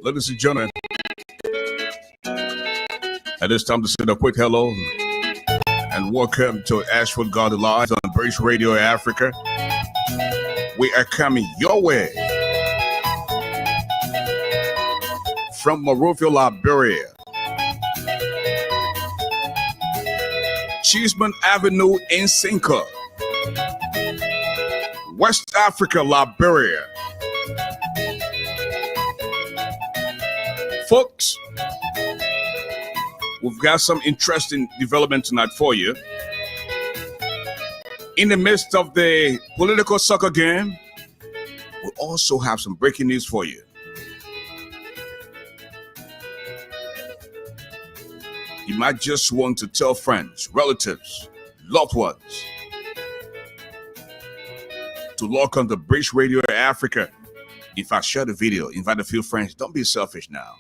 Ladies and gentlemen, at this time to say a quick hello and welcome to ASHFORD GARLEY Live on BRIDGERADIO Africa. We are coming your way from Monrovia, Liberia, Cheeseman Avenue in Cinco, West Africa, Liberia. Folks, we've got some interesting development tonight for you. In the midst of the political soccer game, we also have some breaking news for you. You might just want to tell friends, relatives, loved ones to log on to BRIDGERADIO Africa. In fact, share the video, invite a few friends. Don't be selfish now.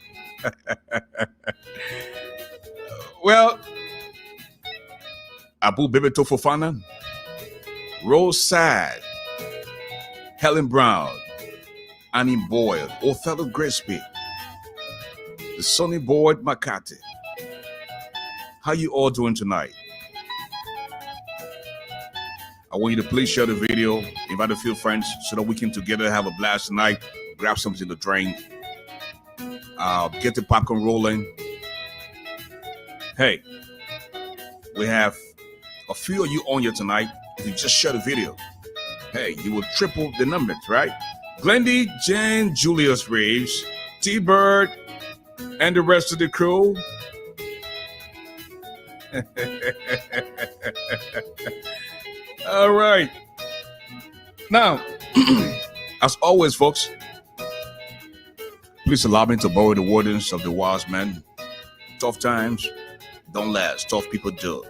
Well, Abu Bebeto Fofana, Rose Sad, Helen Brown, Annie Boyle, Othello Gillespie, the Sonny Boyd McCarthy. How you all doing tonight? I want you to please share the video, invite a few friends so that we can together have a blast tonight. Grab something to drink. Get the popcorn rolling. Hey, we have a few of you on here tonight. If you just share the video, hey, you will triple the numbers, right? Glendy, Jen, Julius Reeves, T-Bird, and the rest of the crew. All right. Now, as always, folks, please allow me to borrow the wordings of the wise man. Tough times don't last. Tough people do.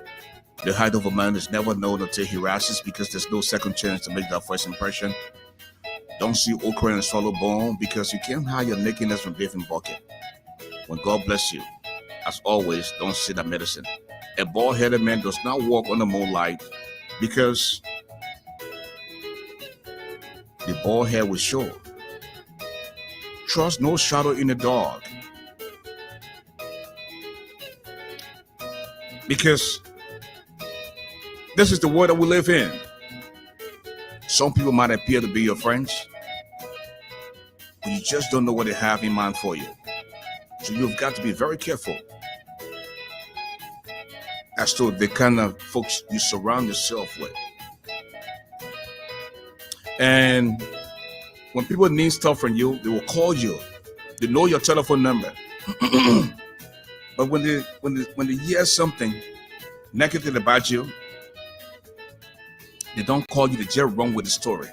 The height of a man is never known until he rises, because there's no second chance to make that first impression. Don't see okra and swallow bone, because you can't hide your nakedness from beef and bucket. When God bless you, as always, don't see that medicine. A bald-headed man does not walk on the moonlight, because the bald hair will show. Trust no shadow in the dark, because this is the world that we live in. Some people might appear to be your friends, but you just don't know what they have in mind for you. So you've got to be very careful as to the kind of folks you surround yourself with. And when people need stuff from you, they will call you. They know your telephone number. But when they hear something negative about you, they don't call you. They just run with the story.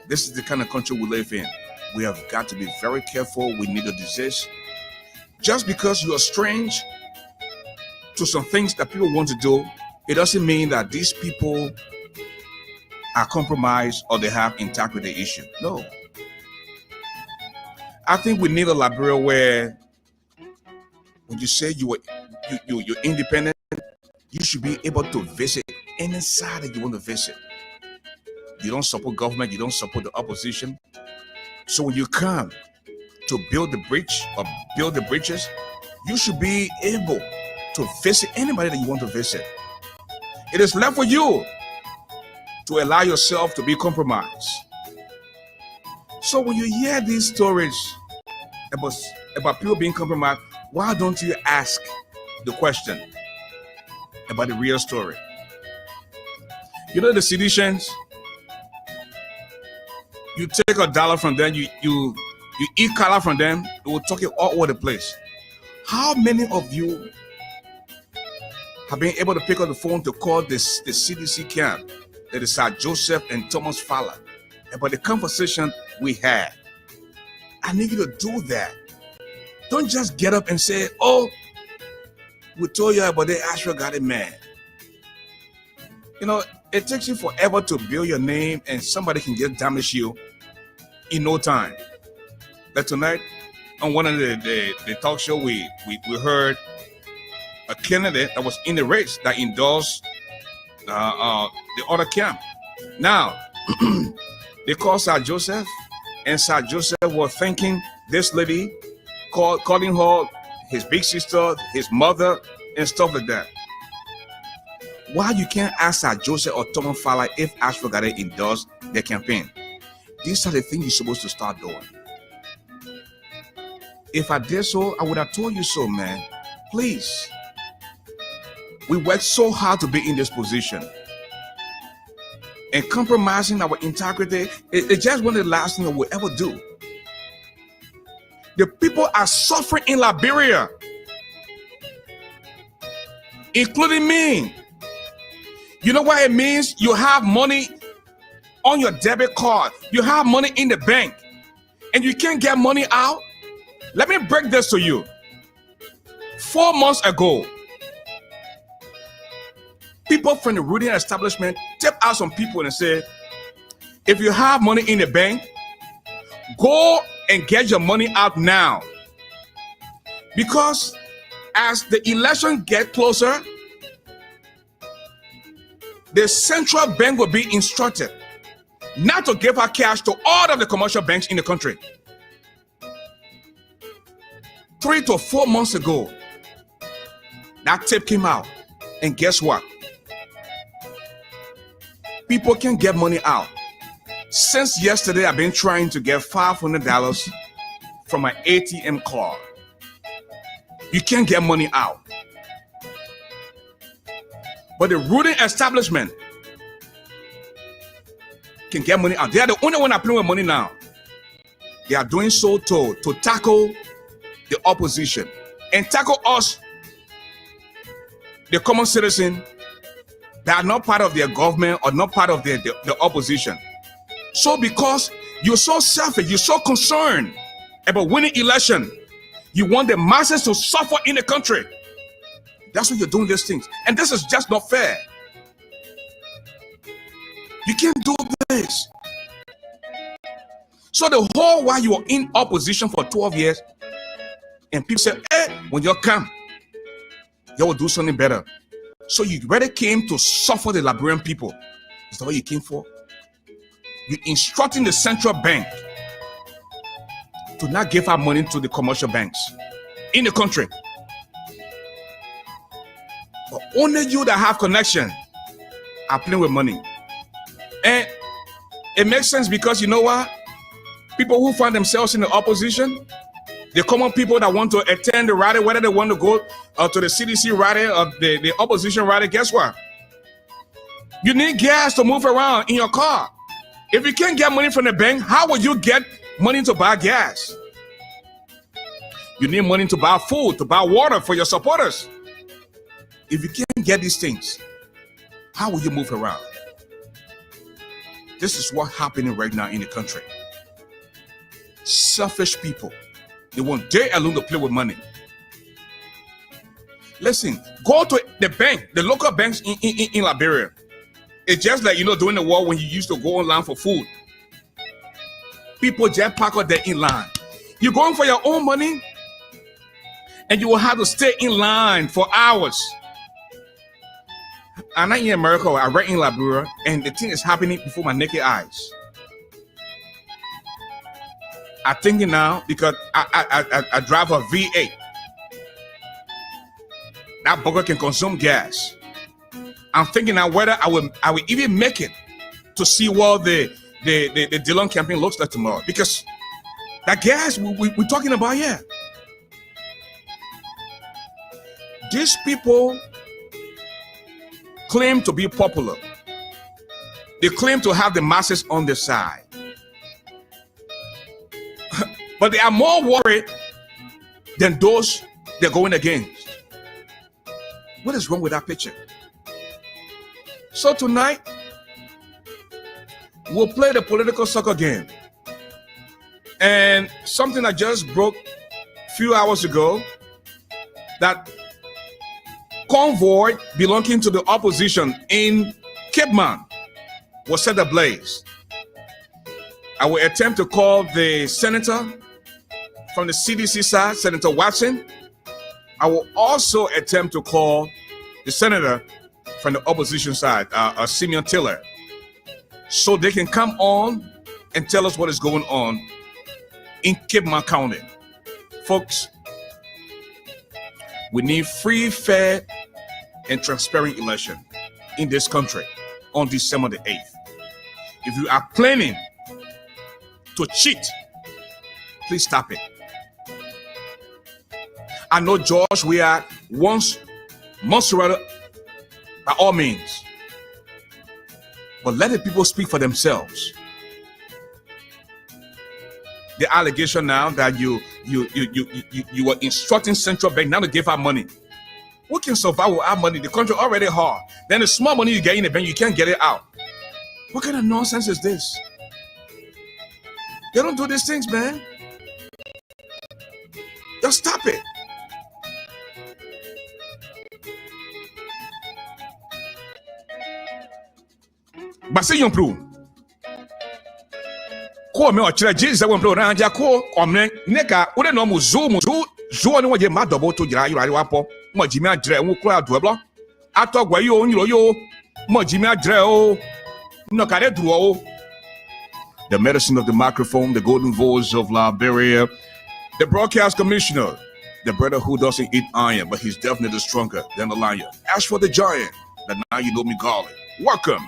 This is the kind of country we live in. We have got to be very careful. We need to desist. Just because you are strange to some things that people want to do, it doesn't mean that these people are compromised or they have intact with the issue. No. I think we need a Liberia where when you say you're independent, you should be able to visit any side that you want to visit. You don't support government, you don't support the opposition. So when you come to build the bridge or build the bridges, you should be able to visit anybody that you want to visit. It is left for you to allow yourself to be compromised. So when you hear these stories about people being compromised, why don't you ask the question about the real story? You know the seditions? You take $1 from them, you eat color from them, they will talk it all over the place. How many of you have been able to pick up the phone to call the CDC camp that is at Joseph and Thomas Fowler about the conversation we had? I need you to do that. Don't just get up and say, oh, we told you about the ASHFORD got it, man. You know, it takes you forever to build your name, and somebody can just damage you in no time. But tonight, on one of the talk show, we heard a candidate that was in the race that endorsed the other camp. Now, they call Sir Joseph And Sir Joseph was thanking this lady, calling her his big sister, his mother, and stuff like that. Why you can't ask Sir Joseph or Thomas Fowler if ASHFORD got to endorse their campaign? These are the things you're supposed to start doing. If I did so, I would have told you so, man. Please. We worked so hard to be in this position. And compromising our integrity, it's just one of the last things we'll ever do. The people are suffering in Liberia, including me. You know what it means? You have money on your debit card. You have money in the bank, and you can't get money out. Let me break this to you. 4 months ago, people from the rooting establishment tipped out some people and said, if you have money in the bank, go and get your money out now. Because as the election gets closer, the central bank will be instructed not to give out cash to all of the commercial banks in the country. 3 to 4 months ago, that tip came out. And guess what? People can get money out. Since yesterday, I've been trying to get $500 from my ATM card. You can't get money out. But the rooting establishment can get money out. They are the only one that play with money now. They are doing so to tackle the opposition and tackle us, the common citizen, that are not part of their government or not part of the opposition. So because you're so selfish, you're so concerned about winning election, you want the masses to suffer in the country. That's why you're doing these things. And this is just not fair. You can't do this. So the whole while you were in opposition for 12 years, and people say, hey, when you come, you will do something better. So you really came to suffer the Liberian people. Is that what you came for? You're instructing the central bank to not give out money to the commercial banks in the country. But only you that have connection are playing with money. And it makes sense because you know what? People who find themselves in the opposition, the common people that want to attend the rally, whether they want to go to the CDC rally or the opposition rally, guess what? You need gas to move around in your car. If you can't get money from the bank, how will you get money to buy gas? You need money to buy food, to buy water for your supporters. If you can't get these things, how will you move around? This is what's happening right now in the country. Selfish people. They want day alone to play with money. Listen, go to the bank, the local banks in Liberia. It's just like, during the war when you used to go online for food. People just park out there in line. You're going for your own money, and you will have to stay in line for hours. I'm not in America, I'm right in Liberia, and the thing is happening before my naked eyes. I'm thinking now, because I drive a V8. That burger can consume gas. I'm thinking now whether I will even make it to see what the Dillon campaign looks like tomorrow. Because that gas we're talking about here. These people claim to be popular. They claim to have the masses on their side. But they are more worried than those they're going against. What is wrong with that picture? So tonight, we'll play the political soccer game. And something I just broke a few hours ago, that convoy belonging to the opposition in Cape Man was set ablaze. I will attempt to call the senator from the CDC side, Senator Watson. I will also attempt to call the senator from the opposition side, Simeon Tiller, so they can come on and tell us what is going on in Cape Mount County. Folks, we need free, fair, and transparent election in this country on December the 8th. If you are planning to cheat, please stop it. I know George, we are once Monserrat by all means, but let the people speak for themselves. The allegation now that you were instructing central bank now to give out money. Who can survive with our money? The country already hard. Then the small money you get in the bank, you can't get it out. What kind of nonsense is this? They don't do these things, man. Just stop it. But say you improve. Call me or Jesus, I won't blow around your call. Nigga, wouldn't know zoom. Zoom what you mad double to Jira Wapo. Mojima Dre will cry Dweblo. I talk where you own yo. Mojima Dre. No care duo. The medicine of the microphone, the golden voice of Liberia, the broadcast commissioner, the brother who doesn't eat iron, but he's definitely stronger than the lion. ASHFORD the giant, that now you know me, GARLEY. Welcome.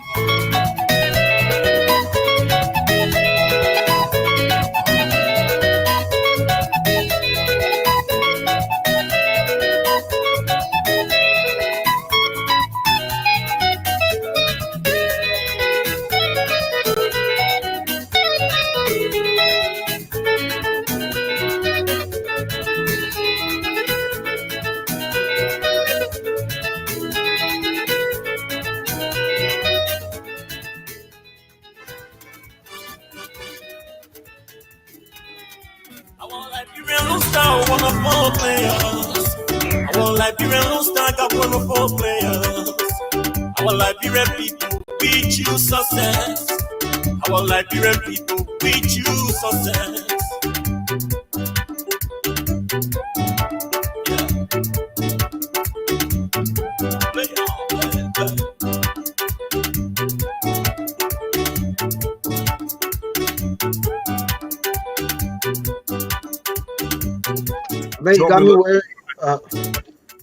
Our Liberian people, we choose success. Our Liberian people, we choose success.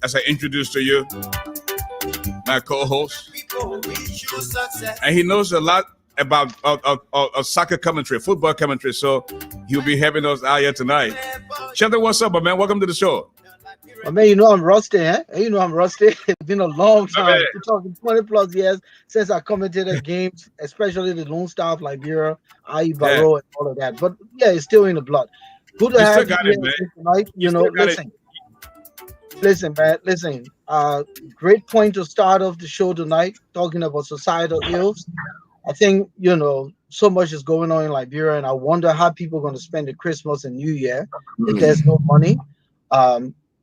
As I introduce to you, my co-host, and he knows a lot about soccer commentary, football commentary, so he'll be having us out here tonight. Shelton, what's up, my man? Welcome to the show. I mean, you know I'm rusty, eh? You know I'm rusty. It's been a long time. We're talking 20 plus years since I commentated games, especially the Lone Star, Liberia, IE Barrow, and all of that. But yeah, it's still in the blood. Good to have you here tonight. You know, listen, man. Listen. Great point to start off the show tonight, talking about societal ills. I think, you know, so much is going on in Liberia, and I wonder how people are going to spend the Christmas and New Year if there's no money.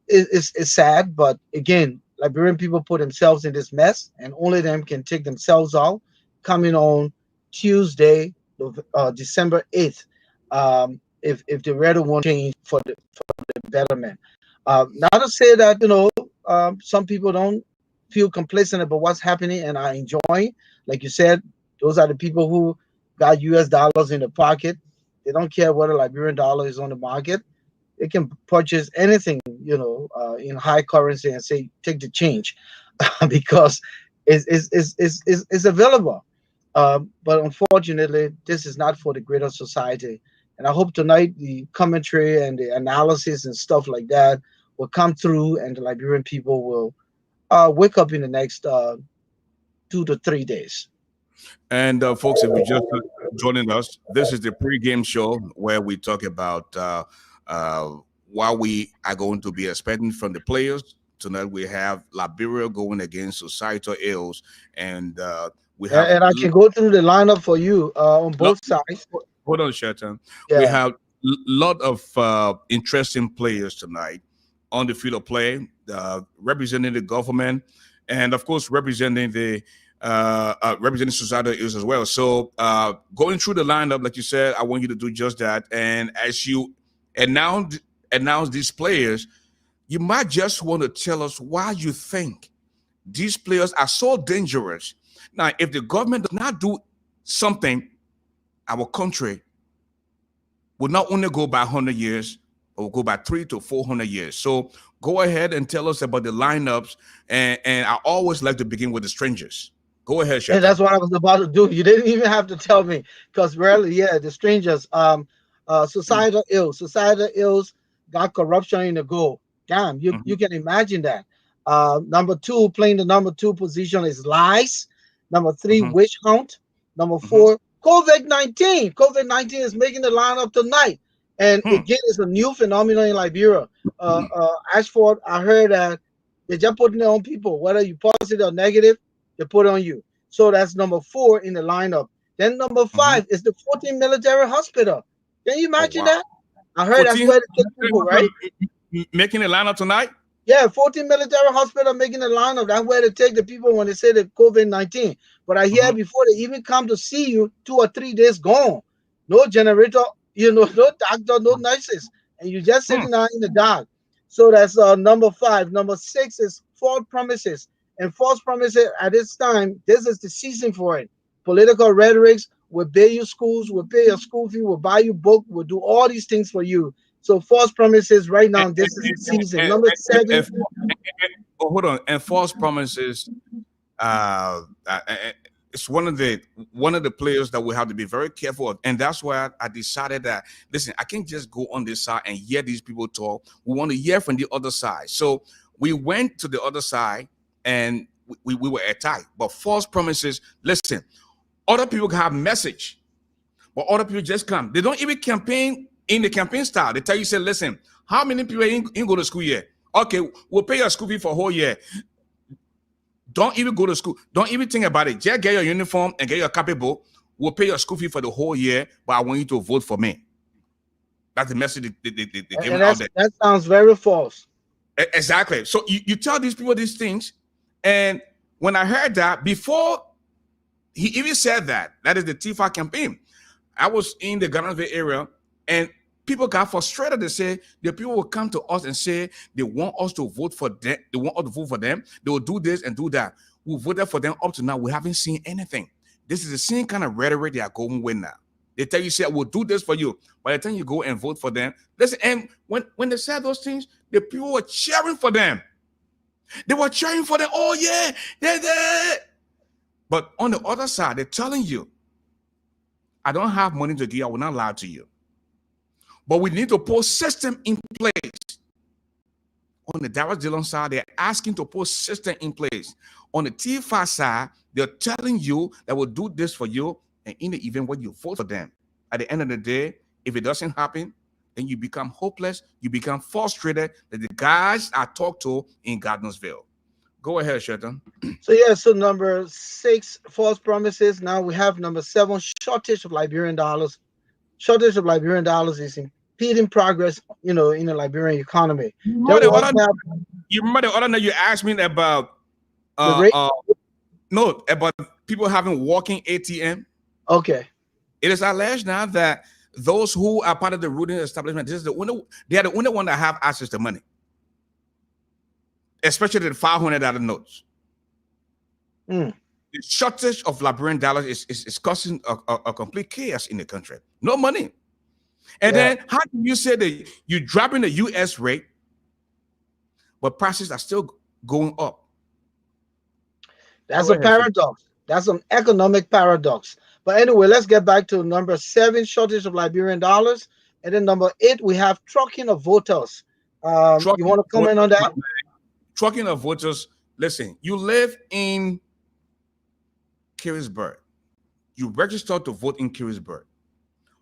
It's sad, but again, Liberian people put themselves in this mess, and only them can take themselves out. Coming on Tuesday, December 8th, if the weather won't change for the betterment. Not to say that, you know, some people don't feel complacent about what's happening and are enjoying. Like you said, those are the people who got US dollars in the pocket. They don't care whether Liberian dollar is on the market. They can purchase anything, you know, in high currency and say, take the change because it's available. But unfortunately, this is not for the greater society. And I hope tonight the commentary and the analysis and stuff like that will come through, and the Liberian people will wake up in the next 2 to 3 days. And folks, if you just joining us, this is the pre-game show where we talk about what we are going to be expecting from the players. Tonight we have Liberia going against societal ills, and we have. And I can go through the lineup for you on both sides. Hold on, Shelton. Yeah. We have a lot of interesting players tonight on the field of play, representing the government, and of course representing the representing societal ills as well. So going through the lineup, like you said, I want you to do just that. And as you announce these players, you might just want to tell us why you think these players are so dangerous. Now, if the government does not do something, our country will not only go by 100 years, but will go by 300 to 400 years. So go ahead and tell us about the lineups. And I always like to begin with the strangers. Go ahead, And Shelton. that's what I was about to do. You didn't even have to tell me, because really, yeah, the strangers, societal ills. Societal ills got corruption in the goal. Damn, you can imagine that. Number two, playing the number two position is lies. Number three, witch hunt. Number four, COVID-19. COVID-19 is making the lineup tonight. And again, it's a new phenomenon in Liberia. Ashford, I heard that they're just putting it on people, whether you positive or negative, they put it on you. So that's number four in the lineup. Then number five is the 14 military hospital. Can you imagine that? I heard that's where they take people, right? Making the lineup tonight? Yeah, 14 military hospital making the lineup. That's where they take the people when they say the COVID-19. But I hear before they even come to see you, 2 or 3 days gone. No generator, no doctor, no nurses. And you just sitting down in the dark. So that's number five. Number six is false promises. And false promises at this time, this is the season for it. Political rhetorics will pay you schools, will pay your school fee, will buy you book, will do all these things for you. So false promises right now, this is the season. Number seven. Hold on. And false promises, it's one of the players that we have to be very careful of. And that's why I decided that, listen, I can't just go on this side and hear these people talk. We want to hear from the other side. So we went to the other side and we were attacked. But false promises, listen, other people can have message, but other people just come. They don't even campaign in the campaign style. They tell you, say, listen, how many people ain't go to school yet? Okay, we'll pay your school fee for a whole year. Don't even go to school. Don't even think about it. Just get your uniform and get your copybook. We'll pay your school fee for the whole year, but I want you to vote for me. That's the message they give out there. That sounds very false. Exactly. So you tell these people these things, and when I heard that, before he even said that is the TFA campaign, I was in the Garlandville area, and people got frustrated. They say the people will come to us and say they want us to vote for them. They want us to vote for them. They will do this and do that. We voted for them up to now. We haven't seen anything. This is the same kind of rhetoric they are going with now. They tell you, say, we'll do this for you. By the time you go and vote for them, listen, and when they said those things, the people were cheering for them. They were cheering for them. Oh, yeah, they're there. But on the other side, they're telling you, I don't have money to give. I will not lie to you. But we need to put system in place. On the Darius Dillon side, they're asking to put system in place. On the TFA side, they're telling you that we'll do this for you. And in the event when you vote for them, at the end of the day, if it doesn't happen, then you become hopeless. You become frustrated that the guys I talked to in Gardnersville. Go ahead, Shelton. So number six, false promises. Now we have number seven, shortage of Liberian dollars. Shortage of Liberian dollars is impeding progress, in the Liberian economy. You remember the other night you asked me about about people having walking ATM? Okay. It is alleged now that those who are part of the ruling establishment, they are the only one that have access to money, especially the $500 notes. The shortage of Liberian dollars is causing a complete chaos in the country. No money. And then how can you say that you're dropping the U.S. rate, but prices are still going up? That's a paradox. That's an economic paradox. But anyway, let's get back to number seven, shortage of Liberian dollars. And then number eight, we have trucking of voters. You want to comment on that? Trucking of voters. Listen, you live in Carisburg. You registered to vote in Carisburg.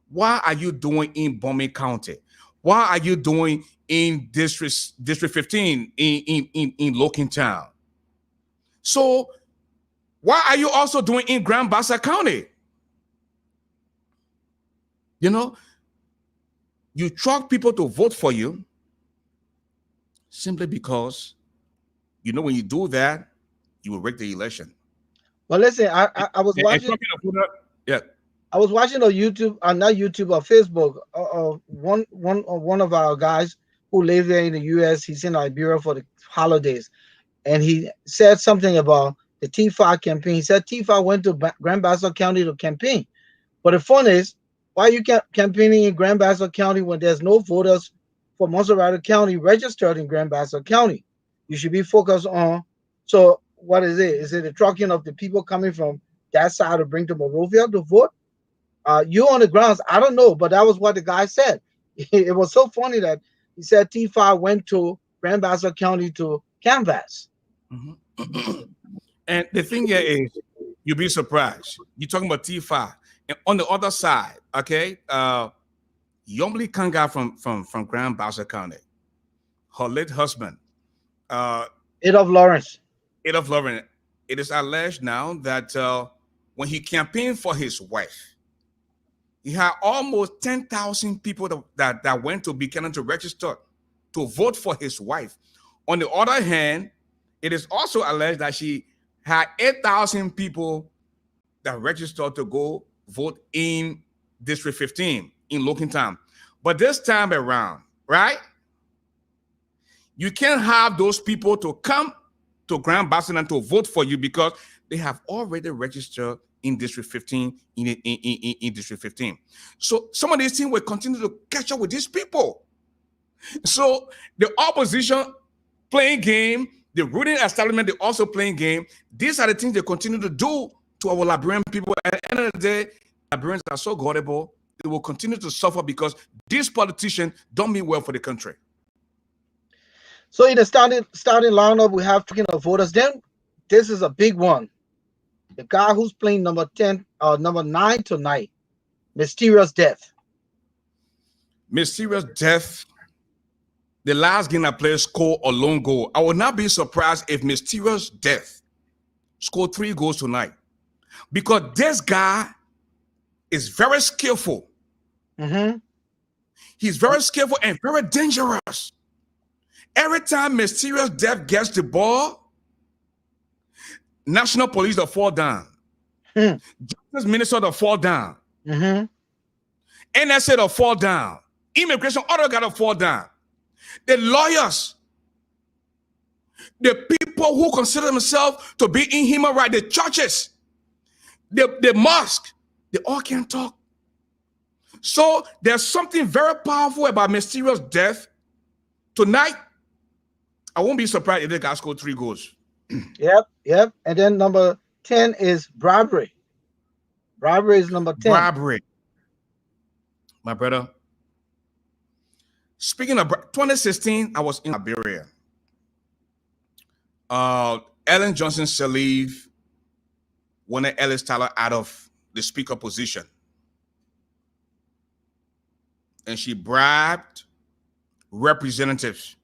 Why are you doing in Bombay County? Why are you doing in District 15 in Loken Town? So why are you also doing in Grand Bassa County? You truck people to vote for you simply because when you do that, you will rig the election. Well, listen, I was watching. I was watching on YouTube, not YouTube, or Facebook. One of our guys who lives there in the U.S. He's in Liberia for the holidays, and he said something about the TFA campaign. He said TFA went to Grand Bassa County to campaign, but the fun is, Why are you campaigning in Grand Bassa County when there's no voters for Montserrat County registered in Grand Bassa County? You should be focused on. So what is it? Is it the trucking of the people coming from that side to bring to Monrovia to vote? You on the grounds, I don't know, but that was what the guy said. It was so funny that he said T5 went to Grand Bassa County to canvass. And the thing here is, you'll be surprised. You're talking about T5. And on the other side, okay, Yomli Kanga from Grand Bassa County, her late husband, Adolph Lawrence. It is alleged now that when he campaigned for his wife, he had almost 10,000 people that went to Buchanan to register to vote for his wife. On the other hand, it is also alleged that she had 8,000 people that registered to go vote in District 15 in Lockington. But this time around, right? You can't have those people to come to Grand Bassa and to vote for you because they have already registered in District 15, in District 15. So some of these things will continue to catch up with these people. So the opposition playing game, the ruling establishment, they also playing game. These are the things they continue to do to our Liberian people. At the end of the day, Liberians are so gullible, they will continue to suffer because these politicians don't mean well for the country. So in the starting lineup, we have talking of voters. Then this is a big one. The guy who's playing number 9 tonight, Mysterious Death. Mysterious Death. The last game I played scored a lone goal. I would not be surprised if Mysterious Death scored 3 goals tonight. Because this guy is very skillful. He's very skillful and very dangerous. Every time Mysterious Death gets the ball, National Police will fall down. Justice Minister will fall down. NSA will fall down. Immigration order got to fall down. The lawyers, the people who consider themselves to be in human rights, the churches, the mosque, they all can't talk. So there's something very powerful about Mysterious Death. Tonight, I won't be surprised if the guy scored 3 goals. Yep. And then number 10 is bribery. Bribery is number 10. Bribery. My brother. Speaking of 2016, I was in Liberia. Ellen Johnson Sirleaf wanted Ellis Tyler out of the speaker position. And she bribed representatives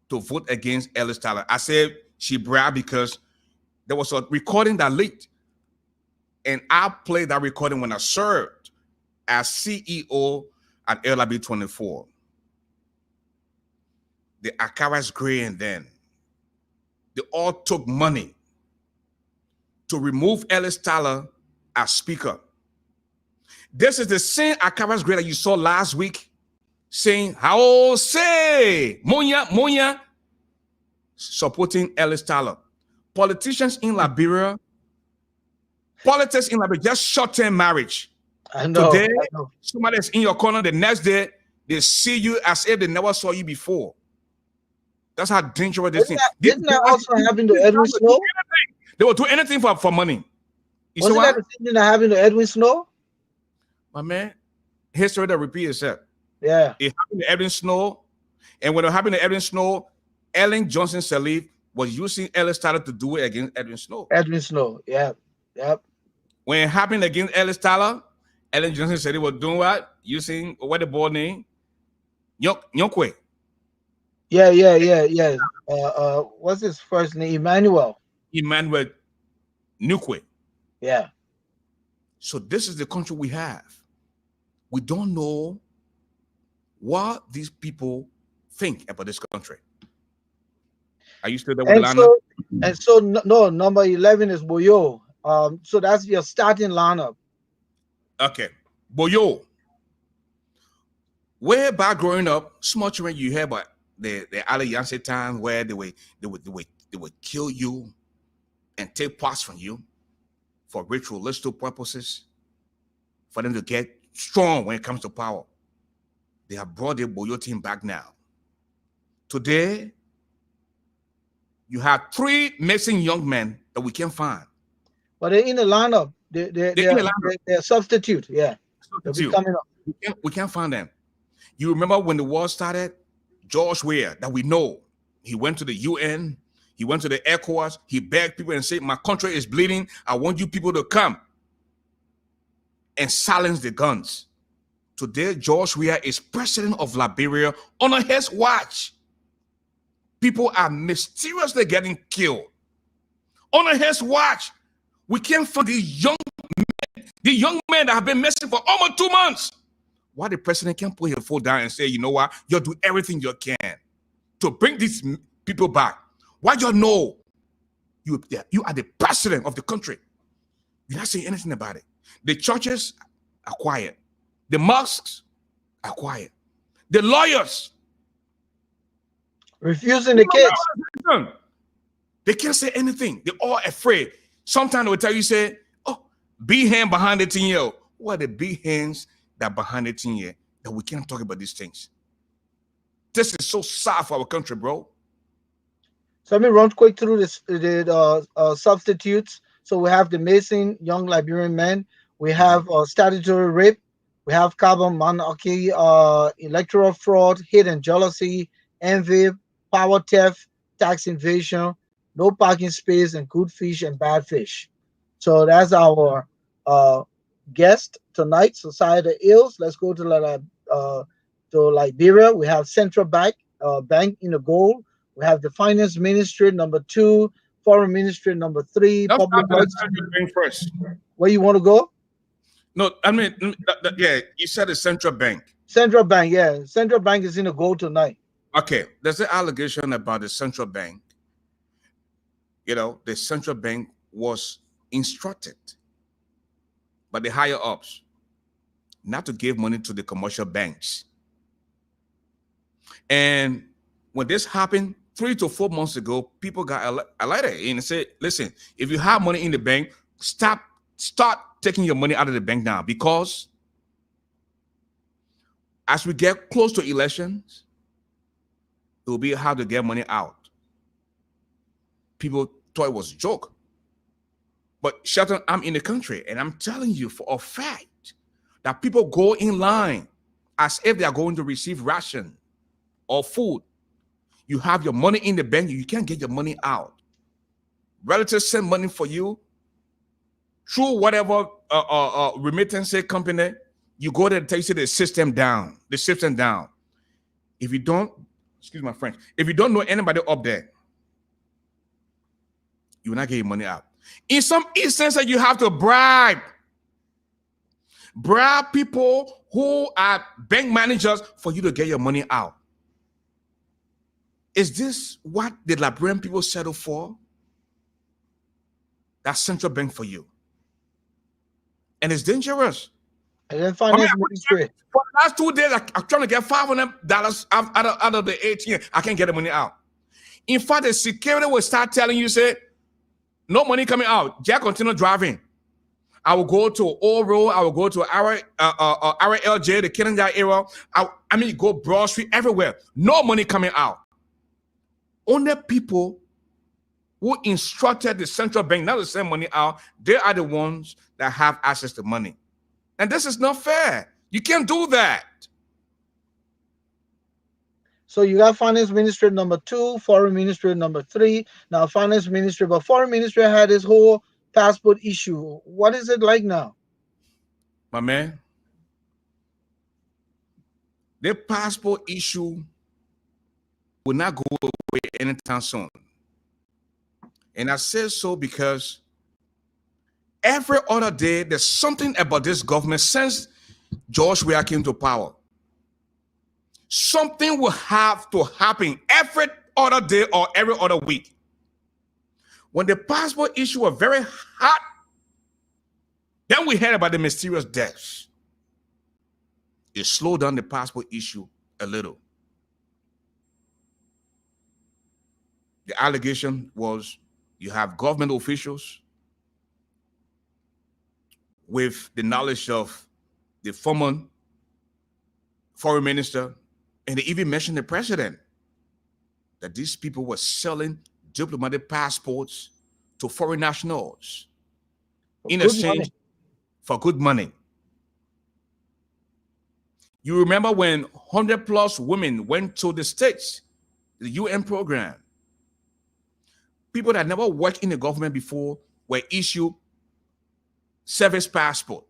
to vote against Ellis Tyler. I said she bribed because there was a recording that leaked. And I played that recording when I served as CEO at LIB 24. The Akaras Gray and then they all took money to remove Ellis Tyler as speaker. This is the same Akaras Gray that you saw last week saying, how say, Monya, supporting Ellis Tyler. Politicians in Liberia, politics in Liberia, just short-term marriage. I know. Today, somebody is in your corner, the next day, they see you as if they never saw you before. That's how dangerous this thing. Didn't that also happen to Edwin Snow? They will do anything for money. Wasn't that the same thing that happened to Edwin Snow? My man, history that repeats itself. Yeah. It happened to Edwin Snow. And when it happened to Edwin Snow, Ellen Johnson Sirleaf was using Ellis Tyler to do it against Edwin Snow. Edwin Snow, yep. When it happened against Ellis Tyler, Ellen Johnson Sirleaf was doing what? Using what the boy name? Nyokwe. Yeah. What's his first name? Emmanuel Nukwe. Yeah. So this is the country we have. We don't know what these people think about this country. Are you still there with Lana? And so no, number 11 is Boyo. So that's your starting lineup. Okay. Boyo. Way back growing up, small children, you hear about the Alliance time where they would kill you and take parts from you for ritualistic purposes, for them to get strong when it comes to power. They have brought the Boyo team back now. Today, you have 3 missing young men that we can't find. But they're in the lineup. They're substitute. Yeah. They'll be coming up. We can't find them. You remember when the war started? George Weah, that we know, he went to the UN, he went to the ECOWAS, he begged people and said, my country is bleeding. I want you people to come and silence the guns. Today, George Weah is president of Liberia on his watch. People are mysteriously getting killed. On his watch, we can't find the young men that have been missing for almost 2 months. Why the president can't put his foot down and say, you know what, you'll do everything you can to bring these people back. Why you know you are the president of the country? You're not saying anything about it. The churches are quiet. The mosques are quiet. The lawyers refusing the kids. They can't say anything. They're all afraid. Sometimes they will tell you, say, oh, big hand behind the 10-year. What are the big hands that behind the 10-year that we can't talk about these things? This is so sad for our country, bro. So let me run quick through the substitutes. So we have the missing young Liberian men. We have statutory rape. We have carbon monarchy, electoral fraud, hate and jealousy, envy, power theft, tax evasion, no parking space, and good fish and bad fish. So that's our guest tonight, Society Ills. Let's go to Liberia. We have Central Bank in the goal. We have the Finance Ministry, number 2, Foreign Ministry, number 3, Public Works. First. Where you want to go? No, I mean, yeah, you said the Central Bank. Central Bank, yeah. Central Bank is in the goal tonight. Okay, there's an allegation about the Central Bank. You know, the Central Bank was instructed by the higher ups not to give money to the commercial banks. And when this happened 3 to 4 months ago, people got alerted and said, listen, if you have money in the bank, start taking your money out of the bank now, because as we get close to elections, it will be hard to get money out. People thought it was a joke. But Shelton, I'm in the country, and I'm telling you for a fact that people go in line as if they are going to receive ration or food. You have your money in the bank, you can't get your money out. Relatives send money for you through whatever remittance company. You go there and tell you the system down. The system down. If you don't, excuse my French, if you don't know anybody up there, you will not get your money out. In some instances, you have to bribe people who are bank managers for you to get your money out. Is this what the Liberian people settle for? That's Central Bank for you. And it's dangerous. And then Finance Ministry. For the last 2 days, I'm trying to get $500 out of the ATM. I can't get the money out. In fact, the security will start telling you, say, no money coming out. Just continue driving. I will go to Old Road. I will go to our LJ, the Kennedy area. I mean, go Broad Street, everywhere. No money coming out. Only people who instructed the central bank not to send money out, they are the ones that have access to money. And this is not fair. You can't do that. So you got Finance Ministry number 2, Foreign Ministry number 3. Now Finance Ministry, but Foreign Ministry had this whole passport issue. What is it like now? My man, the passport issue will not go away anytime soon. And I say so because every other day, there's something about this government since George Weah came to power. Something will have to happen every other day or every other week. When the passport issue was very hot, then we heard about the mysterious deaths. It slowed down the passport issue a little. The allegation was you have government officials with the knowledge of the former foreign minister, and they even mentioned the president, that these people were selling diplomatic passports to foreign nationals in exchange for good money. You remember when 100+ women went to the States, the UN program. People that never worked in the government before were issued service passport.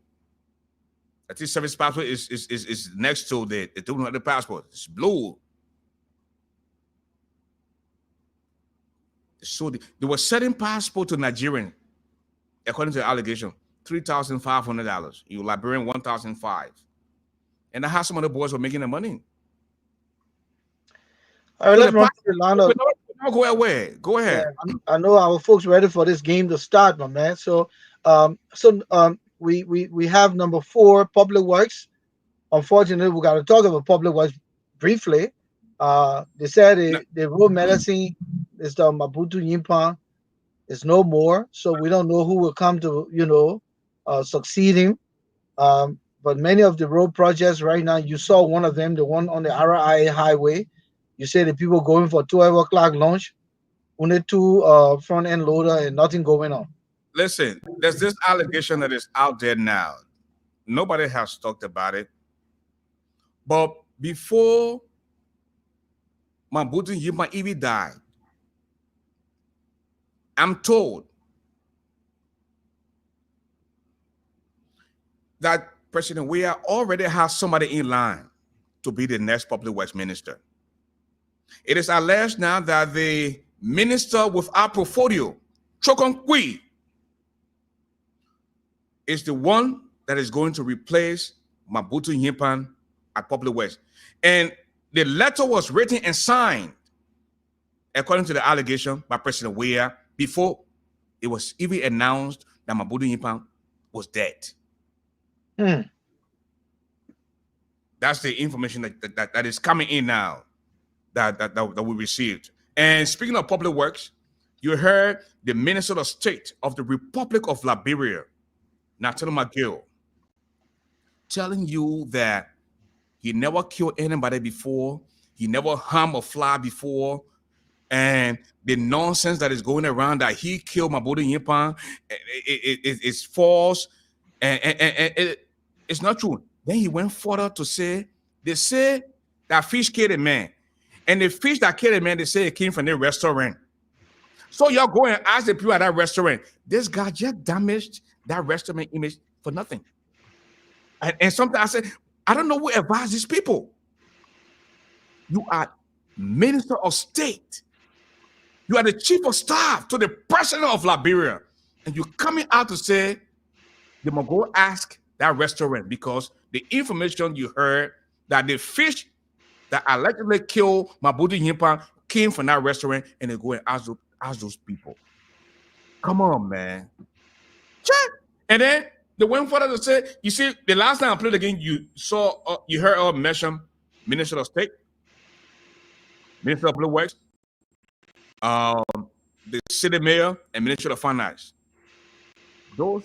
I think service passport is next to the diplomatic passport. It's blue. So they were selling passport to Nigerian, according to the allegation, $3,500. You Liberian $1,500. And that's how some of the boys were making the money. All right, let's run through the lineup. Go away. Go ahead. Yeah, I know our folks ready for this game to start, my man. So, we have number 4, public works. Unfortunately, we got to talk about public works briefly. They said the road medicine is the Mabutu Yimpan is no more, so we don't know who will come to succeed him. But many of the road projects right now, you saw one of them, the one on the RIA highway. You say the people going for 12 o'clock lunch, only 2 front end loader and nothing going on. Listen, there's this allegation that is out there now. Nobody has talked about it. But before Mabutu Yimpan even died, I'm told that President Weah already has somebody in line to be the next public works minister. It is alleged now that the minister without portfolio, Chokonkwi, is the one that is going to replace Mabutu Yimpan at public works. And the letter was written and signed, according to the allegation, by President Weah before it was even announced that Mabutu Yimpan was dead. That's the information that is coming in now that we received. And speaking of public works, you heard the Minister of State of the Republic of Liberia, Nathaniel McGill, telling you that he never killed anybody before, he never harmed a fly before, and the nonsense that is going around that he killed Mabutu Yimpan is false, and it's not true. Then he went further to say, they say that fish killed a man. And the fish that killed a man, they say it came from the restaurant. So y'all go and ask the people at that restaurant, this guy just damaged that restaurant image for nothing. And sometimes I said, I don't know who advised these people. You are Minister of State. You are the Chief of Staff to the President of Liberia. And you're coming out to say, they must go ask that restaurant, because the information you heard that the fish that allegedly killed Mabutu Yimpan came from that restaurant, and they go and ask those people. Come on, man. Check. And then they went further to say, you see, the last time I played the game, you saw, you heard mention Minister of State, Minister of Public Works, the city mayor, and Minister of Finance. Those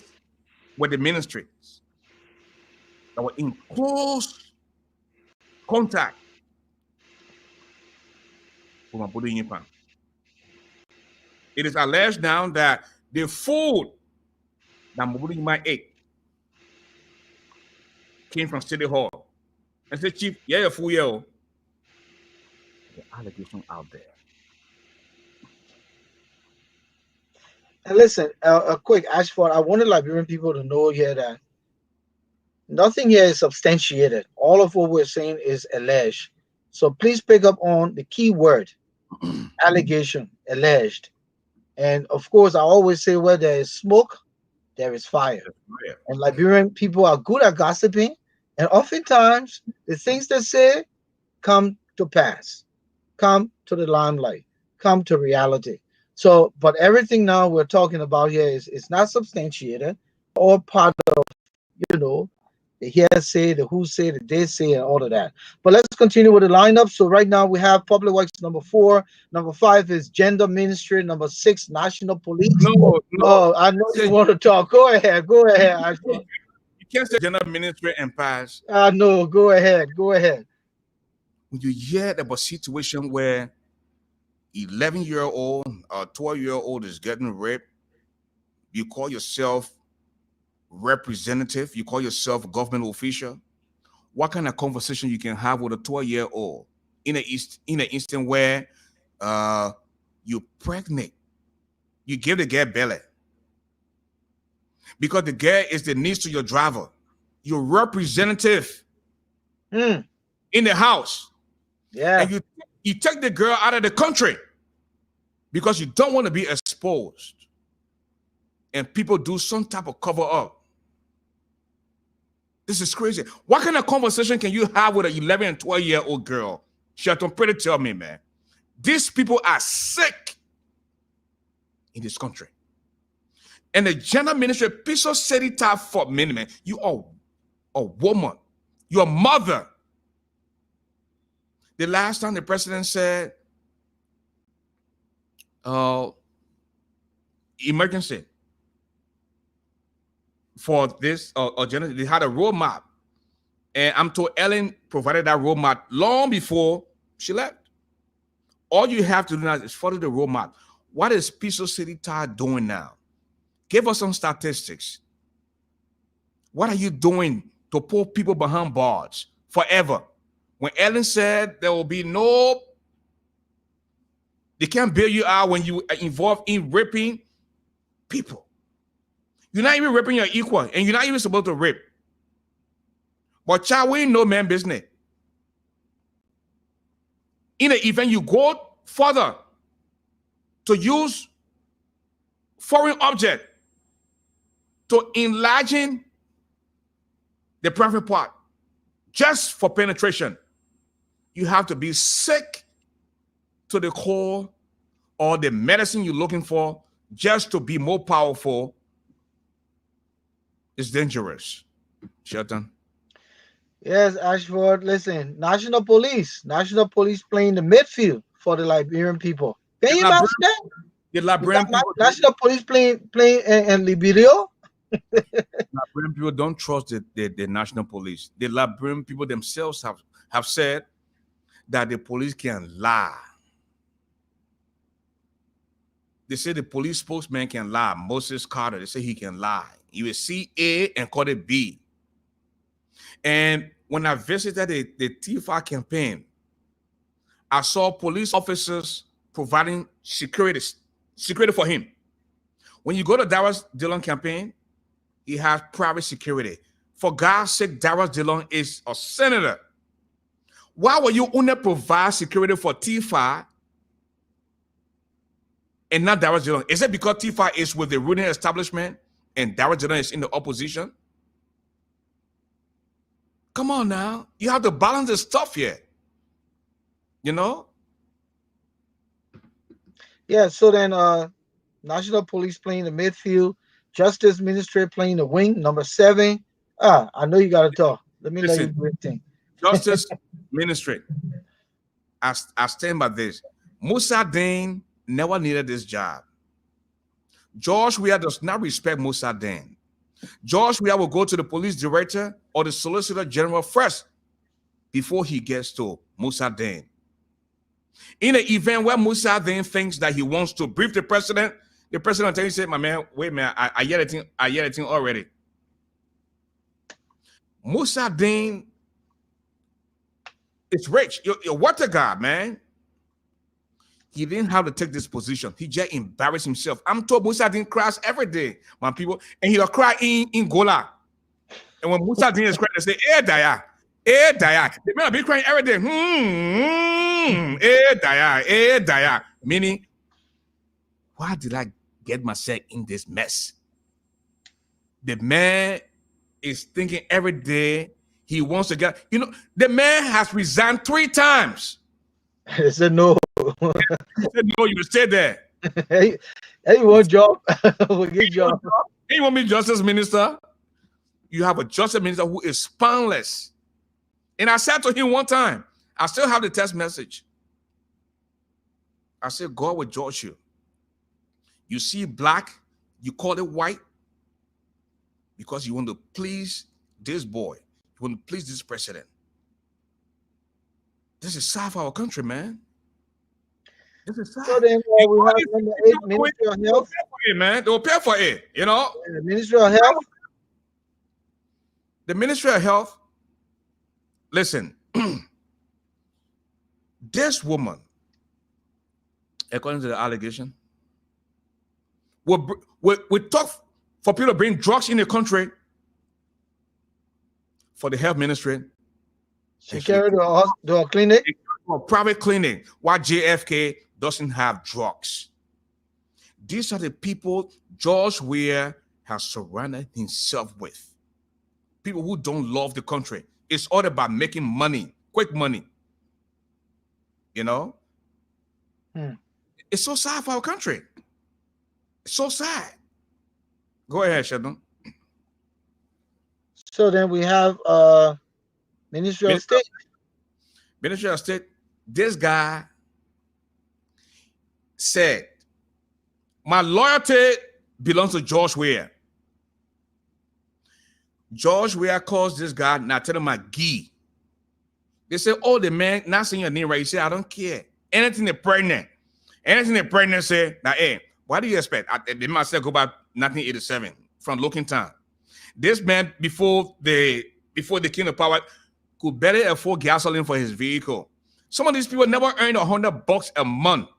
were the ministries that were in close contact with Mabutu Yimpan. It is alleged now that the food that Mabutu Yimpan ate came from City Hall. And said, Chief, yeah, fool, yo. The allegation out there. And listen, a quick ASHFORD, I wanted Liberian people to know here that nothing here is substantiated. All of what we're saying is alleged. So please pick up on the key word, allegation, alleged. And of course, I always say where there is smoke, there is fire. And Liberian people are good at gossiping. And oftentimes, the things they say come to pass, come to the limelight, come to reality. So, but everything now we're talking about here is not substantiated, or part of, the hearsay, the who say, the they say, and all of that. But let's continue with the lineup. So right now we have Public Works number 4. Number 5 is Gender Ministry. Number 6, National Police. No. Oh, I know you want to talk. Go ahead. You can't say general ministry and pass. No, go ahead. Go ahead. When you hear about situation where 11-year-old or 12-year-old is getting raped, you call yourself representative, you call yourself government official. What kind of conversation you can have with a 12-year-old in an instant where you're pregnant, you give the girl belly because the girl is the niece to your driver, your representative in the house. Yeah. And you take the girl out of the country because you don't want to be exposed. And people do some type of cover up. This is crazy. What kind of conversation can you have with an 11 and 12-year-old girl? Shelton, pretty tell me, man. These people are sick in this country. And the general ministry, Piso said it out for many, man. You are a woman. You're a mother. The last time the president said, emergency for this agenda, they had a roadmap. And I'm told Ellen provided that roadmap long before she left. All you have to do now is follow the roadmap. What is Piso City Tar doing now? Give us some statistics. What are you doing to put people behind bars forever? When Ellen said there will be they can't bail you out when you are involved in raping people. You're not even raping your equal, and you're not even supposed to rape. But child, we ain't no man business. In the event you go further to use foreign object to enlarging the private part just for penetration, you have to be sick to the core, or the medicine you're looking for just to be more powerful is dangerous. Shelton. Yes, Ashford. Listen, National Police playing the midfield for the Liberian people. Can you imagine that? The Liberian people, National Police playing in Liberia. Liberian people don't trust the national police. The Liberian people themselves have said that the police can lie. They say the police spokesman can lie. Moses Carter, they say he can lie. You will see A and call it B. And when I visited the TFA campaign, I saw police officers providing security for him. When you go to Darius Dillon campaign, he has private security. For God's sake, Darius Dillon is a senator. Why will you only provide security for TFA and not Darius Dillon? Is it because TFA is with the ruling establishment and Darius Dillon is in the opposition? Come on now. You have to balance the stuff here. You know? Yeah, so then National Police playing the midfield, Justice Ministry playing the wing, number 7. I know you got to talk. Let me know your great thing. Justice Ministry. I stand by this. Musa Dane never needed this job. George Weah does not respect Musa Dane. George Weah will go to the police director or the solicitor general first before he gets to Musa Dane. In an event where Musa Dane thinks that he wants to brief the president will tell you, say, my man, wait, man, I hear the thing already. Musa Dane is rich. You're what a guy, man. He didn't have to take this position. He just embarrassed himself. I'm told Musa Dane cries every day, my people, and he'll cry in Gola. And when Musa Dane is crying, they say, Daya. The man will be crying every day. Daya. Meaning, why did I get myself in this mess? The man is thinking every day he wants to get, the man has resigned 3 times. He said no. He said no, you stay there. Hey, one job. We'll get job. Hey, you want me justice minister? You have a justice minister who is spineless. And I said to him one time, I still have the text message. I said, God will judge you. You see black, you call it white because you want to please this boy will please this president. This is sad for our country, man. This is sad. So then we have number 8, Ministry of Health. Man, they'll pay for it, you know. The Ministry of Health. The Ministry of Health. Listen, this woman, according to the allegation, we talk for people to bring drugs in the country for the health ministry. She carried to a clinic. A private clinic, while JFK doesn't have drugs. These are the people George Weah has surrounded himself with. People who don't love the country. It's all about making money, quick money. You know? It's so sad for our country. It's so sad. Go ahead, Sheldon. So then we have Ministry of State. Ministry of State. This guy said, my loyalty belongs to George Weah. George Weah calls this guy, now tell him my gee. They say, oh, the man, not saying your name right. He said, I don't care. Anything they're pregnant. Anything they're pregnant say, now, hey, what do you expect? They must say go back 1987 from Looking Time. This man, before they came to power, could barely afford gasoline for his vehicle. Some of these people never earned $100 a month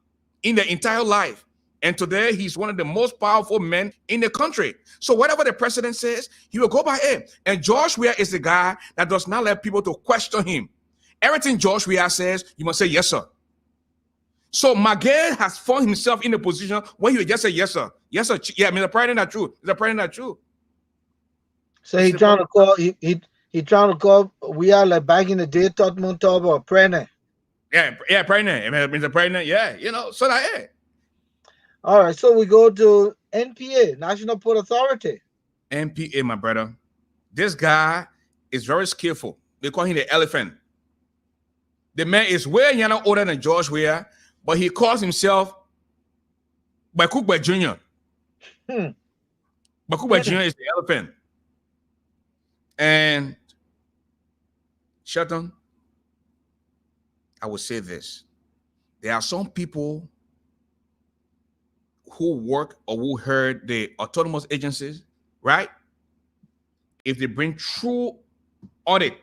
in their entire life. And today, he's one of the most powerful men in the country. So whatever the president says, he will go by it. And George Weah is the guy that does not let people to question him. Everything George Weah says, you must say, yes, sir. So Magay has found himself in a position where he will just say, yes, sir. Yes, sir. Yeah, I mean, the president not true. Is the president not true? So he trying to call, he trying to call, we are like back in the day, Tottenham Top or pregnant. Yeah, pregnant. I mean, the pregnant, yeah, you know, so that, yeah. All right, so we go to NPA, National Port Authority. NPA, my brother. This guy is very skillful. They call him the elephant. The man is way older than George Weah, but he calls himself Bakukba Jr. Bakukba Jr. is the elephant. And Shelton, I will say this. There are some people who work or who heard the autonomous agencies, right? If they bring true audit,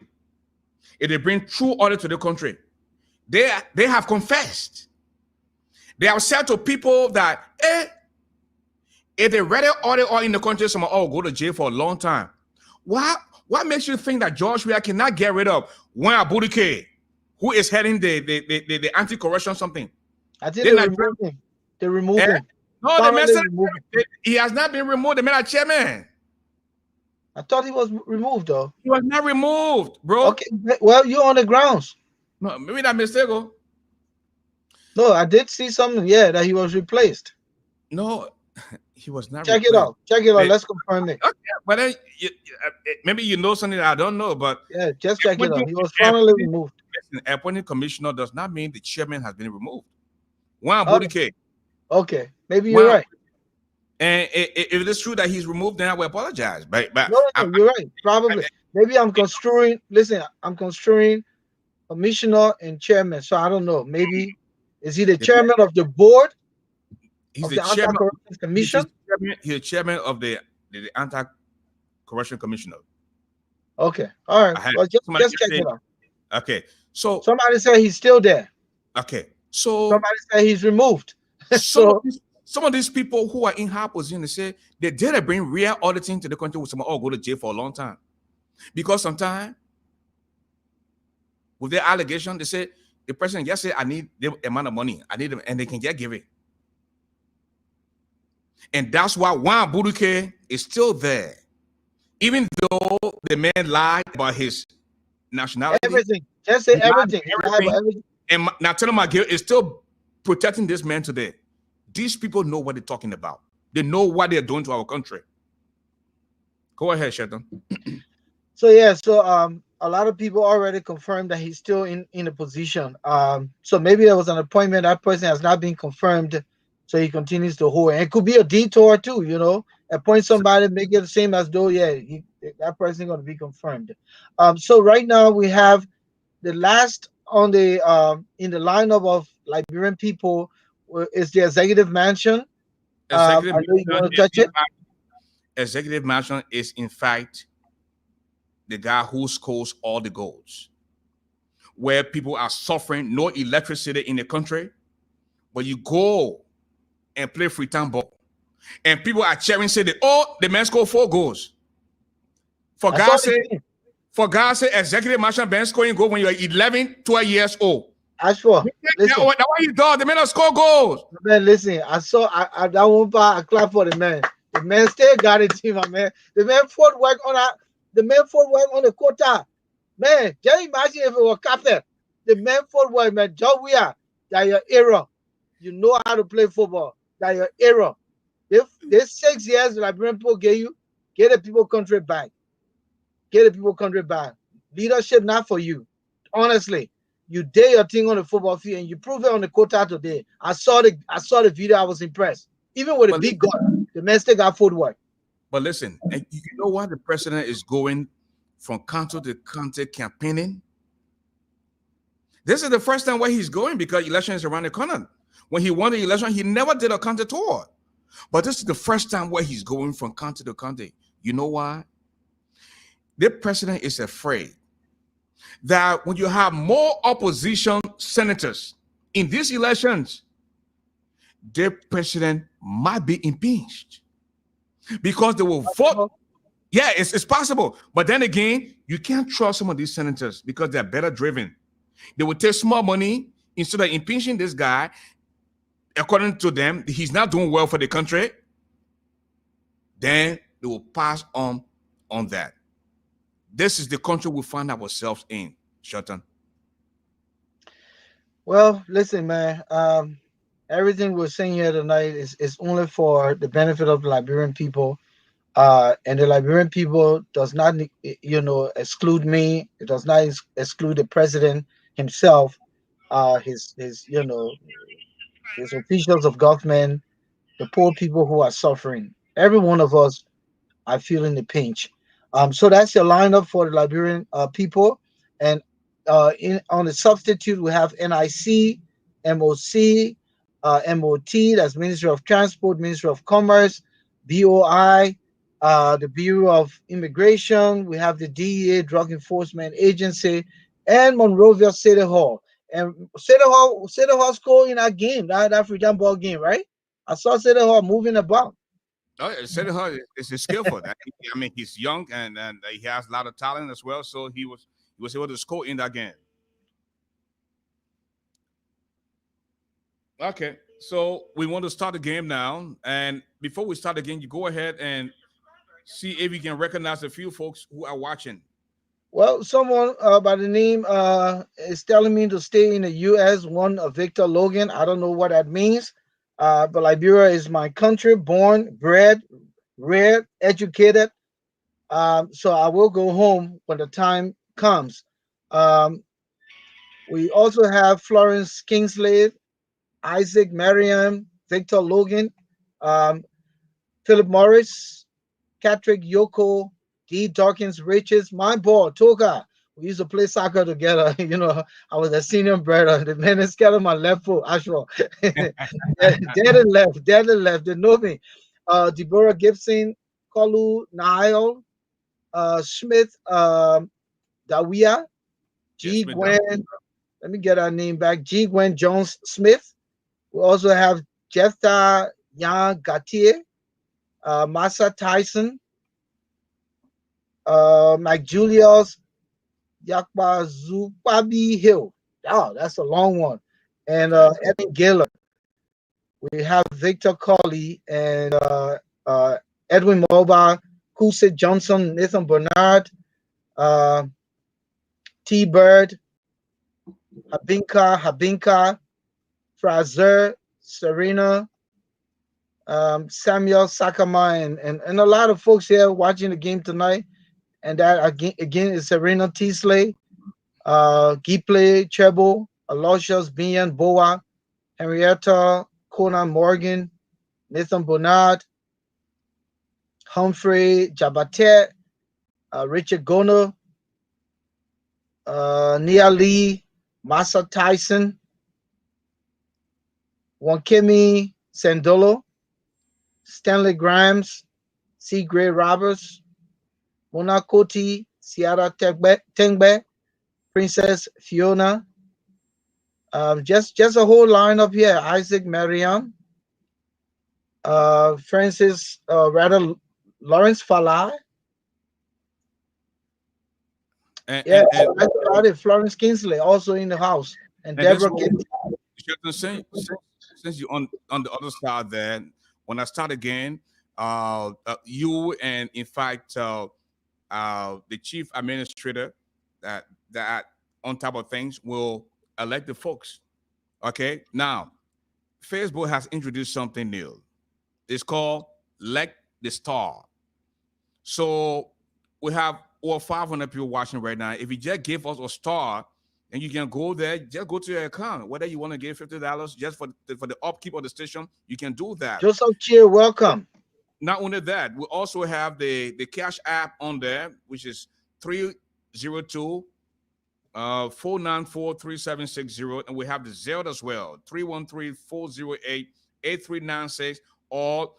to the country, they have confessed. They have said to people that, if they read audit all in the country, someone go to jail for a long time. What makes you think that George Weah cannot get rid of Wan Abudike, who is heading the anti-corruption something? I think they removed him. They removed him. No, the message he has not been removed. The man are chairman. I thought he was removed though. He was not removed, bro. Okay, well, you're on the grounds. No, maybe that mistake. No, I did see something. Yeah, that he was replaced. No, he was not. Check it out. Check it out. Let's confirm it. Okay, but then maybe you know something that I don't know. But yeah, just check it out. He was finally removed. Listen, appointed commissioner does not mean the chairman has been removed. Wan Abudike. Okay, maybe you're right. And if it is true that he's removed, then I will apologize. But no, you're right. Probably. Maybe I'm construing. Listen, I'm construing commissioner and chairman. So I don't know. Maybe is he the chairman of the board? He's the chairman of the commission. He's the chairman of the anti-corruption commissioner. Okay. All right. Well, just check it out. Okay. So somebody said he's still there. Okay. So somebody said he's removed. Some of these people who are in high position, they say they did bring real auditing to the country with someone go to jail for a long time. Because sometimes with their allegation, they say the president just said, I need the amount of money. I need them, and they can just give it. And that's why Wan Abudike is still there. Even though the man lied about his nationality. Everything. Just say everything. And now tell him Magil is still protecting this man today. These people know what they're talking about. They know what they're doing to our country. Go ahead, Sheldon. So yeah, a lot of people already confirmed that he's still in a position. So maybe there was an appointment. That person has not been confirmed So he continues to hold. And it could be a detour too, you know, appoint somebody, make it the same as though, yeah, that person going to be confirmed. So right now we have the last on the in the lineup of Liberian people is the executive mansion. Executive I know you mansion want to is touch in it. fact, executive mansion is in fact the guy who scores all the goals. Where people are suffering, no electricity in the country, but you go and play free time ball, and people are cheering, say, "Oh, the man scored 4 goals." For I saw God's the sake, game. for God's sake, executive marshal Ben scoring goal when you're 11, 12 years old. ASHFORD, listen, That's why you dog. The man don't score goals. man, listen. I saw I that one part. I clap for the man. The man still got it, team, my man. The man fought work on that. The man fought work on the quota. Man, just imagine if it was captain. The man fought work, man. John Weir, that your era. You know how to play football. That your era. This 6 years that Liberian people gave you, get the people country back. Get the people country back. Leadership not for you. Honestly, you did your thing on the football field and you prove it on the quota today. I saw the video. I was impressed. Even with a But big gun, the man still got footwork. But listen, and you know why the president is going from county to county campaigning? This is the first time where he's going because election is around the corner. When he won the election, he never did a county tour. But this is the first time where he's going from county to county. You know why? The president is afraid that when you have more opposition senators in these elections, the president might be impeached because they will vote. Yeah, it's possible. But then again, you can't trust some of these senators because they're better driven. They will take small money instead of impeaching this guy. According to them, he's not doing well for the country. Then they will pass on that. This is the country we find ourselves in, Shelton. Well, listen, man. Everything we're saying here tonight is only for the benefit of the Liberian people. And the Liberian people does not, exclude me. It does not exclude the president himself, his his officials of government, the poor people who are suffering. Every one of us are feeling the pinch. So that's your lineup for the Liberian people. And in on the substitute, we have NIC, MOC, MOT, that's Ministry of Transport, Ministry of Commerce, BOI, the Bureau of Immigration. We have the DEA, Drug Enforcement Agency, and Monrovia City Hall. And City Hall scored in that game, that freedom ball game, right? I saw City Hall moving about. Oh, City Hall is skillful. I mean, he's young and he has a lot of talent as well. So he was able to score in that game. Okay, so we want to start the game now. And before we start the game, you go ahead and see if you can recognize a few folks who are watching. Well, someone by the name is telling me to stay in the U.S. One Victor Logan. I don't know what that means, but Liberia is my country, born, bred, reared, educated. So I will go home when the time comes. We also have Florence Kingsley, Isaac Mariam, Victor Logan, Philip Morris, Patrick Yoko, D. Dawkins Riches, my boy, Toka. We used to play soccer together. You know, I was a senior brother. The man is scared of my left foot, Ashford. Dead and left, dead and left. They know me. Deborah Gibson, Kolu Nile, Smith, Dawia, G. Gwen. Let me get our name back. G. Gwen Jones Smith. We also have Jephthah Yang Gatier, Massa Tyson, Mike Julius, Yakba Zupabi Hill. Oh, that's a long one. And Evan Gaylor. We have Victor Colley and Edwin Moba, Kusit Johnson, Nathan Bernard, T Bird, Habinka, Fraser, Serena, Samuel Sakama, and a lot of folks here watching the game tonight. And that again is Serena Teasley, Gipley, Chebo, Aloysius, Bian, Boa, Henrietta, Conan Morgan, Nathan Bernard, Humphrey Jabatet, Richard Goner, Nia Lee, Massa Tyson, Wankemi Sandolo, Stanley Grimes, C. Gray Roberts, Mona Koti, Ciara Tengbe, Princess Fiona, just a whole lineup here. Isaac Mariam, Francis, Lawrence Falai. That's about it. Florence Kingsley also in the house, and Deborah Kennedy. Since you're on the other side there, when I start again, you and in fact the chief administrator that on top of things will elect the folks. Okay, now Facebook has introduced something new. It's called Elect the Star. So we have over 500 people watching right now. If you just give us a star, and you can go there, just go to your account. Whether you want to give $50 just for the upkeep of the station, you can do that. Joseph Cheer, welcome. Not only that, we also have the Cash App on there, which is 302-494-3760, and we have the Zelle as well, 313-408-8396. Or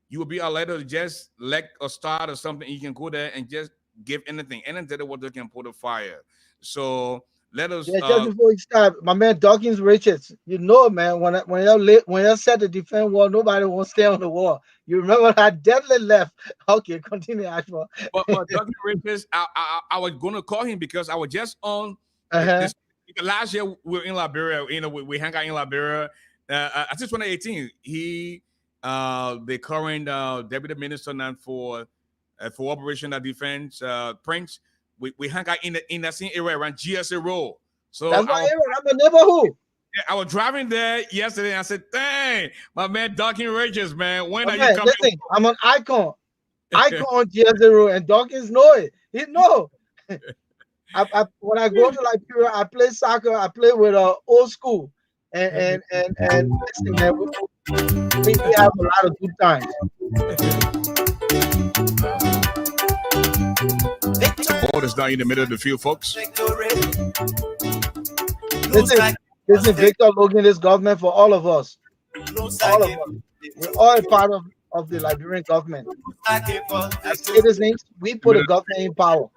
you will be allowed to just elect a star or something. You can go there and just give anything what they can put a fire. So let us. Yeah, just before we start, my man Dawkins Richards, you know, man, when you set the defense wall, nobody won't stay on the wall. You remember that deadly left. Okay, continue, Ashford. But Dawkins Richards, I was going to call him because I was just on. Last year we were in Liberia. You know, we hang out in Liberia. I think 2018. He, the current deputy minister now for Operation Defense, Prince. We hang out in that same area around GSA Road. So that's my area. I'm a neighborhood. Yeah, I was driving there yesterday. And I said, "Dang, my man, Dawkins Richards, man, when are you coming?" Listen, I'm an icon on GSA Road, and Dawkins know it. He know. When I go to Liberia, I play soccer. I play with old school, and listen, man, we have a lot of good times. Ball is now in the middle of the field, folks. This is Victor Logan, this government for all of us. All of us. We're all a part of the Liberian government. As citizens, we put the government in power.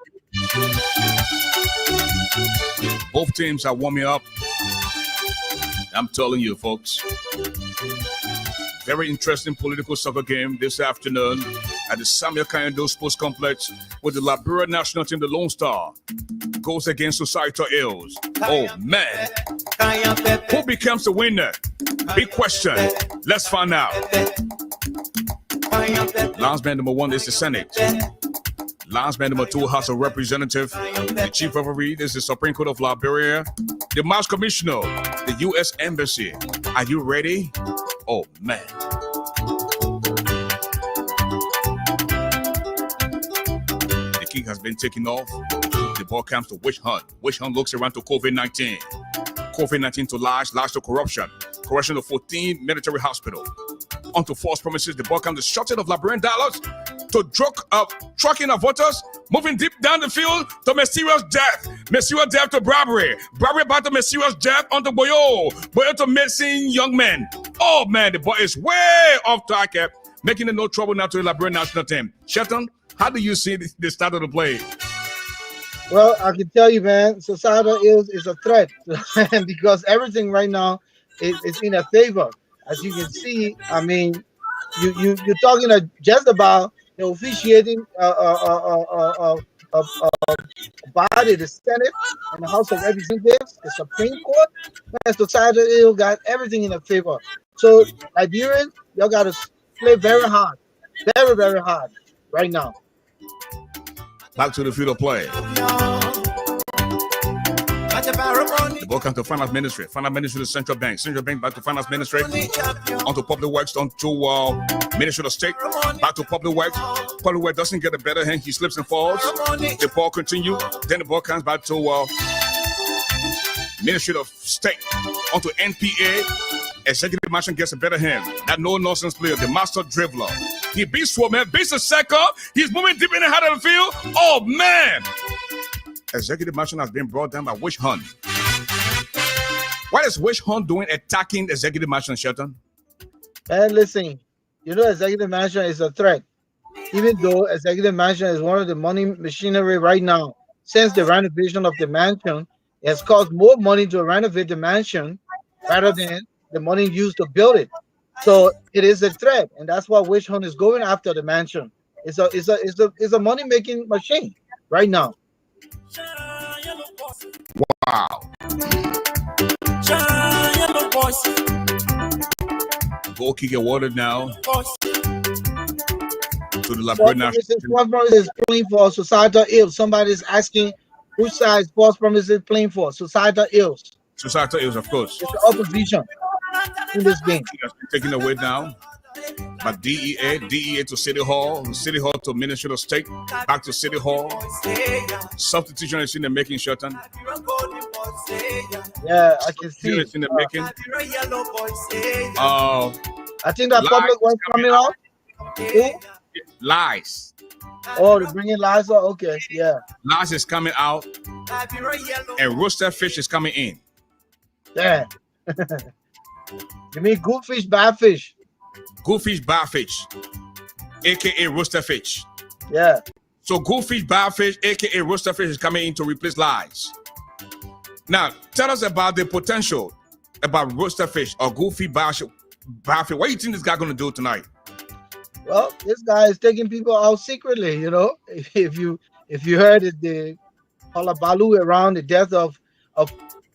Both teams are warming up. I'm telling you, folks. Very interesting political soccer game this afternoon at the Samuel Kayando Sports Complex with the Liberia national team, the Lone Star, goes against Societal Ills. Oh, man. Who becomes the winner? Big question. Let's find out. Landsman number 1 is the Senate. Landsman number 2, House of Representatives. The Chief Referee is the Supreme Court of Liberia. The Mouse Commissioner, the U.S. Embassy. Are you ready? Oh, man. The kick has been taken off. The ball comes to Witch Hunt. Witch Hunt looks around to COVID-19. COVID-19 to lies to corruption. Corruption to 14 military hospital. Onto false promises. The ball comes to shortage of Liberian dollars. To trucking of voters. Moving deep down the field to mysterious death. Mysterious death to bribery. Bribery back to mysterious death onto Boyo. Boyo to missing young men. Oh, man, the ball is way off target. Making it no trouble now to the Liberian national team. Shelton, how do you see the start of the play? Well, I can tell you, man, societal is a threat because everything right now is in a favor. As you can see, I mean, you're talking just about the officiating body, the Senate and the House of Representatives, the Supreme Court, and societal ill got everything in a favor. So Liberians, y'all got to play very hard, very, very hard right now. Back to the field of play. The ball comes to Finance Ministry. Finance Ministry to Central Bank. Central Bank back to Finance Ministry. Onto Public Works. Onto Ministry of State. Back to Public Works. Public Works doesn't get a better hand. He slips and falls. The ball continues. Then the ball comes back to Ministry of State. Onto NPA. Executive Mansion gets a better hand. That no-nonsense player, the master dribbler. He beats Swoman, beats the second. He's moving deep in the heart of the field. Oh, man. Executive Mansion has been brought down by Witch Hunt. What is Witch Hunt doing attacking Executive Mansion, Shelton? And listen, you know Executive Mansion is a threat. Even though Executive Mansion is one of the money machinery right now, since the renovation of the mansion, it has cost more money to renovate the mansion rather than the money used to build it. So it is a threat, and that's why Witch Hunt is going after the mansion. It's a money making machine right now. Wow. Goal kick awarded now to the LIBERIA. False Promise is playing for societal ills. Somebody is asking which side False Promise is playing for. Societal ills. Societal ills, of course. It's the opposition in this game. It has been taken away now by DEA to City Hall to Ministry of State, back to City Hall. Substitution is in the making, Shelton. Yeah, I can see it's in the making. I think that public was coming out. Lies. Oh, they're bringing lies out? Okay, yeah. Lies is coming out, and roasted fish is coming in. Yeah. You mean good fish, bad fish? Good fish, bad fish, aka roasted fish. Yeah. So good fish, bad fish, aka roasted fish, is coming in to replace lies. Now, tell us about the potential about roasted fish or good fish, bad fish. What do you think this guy gonna do tonight? Well, this guy is taking people out secretly. You know, if you heard it, the hullabaloo around the death of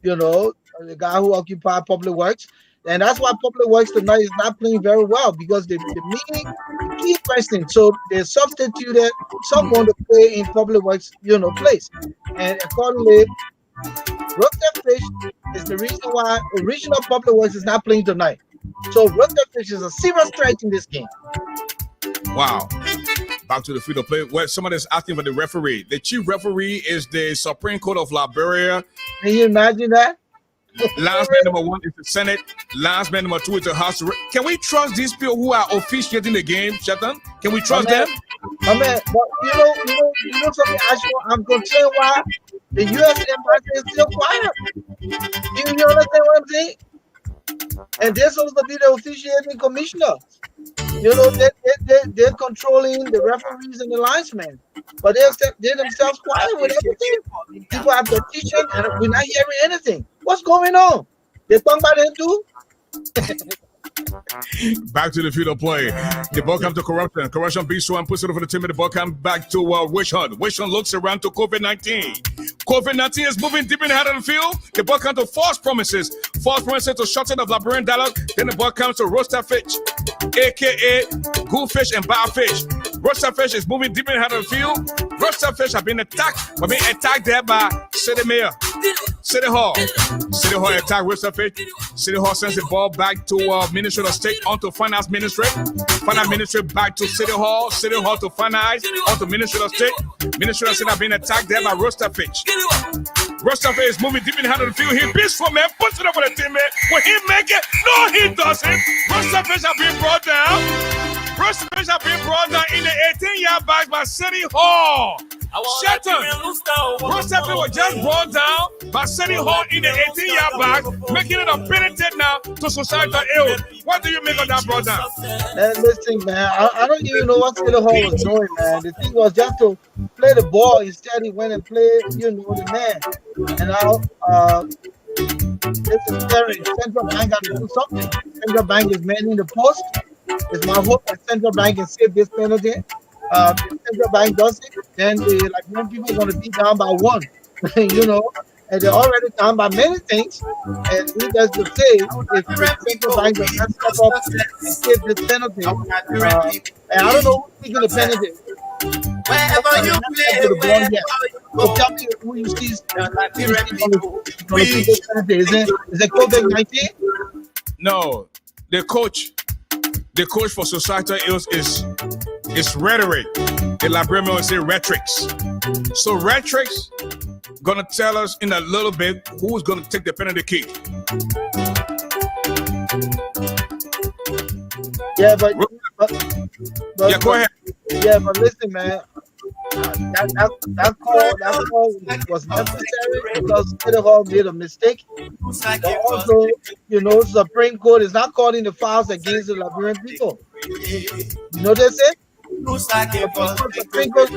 the guy who occupied Public Works. And that's why Public Works tonight is not playing very well, because the key person. So they substituted someone to play in Public Works, place. And accordingly, roasted fish is the reason why original Public Works is not playing tonight. So roasted fish is a serious threat in this game. Wow. Back to the field of play. Well, somebody's asking for the referee. The chief referee is the Supreme Court of Liberia. Can you imagine that? Last man number 1 is the Senate. Last man number 2 is the House. Can we trust these people who are officiating the game, Shelton? Can we trust them? I mean, but you know something, Ashford, I'm concerned why the U.S. embassy is still quiet. You understand what I'm saying? And they're supposed to be the officiating commissioner. They're controlling the referees and the linesmen, but they're themselves quiet with everything. People have petition, and we're not hearing anything. What's going on? They talking about it too? Back to the field of play. The ball comes to corruption. Corruption beats one, puts it over the team. The ball comes back to Witch Hunt. Witch Hunt looks around to COVID-19. COVID-19 is moving deep in the heart of the field. The ball comes to false promises. False promises to shorten of Liberian dialogue. Then the ball comes to roasted fish, aka good fish and bad fish. Roasted fish is moving deep in the heart of the field. Roasted fish have been attacked. But being attacked there by City Mayor. City Hall. City Hall attack roasted fish. City Hall sends the ball back to Ministry of State onto Finance Ministry. Finance Ministry back to City Hall. City Hall to Finance onto Ministry of State. Ministry of State have been attacked there by roasted fish. Roasted fish is moving deep in the heart of the field. He beats for man, puts it over the team, man. Will he make it? No, he doesn't. Roasted fish have been brought down. Roasted fish have been brought down in the 18-yard box by City Hall. Shelton, roasted fish was just brought down by City Hall in the 18-yard box, making it a penalty now to societal ill. What do you make of that, brother? Listen, man, I don't even know what City Hall was doing, man. The thing was just to play the ball. Instead, he went and played, the man. And now, this is scary. Central Bank got to do something. Central Bank is manning the post. It's my hope that Central Bank can save this penalty. If Central Bank does it, then when people are going to be down by 1, and they're already down by many things. And needless to say, if Central Bank does not step up and save this penalty, and I don't know who's taking the penalty. Wherever you play, so tell me who you see is it COVID-19? No, the coach for societal ills is rhetoric. The Liberian will say rhetorics. So rhetorics gonna tell us in a little bit who's gonna take the penalty kick. Yeah, Yeah, go ahead. yeah, but listen, man. That call was necessary because Idaho made a mistake. But also, Supreme Court is not calling the files against the Liberian people. You notice it? Supreme Court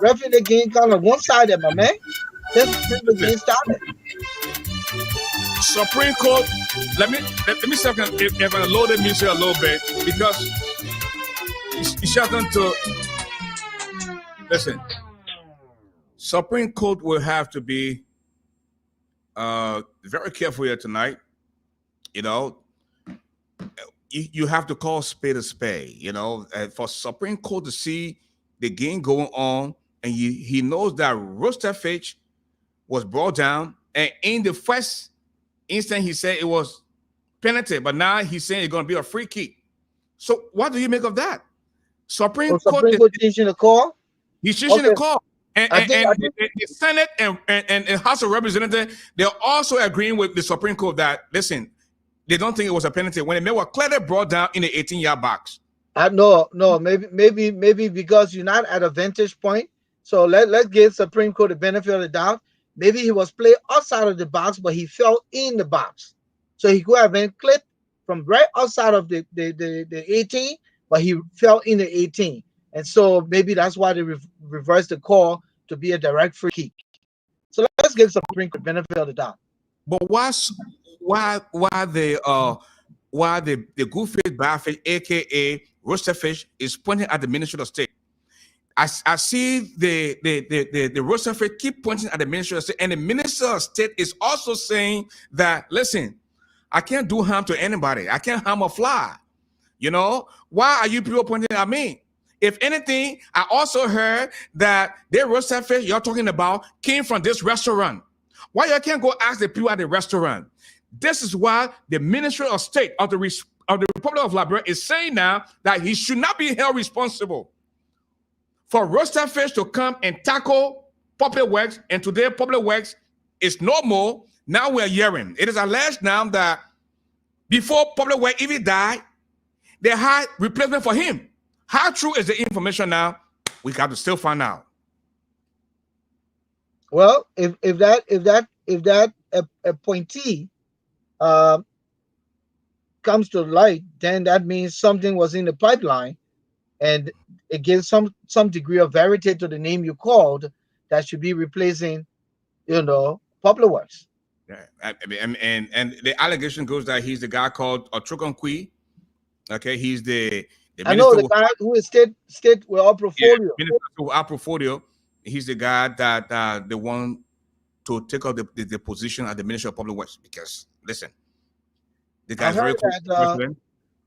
referee again kind of one-sided, my man. Since Supreme Court game started. Supreme Court. Let me see if I can load the music a little bit because it's shouting to listen. Supreme Court will have to be very careful here tonight. You have to call spade a spade. For Supreme Court to see the game going on, and he knows that Rostafage was brought down, and in the first instant he said it was penalty, but now he's saying it's going to be a free kick. So what do you make of that? Supreme Court changing the call. He's changing the call. And the Senate and House of Representatives, they're also agreeing with the Supreme Court that, listen, they don't think it was a penalty when it was clearly brought down in the 18-yard box. No, maybe because you're not at a vantage point. So let's give Supreme Court the benefit of the doubt. Maybe he was played outside of the box, but he fell in the box. So he could have been clipped from right outside of the 18, but he fell in the 18. And so maybe that's why they reversed the call to be a direct free kick. So let's give Supreme Court the benefit of the doubt. But why the good-faced bad-faced, aka Roosterfish, is pointing at the Ministry of State? I see the Roosterfish keep pointing at the Ministry of State, and the Minister of State is also saying that, listen, I can't do harm to anybody. I can't harm a fly. Why are you people pointing at me? If anything, I also heard that the Roosterfish you're talking about came from this restaurant. Why you can't go ask the people at the restaurant? This is why the Ministry of State of the Republic of Liberia is saying now that he should not be held responsible for Roosterfish to come and tackle public works, and today public works is no more. Now we're hearing it is alleged now that before public work even died, they had replacement for him. How true is the information now? We got to still find out. Well, if that appointee comes to light, then that means something was in the pipeline, and it gives some degree of verity to the name you called that should be replacing, public works. Yeah, and the allegation goes that he's the guy called Ochukonkwi. Okay, he's the I know the guy who is state with our portfolio. Yeah, minister to our portfolio. He's the guy that the one to take up the position at the Ministry of Public Works, because listen, the guy's very close.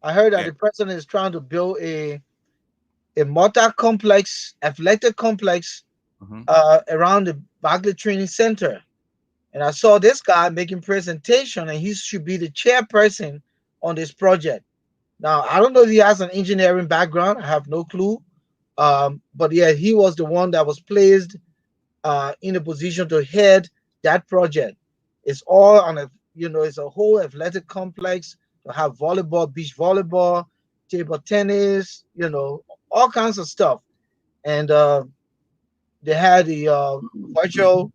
I heard that the president is trying to build a multi-complex athletic complex around the Barclay Training Center, and I saw this guy making presentation, and he should be the chairperson on this project. Now, I don't know if he has an engineering background. I have no clue. But yeah, he was the one that was placed in a position to head that project. It's all on it's a whole athletic complex to have volleyball, beach volleyball, table tennis, all kinds of stuff. And they had the virtual,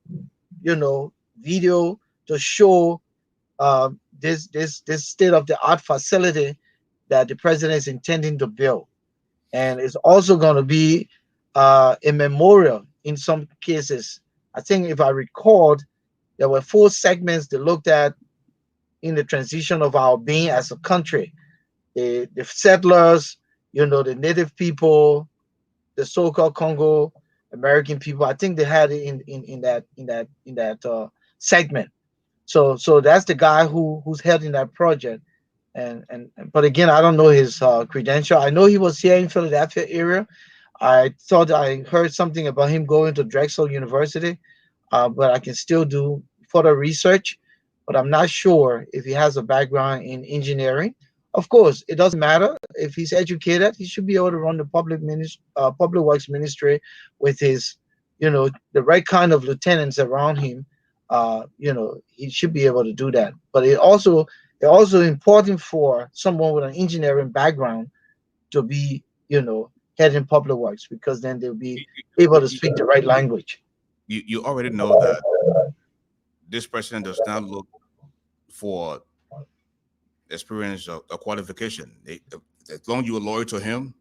video to show this state-of-the-art facility that the president is intending to build. And it's also going to be a memorial in some cases. I think if I recalled, there were 4 segments they looked at in the transition of our being as a country. The settlers, the native people, the so-called Congo American people. I think they had it in that segment. So that's the guy who's heading that project. But again, I don't know his credential. I know he was here in Philadelphia area. I thought I heard something about him going to Drexel University, but I can still do further research. But I'm not sure if he has a background in engineering. Of course, it doesn't matter. If he's educated, he should be able to run the public works ministry with his, the right kind of lieutenants around him. He should be able to do that. But it also it's also important for someone with an engineering background to be, head in public works, because then they'll be able to You, speak the right language. you already know that this person does not look for experience or qualification. As long as you are loyal to him,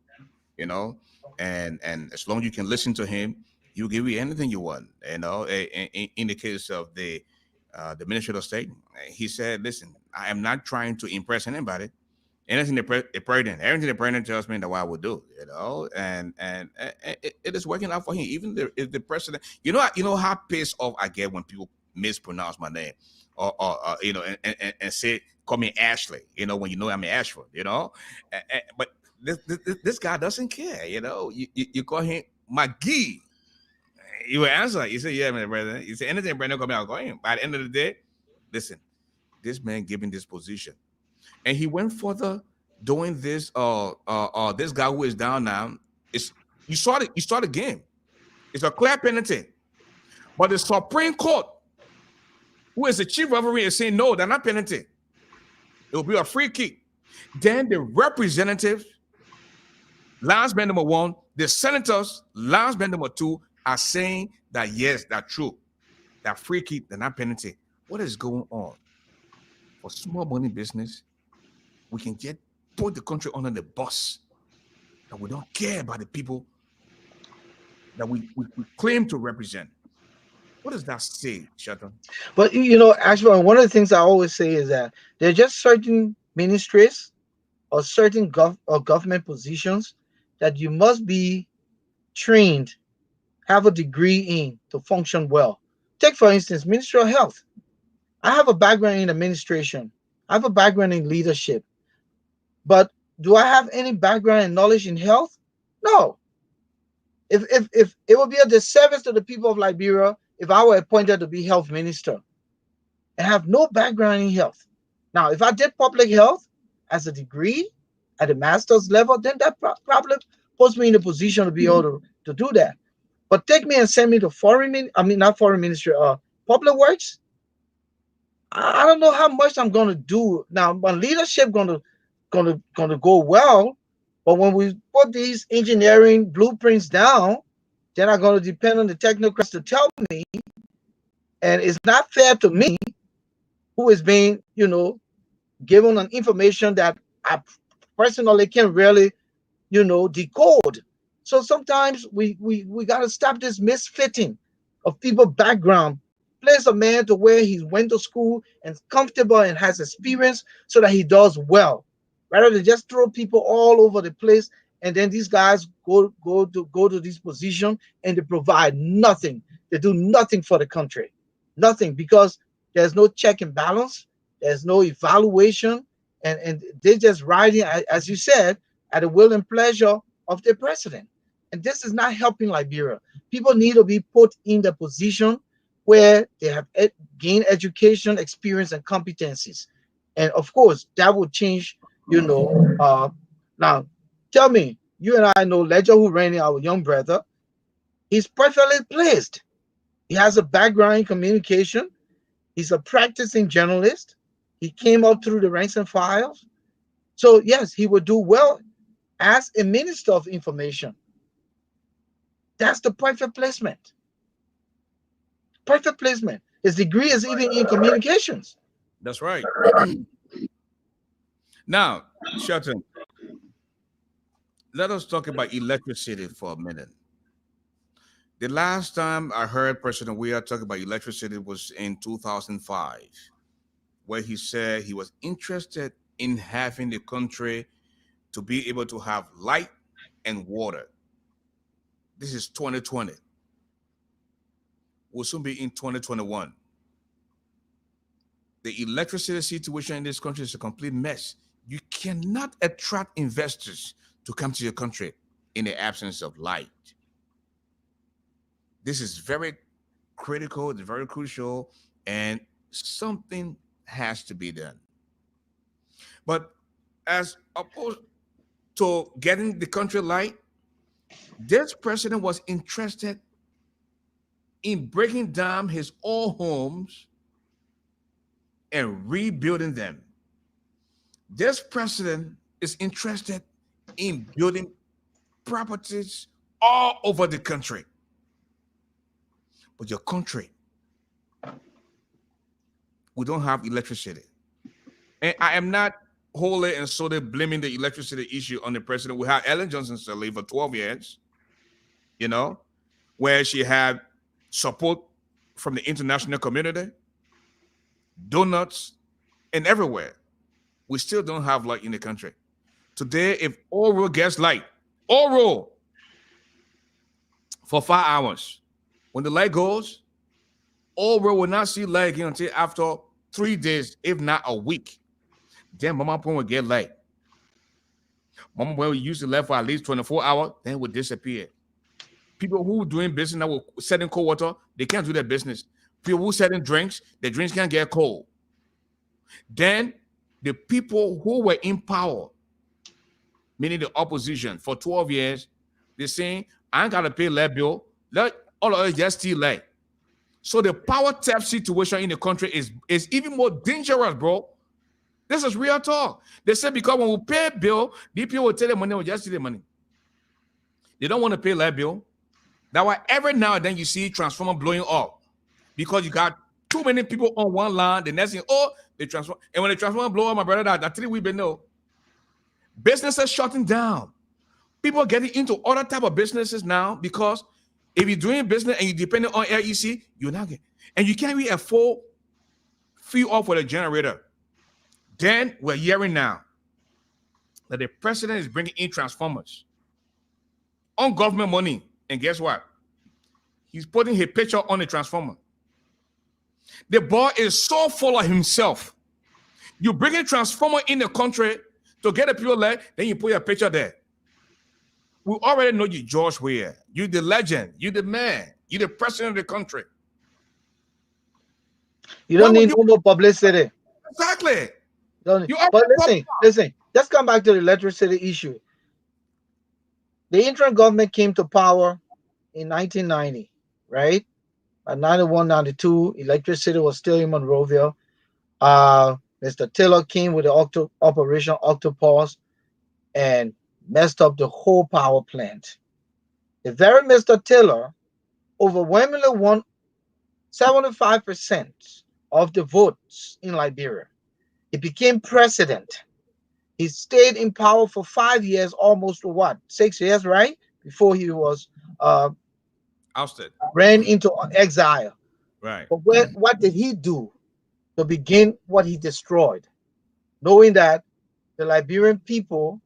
you know, and as long as you can listen to him, he'll give you anything you want. In the case of the Ministry of State, he said, "Listen, I am not trying to impress anybody. Anything everything the president tells me that what I will do, and it is working out for him. Even if the president, you know how pissed off I get when people mispronounce my name, or and say call me Ashley, when I'm Ashford, but this guy doesn't care, you call him McGee, you will answer. You say, yeah, man, brother. You say anything, Brandon, come out, go in. By the end of the day, listen, this man given this position. And he went further doing this. This guy who is down now is you saw the game. It's a clear penalty, but the Supreme Court, who is the chief referee, is saying no, they're not penalty. It will be a free kick. Then the representatives, last man number one, the senators, last man number two, are saying that yes, that's true. That free kick, they're not penalty. What is going on? For small money business, we can put the country under the bus, that we don't care about the people that we claim to represent. What does that say, Shelton? But actually, one of the things I always say is that there are just certain ministries or certain government positions that you must be trained, have a degree in to function well. Take, for instance, Ministry of Health. I have a background in administration. I have a background in leadership. But do I have any background and knowledge in health? No. If it would be a disservice to the people of Liberia if I were appointed to be health minister and have no background in health. Now, if I did public health as a degree at a master's level, then that probably puts me in a position to be able to do that. But take me and send me to not foreign ministry, public works. I don't know how much I'm going to do. Now, my leadership going to go well, but when we put these engineering blueprints down, then I'm going to depend on the technocrats to tell me, and it's not fair to me, who is being, given an information that I personally can really, decode. So sometimes we got to stop this misfitting of people background. Place a man to where he went to school and is comfortable and has experience so that he does well, rather than just throw people all over the place. And then these guys go to this position and they provide nothing. They do nothing for the country, nothing, because there's no check and balance. There's no evaluation, and they're just riding, as you said, at the will and pleasure of the president. And this is not helping Liberia. People need to be put in the position where they have gained education, experience, and competencies. And of course, that will change, now, tell me, you and I know Ledger, who ran our young brother. He's perfectly placed. He has a background in communication. He's a practicing journalist. He came up through the ranks and files. So yes, he would do well as a minister of information. That's the perfect placement. Perfect placement. His degree is even in communications. That's right. Now, Shelton, let us talk about electricity for a minute. The last time I heard President Weah talk about electricity was in 2005, where he said he was interested in having the country to be able to have light and water. This is 2020. We'll soon be in 2021. The electricity situation in this country is a complete mess. You cannot attract investors to come to your country in the absence of light. This is very critical, it's very crucial, and something has to be done. But as opposed to getting the country light, this president was interested in breaking down his own homes and rebuilding them. This president is interested in building properties all over the country. But your country, we don't have electricity. And I am not wholly and solely blaming the electricity issue on the president. We had Ellen Johnson Sirleaf for 12 years, where she had support from the international community, donuts, and everywhere. We still don't have light in the country. Today, if Oro gets light, Oro, for 5 hours, when the light goes, Oro will not see light again until after 3 days, if not a week. Then Mama Pong will get light. Mama Pong used to left for at least 24 hours, then it would disappear. People who doing business now with selling cold water, they can't do their business. People who selling drinks, the drinks can't get cold. Then the people who were in power, meaning the opposition, for 12 years, they're saying, I ain't got to pay light bill. Let all of us just steal light. So the power theft situation in the country is even more dangerous, bro. This is real talk. They said because when we pay a bill, the people will tell the money, will just steal the money. They don't want to pay light bill. That's why every now and then you see transformer blowing up because you got too many people on one line. The next thing, they transform. And when the transformer blow up, my brother, that 3 weeks know. Businesses shutting down. People are getting into other type of businesses now because if you're doing business and you're depending on LEC, you're not getting, and you can't really afford fee off for the generator. Then we're hearing now that the president is bringing in transformers on government money. And guess what? He's putting his picture on the transformer. The boy is so full of himself. You bring a transformer in the country to get the people there, then you put your picture there. We already know you, George Weah. You the legend. You the man. You the president of the country. You don't need no more publicity. Exactly. But listen. Let's come back to the electricity issue. The interim government came to power in 1990, right? At 91, 92, electricity was still in Monrovia. Mr. Taylor came with the Operation Octopus and messed up the whole power plant. The very Mr. Taylor overwhelmingly won 75% of the votes in Liberia. He became president. He stayed in power for 5 years, almost 6 years, right? Before he was ousted, ran into exile. Right. But what did he do to begin what he destroyed? Knowing that the Liberian people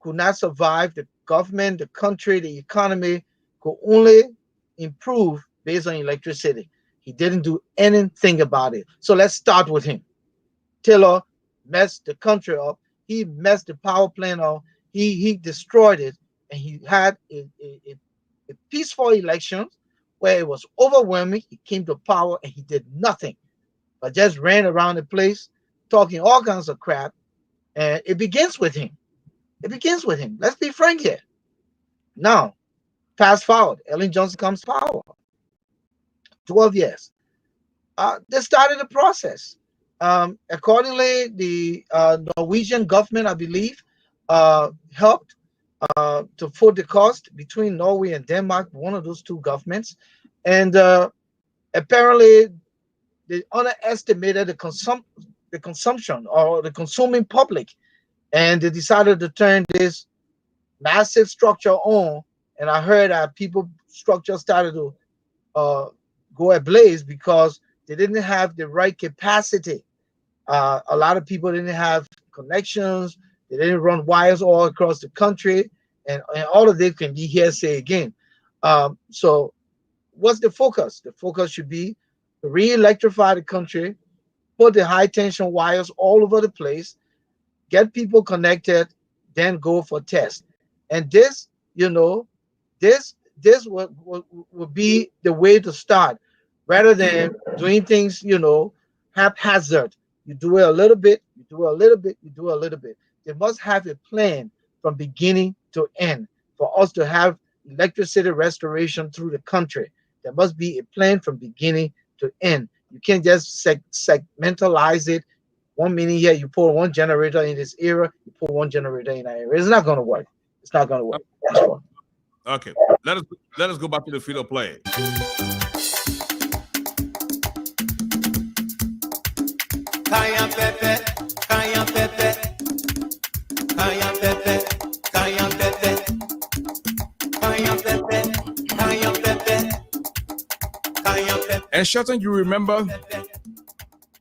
could not survive, the government, the country, the economy could only improve based on electricity. He didn't do anything about it. So let's start with him. Taylor messed the country up. He messed the power plant up. He destroyed it, and he had a peaceful election where it was overwhelming. He came to power and he did nothing, but just ran around the place talking all kinds of crap. And it begins with him. It begins with him. Let's be frank here. Now, fast forward. Ellen Johnson comes to power. 12 years. They started the process. Accordingly, the Norwegian government, I believe, helped to foot the cost between Norway and Denmark, one of those two governments. And apparently, they underestimated the consumption or the consuming public. And they decided to turn this massive structure on. And I heard that structure started to go ablaze because they didn't have the right capacity. A lot of people didn't have connections. They didn't run wires all across the country. And all of this can be hearsay again. So what's the focus? The focus should be to re-electrify the country, put the high tension wires all over the place, get people connected, then go for tests. And this, this would be the way to start, rather than doing things, haphazard. You do it a little bit, you do a little bit, you do a little bit. They must have a plan from beginning to end for us to have electricity restoration through the country. There must be a plan from beginning to end. You can't just segmentalize it 1 minute here, you put one generator in this area, you put one generator in that area. It's not going to work. It's not going to work. That's what. Okay, let us go back to the field of play. Kaya pepe, kaya pepe, kaya pepe, kaya pepe, kaya pepe, kaya pepe, kaya pepe. And Shelton, you remember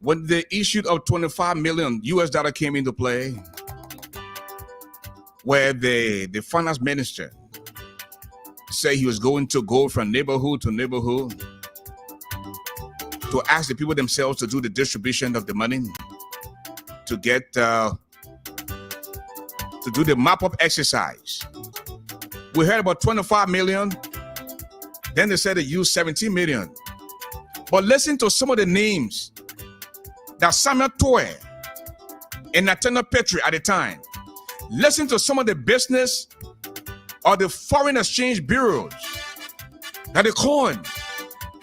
when the issue of 25 million US dollar came into play, where the finance minister said he was going to go from neighborhood to neighborhood to ask the people themselves to do the distribution of the money, to get to do the mop-up exercise. We heard about 25 million. Then they said they used 17 million. But listen to some of the names that Samuel Toy and Nathaniel Petrie at the time. Listen to some of the business or the foreign exchange bureaus that they called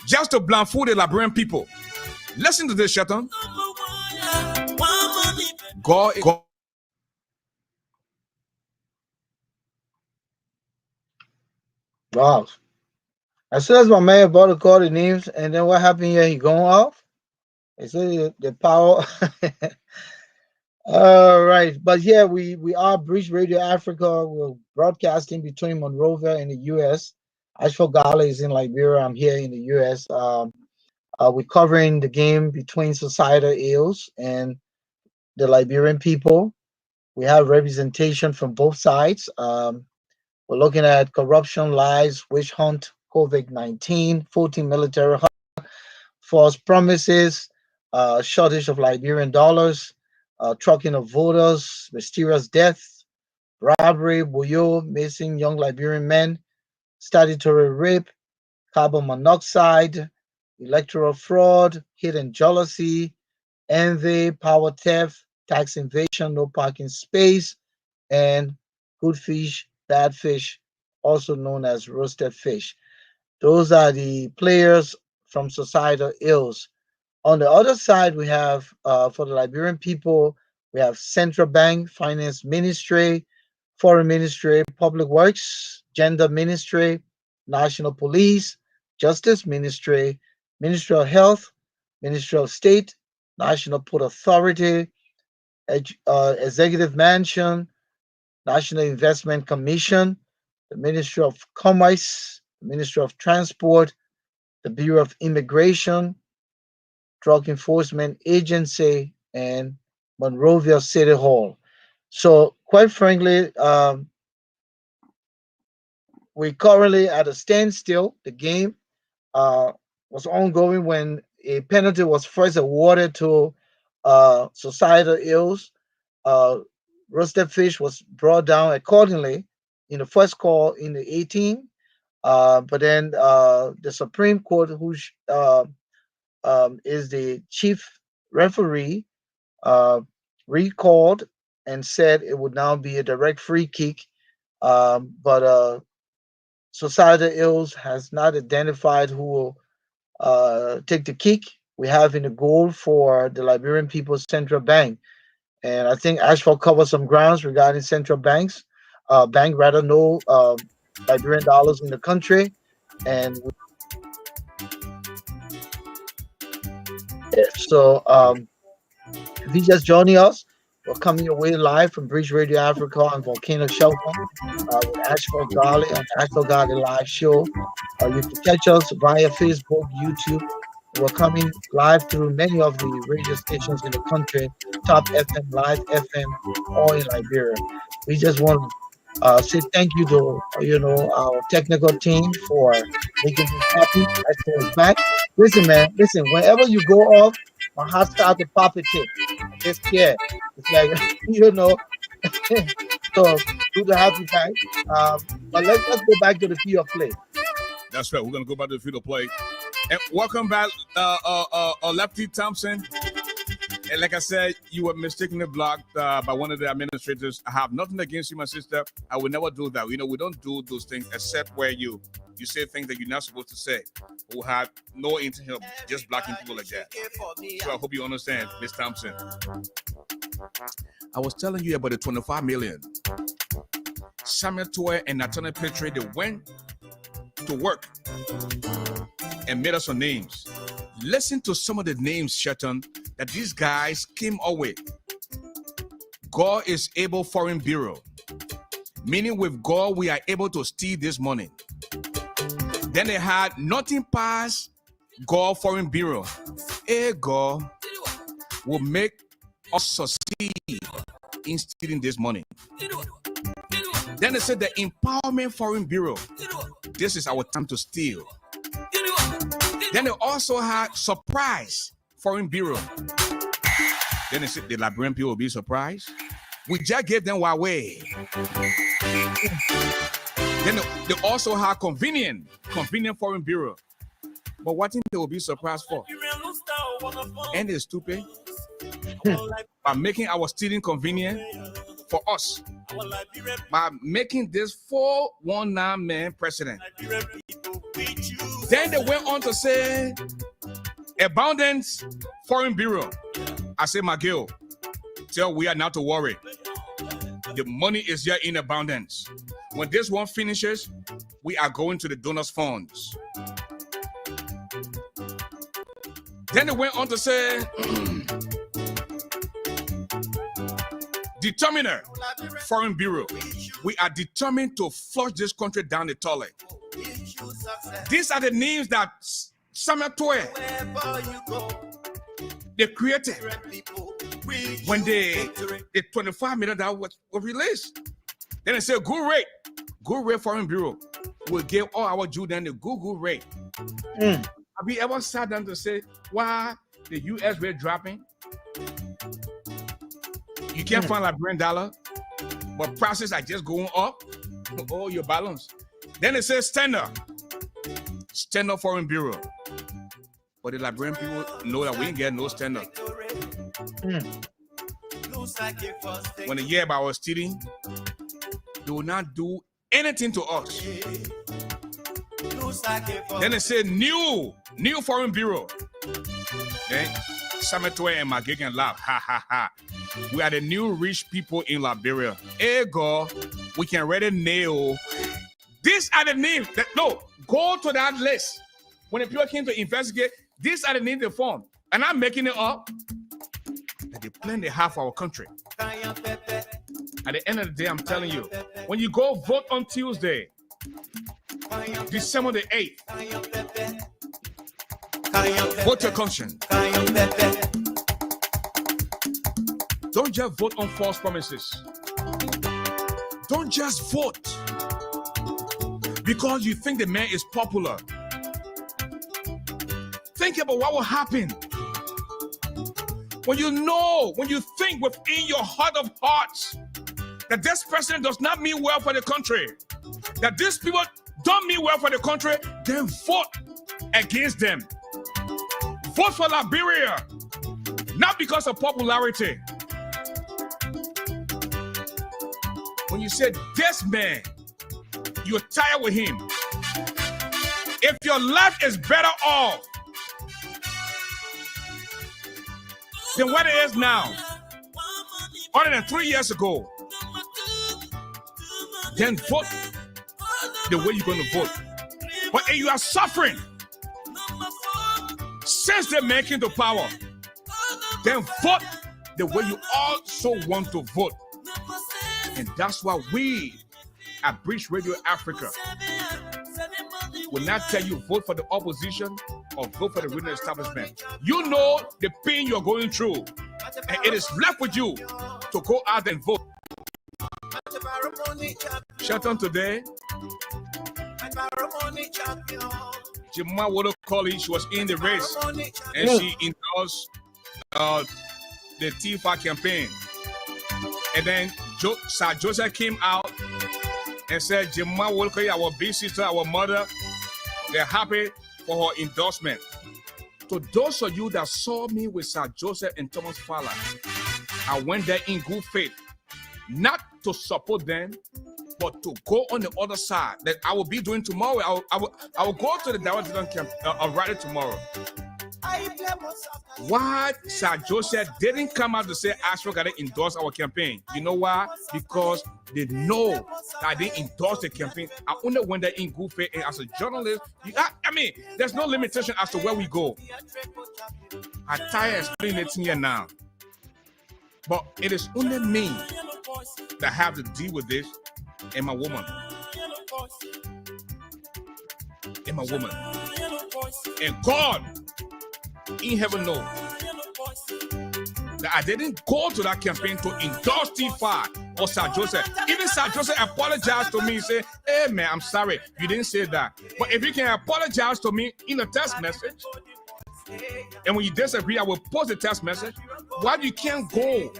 just to blindfold the Liberian people. Listen to this, Shelton. God. Wow. As soon as my man about to call the names, and then what happened here? He going off. He said the power. All right, but yeah, we are Bridge Radio Africa. We're broadcasting between Monrovia and the U.S. ASHFORD GARLEY is in Liberia. I'm here in the U.S. We're covering the game between societal ills and the Liberian people. We have representation from both sides. We're looking at corruption, lies, witch hunt, COVID-19, 14 military false promises, shortage of Liberian dollars, trucking of voters, mysterious death, bribery, boyo, missing young Liberian men, statutory rape, carbon monoxide, electoral fraud, hidden jealousy, envy, power theft, tax evasion, no parking space, and good fish, bad fish, also known as roasted fish. Those are the players from societal ills. On the other side, we have, for the Liberian people, we have Central Bank, Finance Ministry, Foreign Ministry, Public Works, Gender Ministry, National Police, Justice Ministry, Ministry of Health, Ministry of State, National Port Authority, Executive Mansion, National Investment Commission, the Ministry of Commerce, the Ministry of Transport, the Bureau of Immigration, Drug Enforcement Agency, and Monrovia City Hall. So, quite frankly, we're currently at a standstill. The game was ongoing when a penalty was first awarded to societal ills. Roasted fish was brought down accordingly in the first call in the 18. But then the Supreme Court, who is the chief referee, recalled and said it would now be a direct free kick. But societal ills has not identified who will take the kick. We have in the goal for the Liberian People's Central Bank. And I think ASHFORD covered some grounds regarding central banks. No Liberian dollars in the country. And so if you just joining us, we're coming your way live from Bridge Radio Africa and Volcano Shelter with ASHFORD GARLEY on the ASHFORD GARLEY live show. You can catch us via Facebook, YouTube. We're coming live through many of the radio stations in the country, Top FM, Live FM, all in Liberia. We just want to say thank you to our technical team for making this happen. ASHFORD is back. Listen, man. Listen. Whenever you go off, my heart starts to palpitate. I get scared. It's like So good to have you back. But let's go back to the field of play. That's right. We're gonna go back to the field of play. And welcome back, Lefty Thompson And like I said, you were mistakenly blocked by one of the administrators. I have nothing against you, my sister. I will never do that. We don't do those things except where you say things that you're not supposed to say. We have no intention of just blocking people like that. So I hope you understand, Ms. Thompson. I was telling you about the 25 million. Samuel Toy and Nathaniel Petrie, they went to work and made us some names. Listen to some of the names, Shelton, that these guys came up with. God is able foreign bureau. Meaning with God, we are able to steal this money. Then they had nothing past God foreign bureau. A God will make us succeed in stealing this money. Then they said the empowerment foreign bureau. This is our time to steal. Then they also had surprise foreign bureau. Then they said the Liberian people will be surprised. We just gave them Huawei. Then they also had convenient foreign bureau. But what think they will be surprised for? And they're stupid. By making our stealing convenient for us. By making this 419 man president. Then they went on to say abundance foreign bureau. I say, McGill, tell we are not to worry. The money is here in abundance. When this one finishes, we are going to the donors funds. Then they went on to say determiner foreign bureau. We are determined to flush this country down the toilet. These are the names that Samuel Toye they created when the 25 million was released. Then they said good rate foreign bureau will give all our Judean the good rate. Have you ever sat down to say why the US rate dropping? You can't find Liberian dollar, but prices are just going up. Oh, your balance. Then it says standard foreign bureau. But the Liberian people know that we ain't get no standard. When they hear about our stealing, they will not do anything to us. Then they say new foreign bureau. Then Sametwe and Magig can laugh. Ha ha ha. We are the new rich people in Liberia. Hey God, we can ready nail. These are the names that go to that list. When the people came to investigate, these are the names they formed. And I'm making it up. That they plan they have for our country. At the end of the day, I'm telling you, when you go vote on Tuesday, December the 8th, vote your conscience. Don't just vote on false promises. Don't just vote because you think the man is popular. Think about what will happen when you think within your heart of hearts that this president does not mean well for the country, that these people don't mean well for the country, then vote against them. Vote for Liberia, not because of popularity. When you say this man, you're tired with him. If your life is better off than what it is now, other than 3 years ago, then vote the way you're going to vote. But if you are suffering since they make it to power, then vote the way you also want to vote. And that's why we at Bridge Radio Africa will not tell you vote for the opposition or vote for the ruling establishment. You know the pain you're going through, and it is left with you to go out and vote. Shelton today, Jemima Water Colley, she was in the race, and she endorsed the Tifa campaign. And then Sir Joseph came out and said, Jemima Water Colley, our big sister, our mother, they're happy for her endorsement to those of you that saw me with Sir Joseph and Thomas Fowler, I went there in good faith, not to support them, but to go on the other side. That I will be doing tomorrow. I will go to the director camp rally tomorrow. Why Sir Joseph didn't come out to say ASHFORD got to endorse our campaign? You know why? Because they know that I didn't endorse the campaign. I only went there in good faith. And as a journalist, I mean, there's no limitation as to where we go. I tire explaining it here now. But it is only me that have to deal with this and my woman. And my woman. And God in heaven knows that I didn't go to that campaign to endorse T5 or Sir Joseph. Even Sir Joseph apologized to me and said, hey man, I'm sorry, you didn't say that. But if you can apologize to me in a text message, and when you disagree, I will post a text message. Why you can't go?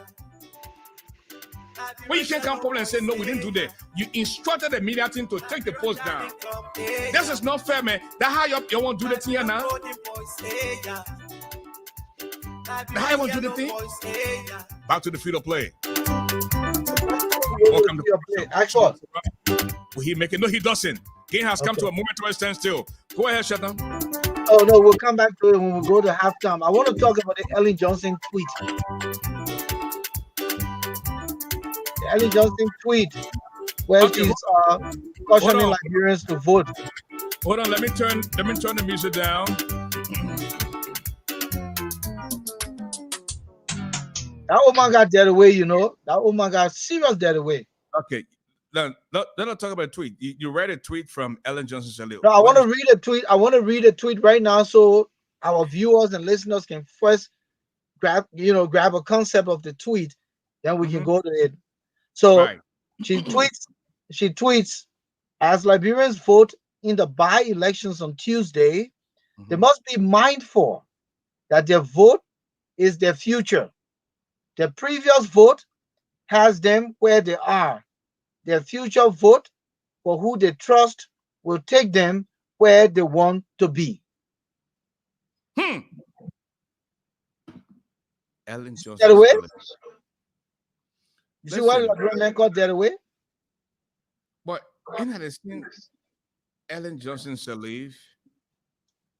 When you can't come forward and say, no, we didn't do that. You instructed the media team to take the post down. This is not fair, man. That's how you won't do the thing here now. That's how you won't do the thing. Back to the field of play. Welcome to ASHFORD. Will he make it? No, he doesn't. Game has come to a momentary standstill. Go ahead, Sheldon. Oh, no, we'll come back to it when we go to halftime. I want to talk about the Ellen Johnson tweet. The Ellen Johnson tweet where she's cautioning Liberians to vote. Hold on, let me turn the music down. That woman got dead away, you know. That woman got serious dead away. Okay. Let us talk about a tweet. You read a tweet from Ellen Johnson. No, I want to read a tweet. I want to read a tweet right now so our viewers and listeners can first grab a concept of the tweet. Then we can go to it. So she tweets, as Liberians vote in the by-elections on Tuesday, they must be mindful that their vote is their future. Their previous vote has them where they are. Their future vote for who they trust will take them where they want to be. Ellen Johnson. Dead away? You see what Liberian called dead away? But in that instance, Ellen Johnson Sirleaf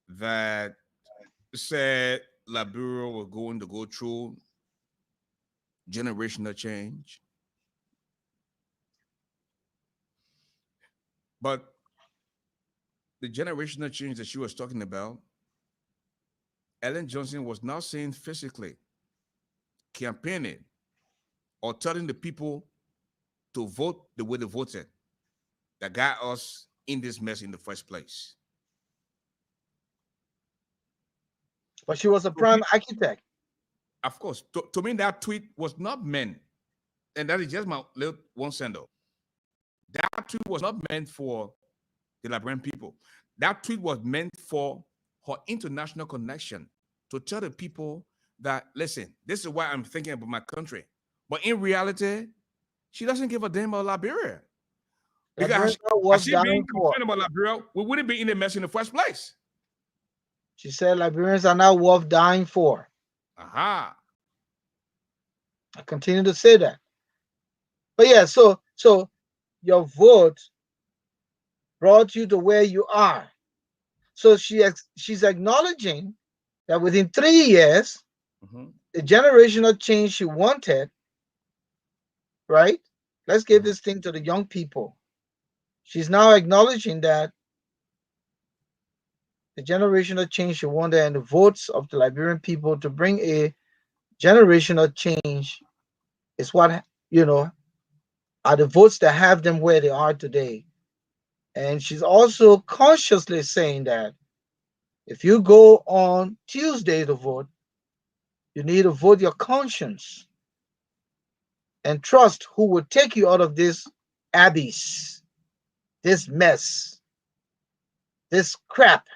that said Liberia was going to go through generational change. But the generational change that she was talking about, Ellen Johnson was not saying physically, campaigning, or telling the people to vote the way they voted that got us in this mess in the first place. But she was a prime architect. Of course. To me, that tweet was not meant, and that is just my little one sender. That tweet was not meant for the Liberian people. That tweet was meant for her international connection to tell the people that, listen, this is why I'm thinking about my country. But in reality, she doesn't give a damn about Liberia. Because had she been concerned about Liberia, we wouldn't be in the mess in the first place. She said Liberians are not worth dying for. Aha. I continue to say that. But yeah, so your vote brought you to where you are. So she's acknowledging that within 3 years, the generational change she wanted, right? Let's give this thing to the young people. She's now acknowledging that the generational change she wanted and the votes of the Liberian people to bring a generational change is what, are the votes that have them where they are today. And she's also consciously saying that if you go on Tuesday to vote, you need to vote your conscience and trust who will take you out of this abyss, this mess, this crap.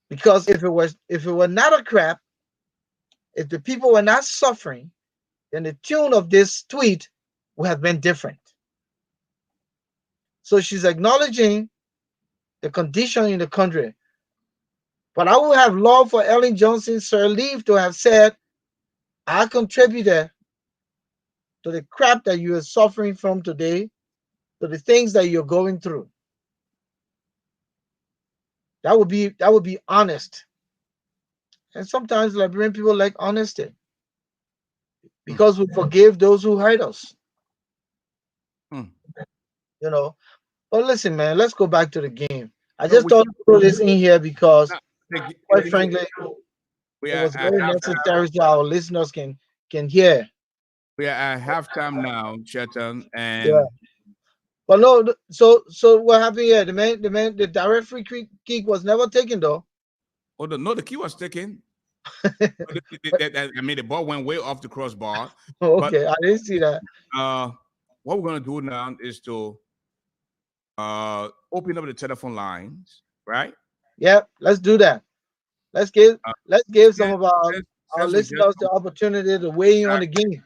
Because if it were not a crap, if the people were not suffering, then the tune of this tweet would have been different. So she's acknowledging the condition in the country. But I would have loved for Ellen Johnson Sirleaf to have said, I contributed to the crap that you are suffering from today, to the things that you're going through. That would be honest. And sometimes Liberian people like honesty because we forgive those who hurt us. Hmm. You know. But listen, man, let's go back to the game. I No, just thought to throw this in here because, quite frankly, we it are was at very necessary so our listeners can hear. we are at halftime now, Chetan, Yeah. and But no, so what happened here? The direct free kick was never taken though. the key was taken. I mean, the ball went way off the crossbar. But Okay, I didn't see that. what we're gonna do now is to open up the telephone lines, right? Yep, let's do that. Let's give Uh, some since, of our since we just listeners the opportunity to weigh in on the game.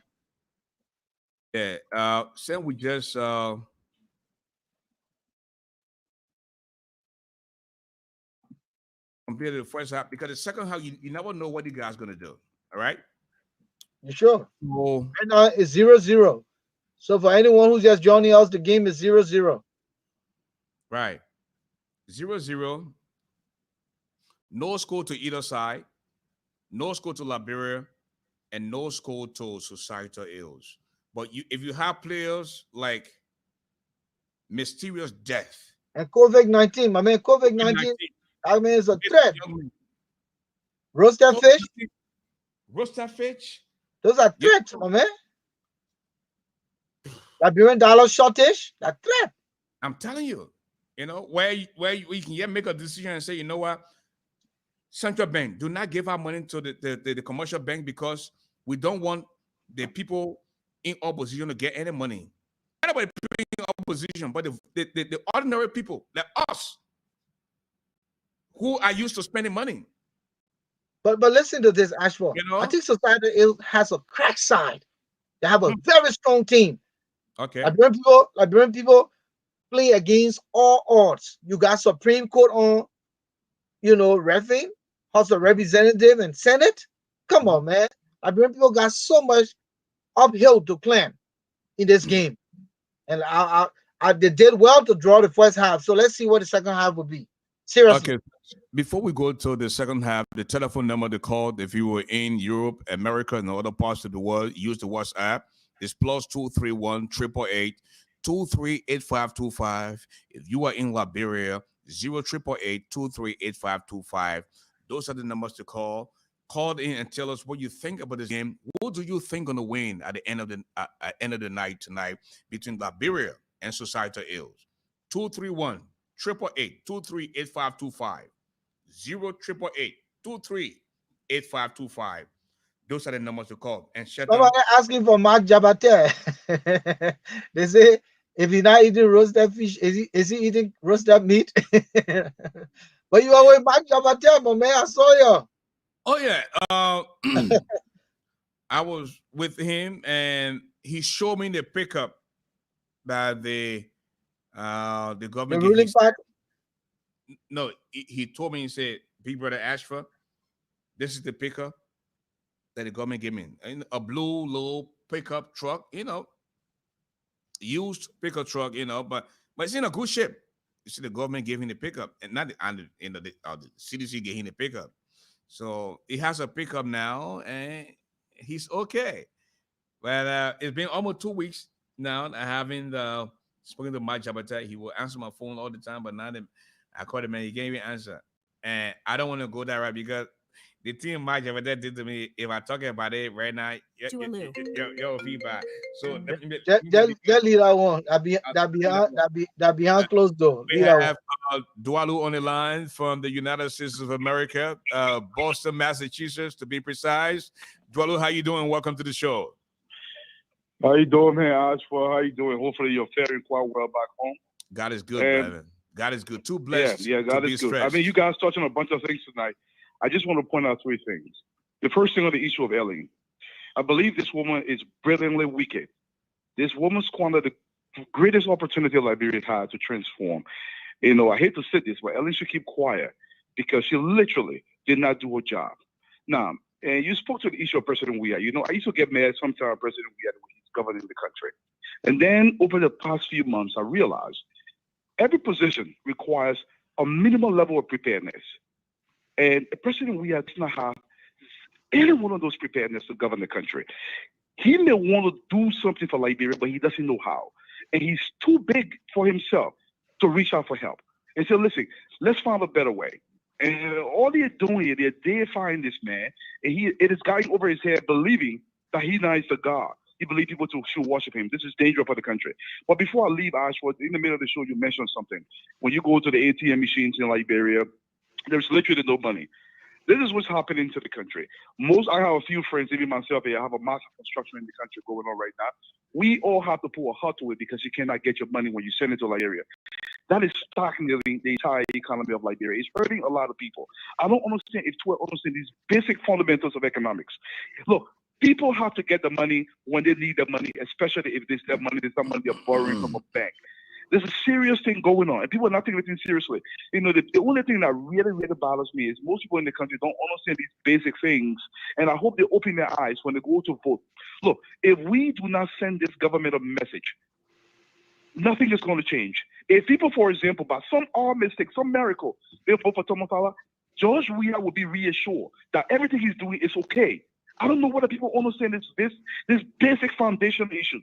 since we just compared to the first half, because the second half you never know what the guy's gonna do. All right. You sure? So Right now it's 0-0. So for anyone who's just joining us, the game is 0-0. right, 0-0. No score to either side. No score to Liberia, and no score to Societal Ills. But if you have players like Mysterious Death, And COVID-19, my man, COVID-19, I mean, it's a threat. Roasted fish, roaster fish. those are threats, my man. Liberian dollar shortage, that threat. I'm telling you, where we can yet make a decision and say, you know what, central bank, do not give our money to the commercial bank because we don't want the people in opposition to get any money. Anybody in opposition, but the ordinary people like us who are used to spending money. But listen to this, Ashford. I think Society has a crack side. They have a very strong team. Okay. Liberian people play against all odds. You got Supreme Court on, reffing, House of Representative and Senate. Come on, man. Liberian people got so much uphill to climb in this game. And they did well to draw the first half. So let's see what the second half will be. Seriously. Okay. Before we go to the second half, the telephone number to call if you were in Europe, America, and other parts of the world, use the WhatsApp. It's +231 888 238525. If you are in Liberia, 0888 238525. Those are the numbers to call. Call in and tell us what you think about this game. Who do you think gonna win at the end of the night tonight between Liberia and Societal Ills? 231 888 238525. 0888 238525. Those are the numbers to call. And Somebody asking for Mark Jabate. They say if he's not eating roasted fish, is he eating roasted meat? But you are with Mark Jabate, my man. I saw you. Oh yeah. I was with him and he showed me the pickup that the government the ruling part. No, he told me, he said, Big Brother Ashford, this is the pickup that the government gave me. A blue little pickup truck, used pickup truck, but it's in a good shape. You see, the government gave him the pickup, and not the CDC gave him the pickup. So he has a pickup now, and he's okay. But it's been almost 2 weeks now. I haven't spoken to my Jabata. He will answer my phone all the time, but now that I called him and he gave me an answer. And I don't want to go that route because the thing my Jabata did to me, if I talk about it right now, your feedback. So Just leave that one. That behind closed door. We have Dualu on the line from the United States of America, Boston, Massachusetts, to be precise. Dualu, how you doing? Welcome to the show. How you doing, man? Ashford, how you doing? Hopefully you're faring quite well back home. God is good, brother. God is good. Too blessed. Yeah, God is good. Stressed. I mean, you guys touched on a bunch of things tonight. I just want to point out three things. The first thing on the issue of Ellie. I believe this woman is brilliantly wicked. This woman squandered the greatest opportunity Liberia had to transform. I hate to say this, but Ellie should keep quiet. because she literally did not do her job. Now, and you spoke to the issue of President Weah. You know, I used to get mad sometimes at President Weah when he's governing the country. And then over the past few months, I realized every position requires a minimal level of preparedness. And President Weah does not have any one of those preparedness to govern the country. He may want to do something for Liberia, but he doesn't know how. And he's too big for himself to reach out for help. And so, listen, let's find a better way. And all they're doing is they're deifying this man, and it is going over his head, believing that he now is the God. He believes people should worship him. This is dangerous for the country. But before I leave, Ashford, in the middle of the show, you mentioned something. When you go to the ATM machines in Liberia, there's literally no money. This is what's happening to the country. I have a few friends, even myself here, I have a massive construction in the country going on right now. We all have to put a halt to it because you cannot get your money when you send it to Liberia. That is stacking the entire economy of Liberia. It's hurting a lot of people. I don't understand if Twitter understands these basic fundamentals of economics. Look, people have to get the money when they need the money, especially if there's that money, there's some money they're borrowing from a bank. There's a serious thing going on, and people are not taking it seriously. You know, the only thing that really, really bothers me is most people in the country don't understand these basic things, and I hope they open their eyes when they go to vote. Look, if we do not send this government a message, nothing is going to change. If people, for example, by some mistake, some miracle, they vote for Thomas Allah, George Weah will be reassured that everything he's doing is okay. I don't know whether people understand this basic foundation issue.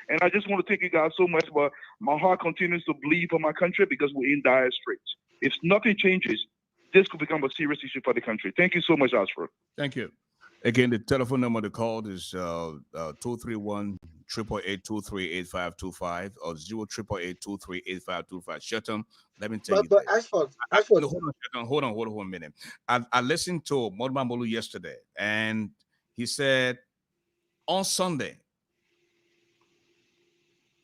And I just want to thank you guys so much, but my heart continues to bleed for my country because we're in dire straits. If nothing changes, this could become a serious issue for the country. Thank you so much, Ashford. Thank you. Again, the telephone number to call is 231-888-238525 or 0-888-238525. Shelton, let me tell you. But Ashford. Hold on a minute. I listened to Modman Bolu yesterday, and he said on Sunday,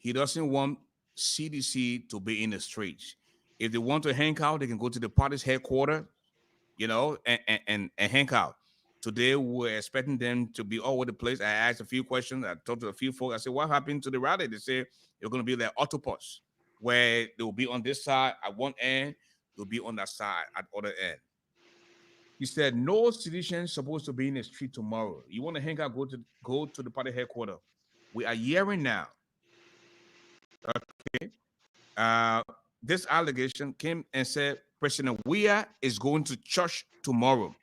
he doesn't want CDC to be in the streets. If they want to hang out, they can go to the party's headquarters, you know, and hang out. Today, we're expecting them to be all over the place. I asked a few questions. I talked to a few folks. I said, what happened to the rally? They say they're going to be like octopus, where they will be on this side at one end, they'll be on that side at the other end. He said, no citizens supposed to be in the street tomorrow. You want to hang out, go to the party headquarters. We are hearing now. Okay. This allegation came and said President Weah is going to church tomorrow.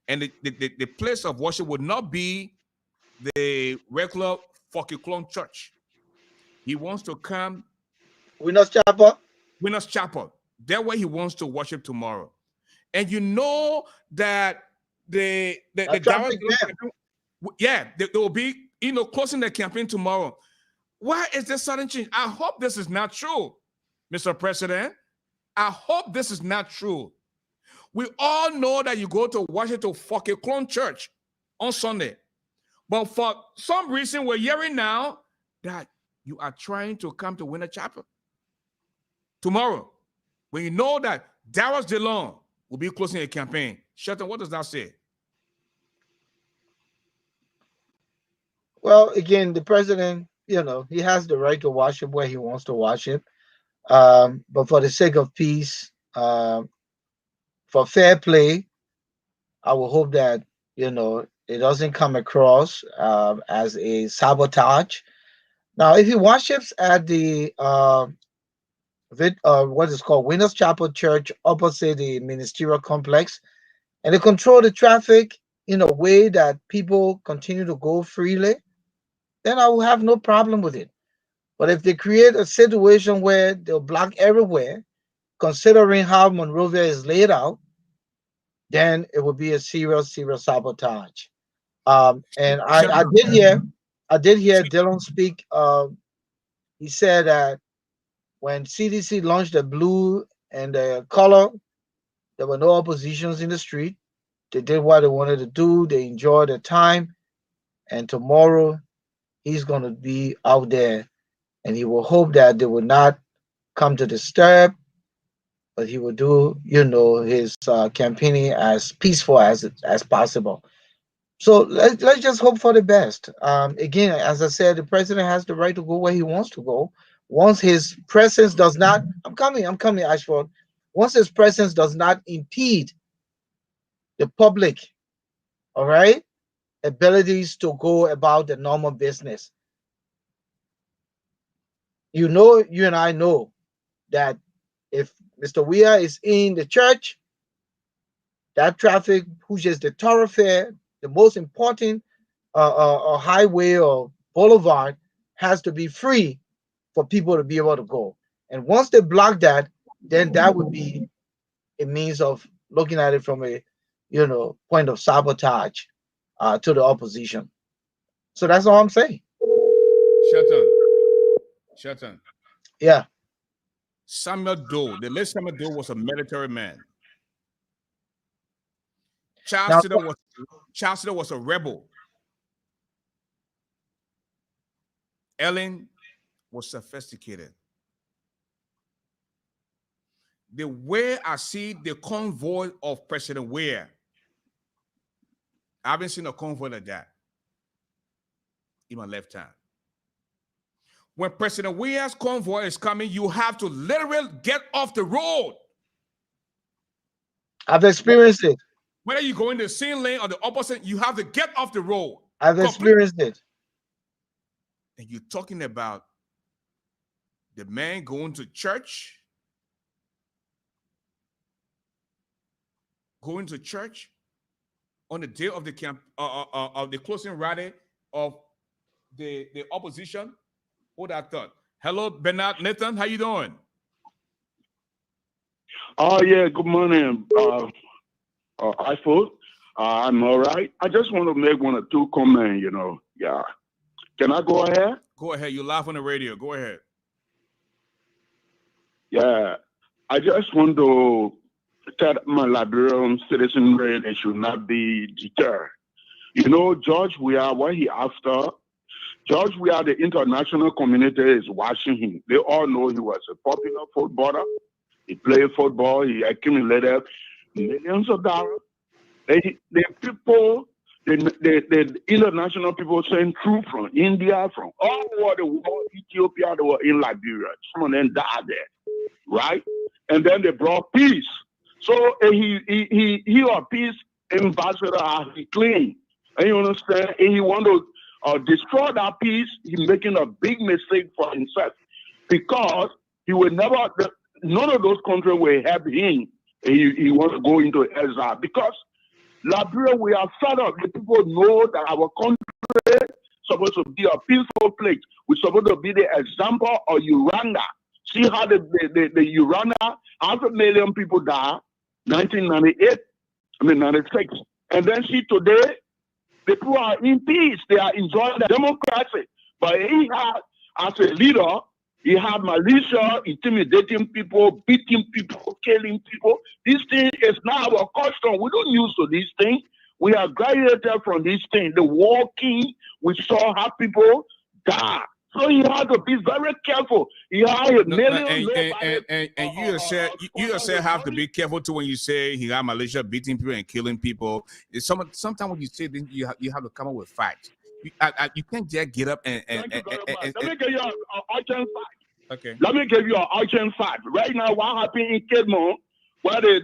And the place of worship would not be the regular Clone church. He wants to come. Winners Chapel. That's where he wants to worship tomorrow. And you know that they will be, closing the campaign tomorrow. Why is this sudden change? I hope this is not true, Mr. President. I hope this is not true. We all know that you go to Washington Clone Church on Sunday. But for some reason, we're hearing now that you are trying to come to Winter Chapel tomorrow, when you know that Darius DeLong will be closing a campaign. Shelton, what does that say? Well, again, the president, he has the right to worship where he wants to worship. But for the sake of peace, for fair play, I will hope that, it doesn't come across as a sabotage. Now, if he worships at the what is called Winners Chapel Church opposite the ministerial complex, and they control the traffic in a way that people continue to go freely, then I will have no problem with it. But if they create a situation where they'll block everywhere, considering how Monrovia is laid out, then it would be a serious sabotage. And I did hear Dillon speak. He said that when CDC launched the blue and the color, there were no oppositions in the street. They did what they wanted to do. They enjoyed their time. And tomorrow, he's going to be out there. And he will hope that they will not come to disturb, but he will do, his campaigning as peaceful as possible. So let's just hope for the best. Again, as I said, the president has the right to go where he wants to go. Once his presence does not, I'm coming, Ashford. Once his presence does not impede the public, all right, abilities to go about the normal business. You know, you and I know that if Mr. Weir is in the church, that traffic, which is the thoroughfare, the most important highway or boulevard, has to be free for people to be able to go. And once they block that, then that would be a means of looking at it from a, point of sabotage to the opposition. So that's all I'm saying. Shelton. Yeah. Samuel Doe, the late Samuel Doe was a military man. Charles Sitter was a rebel. Ellen was sophisticated. The way I see the convoy of President Weir, I haven't seen a convoy like that in my lifetime. When President Weir's convoy is coming, you have to literally get off the road. I've experienced it. Whether you go in the same lane or the opposite, you have to get off the road. I've experienced it. And you're talking about the man going to church, on the day of the of the closing rally of the opposition. What I thought. Hello, Bernard Nathan. How you doing? Oh yeah. Good morning, ASHFORD. I'm all right. I just want to make one or two comments. Yeah. Can I go ahead? Go ahead. You're live on the radio. Go ahead. Yeah. I just want to tell my Liberian citizenry they should not be deterred. George Weah, what he after, George Weah, the international community is watching him. They all know he was a popular footballer. He played football. He accumulated millions of dollars. The international people sent troops from India, from all over the world, Ethiopia, they were in Liberia. Some of them died there, right? And then they brought peace. So he or peace ambassador as he claimed. And you understand? And he want to destroy that peace. He's making a big mistake for himself because he will never. None of those countries will help him. He wants to go into exile because Liberia, we are fed up. The people know that our country is supposed to be a peaceful place. We're supposed to be the example of Uganda. See how the Uganda, 500,000 people died, 96. And then see today, the people are in peace. They are enjoying the democracy. But he had, as a leader, he had militia, intimidating people, beating people, killing people. This thing is not our custom. We don't use to these things. We are graduated from these things. The walking, we saw how people die. So you have to be very careful. You have a million. And you yourself have to be careful too when you say he had militia beating people and killing people. Sometimes when you say this, you have to come up with facts. You can't just get up and let me give you an urgent fact. Okay. Let me give you an urgent fact. Right now, what happened in Kedmon, where the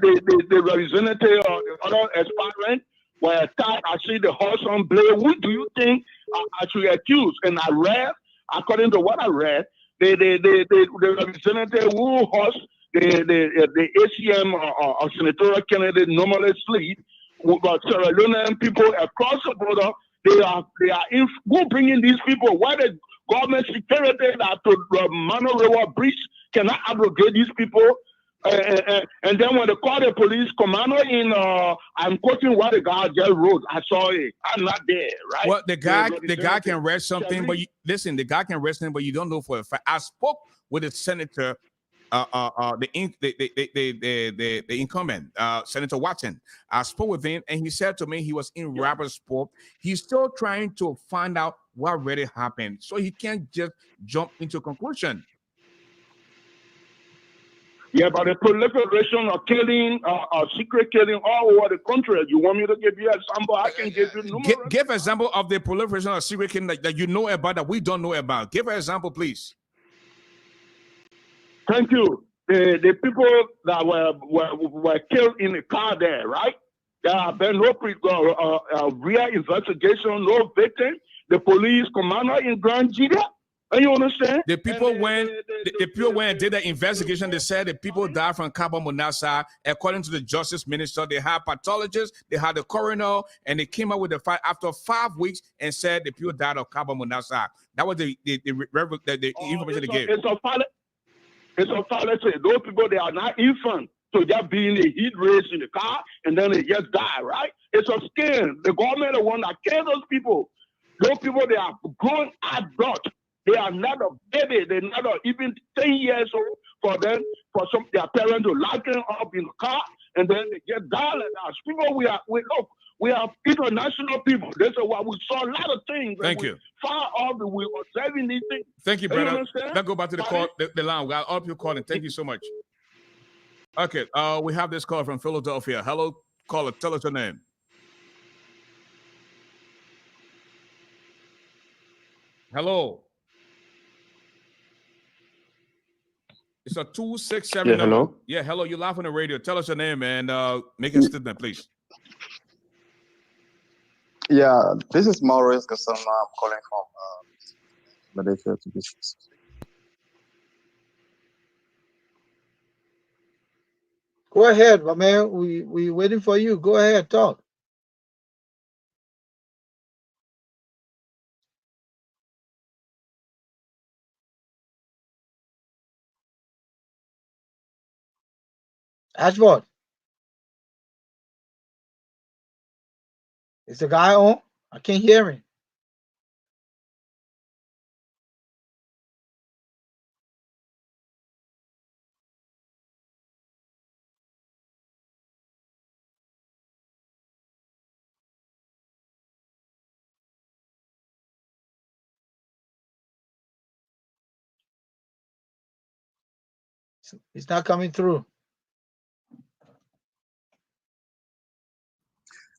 representative or the other experiment were attacked, I see the horse on blade. Who do you think I should accuse? And I read, according to what I read, the representative who hosts the ACM or senatorial candidate normally sleep. We got Sierra Leonean people across the border. They are who bringing these people? Why the government security that to Mano River Bridge cannot abrogate these people? And then when they call the police commander in, I'm quoting what the guy just wrote. I saw it. I'm not there, right? Well, the guy can read something, but the guy can read something, but you don't know for a fact. I spoke with the senator, the incumbent, Senator Watson. I spoke with him, and he said to me he was in rapid sport. He's still trying to find out what really happened, so he can't just jump into conclusion. Yeah, but the proliferation of killing, secret killing all over the country. You want me to give you an example? I can give you numerous. Give an example of the proliferation of secret killing that you know about that we don't know about. Give an example, please. Thank you. The people that were killed in the car there, right? There have been no real investigation, no victim. The police commander in Grand Nigeria. And you understand? The people went and did the investigation. They said the people died from carbon monoxide. According to the justice minister, they had pathologists, they had the coroner, and they came up with the fact after 5 weeks and said the people died of carbon monoxide. That was the information they gave. It's a fallacy. Those people, they are not infant to just be in a heat race in the car and then they just die, right? It's a scam. The government is the one that kills those people. Those people, they are grown adults. They are not a baby. They're not even 10 years old for them, for their parents to lock them up in the car and then they get down and out. People, we are international people. That's why we saw a lot of things. Thank you. Far off, we were observing these things. Thank you, brother. Let's go back to the call, the line. We got all people calling. Thank you so much. Okay, we have this call from Philadelphia. Hello, caller. Tell us your name. Hello. It's a 267. Yeah, hello. Yeah, hello. You're live on the radio. Tell us your name and make a statement, please. Yeah, this is Maurice Gasama. I'm calling from Philadelphia to be specific. Go ahead, my man. We waiting for you. Go ahead, talk. Ashford. Is the guy on? I can't hear him. It's not coming through.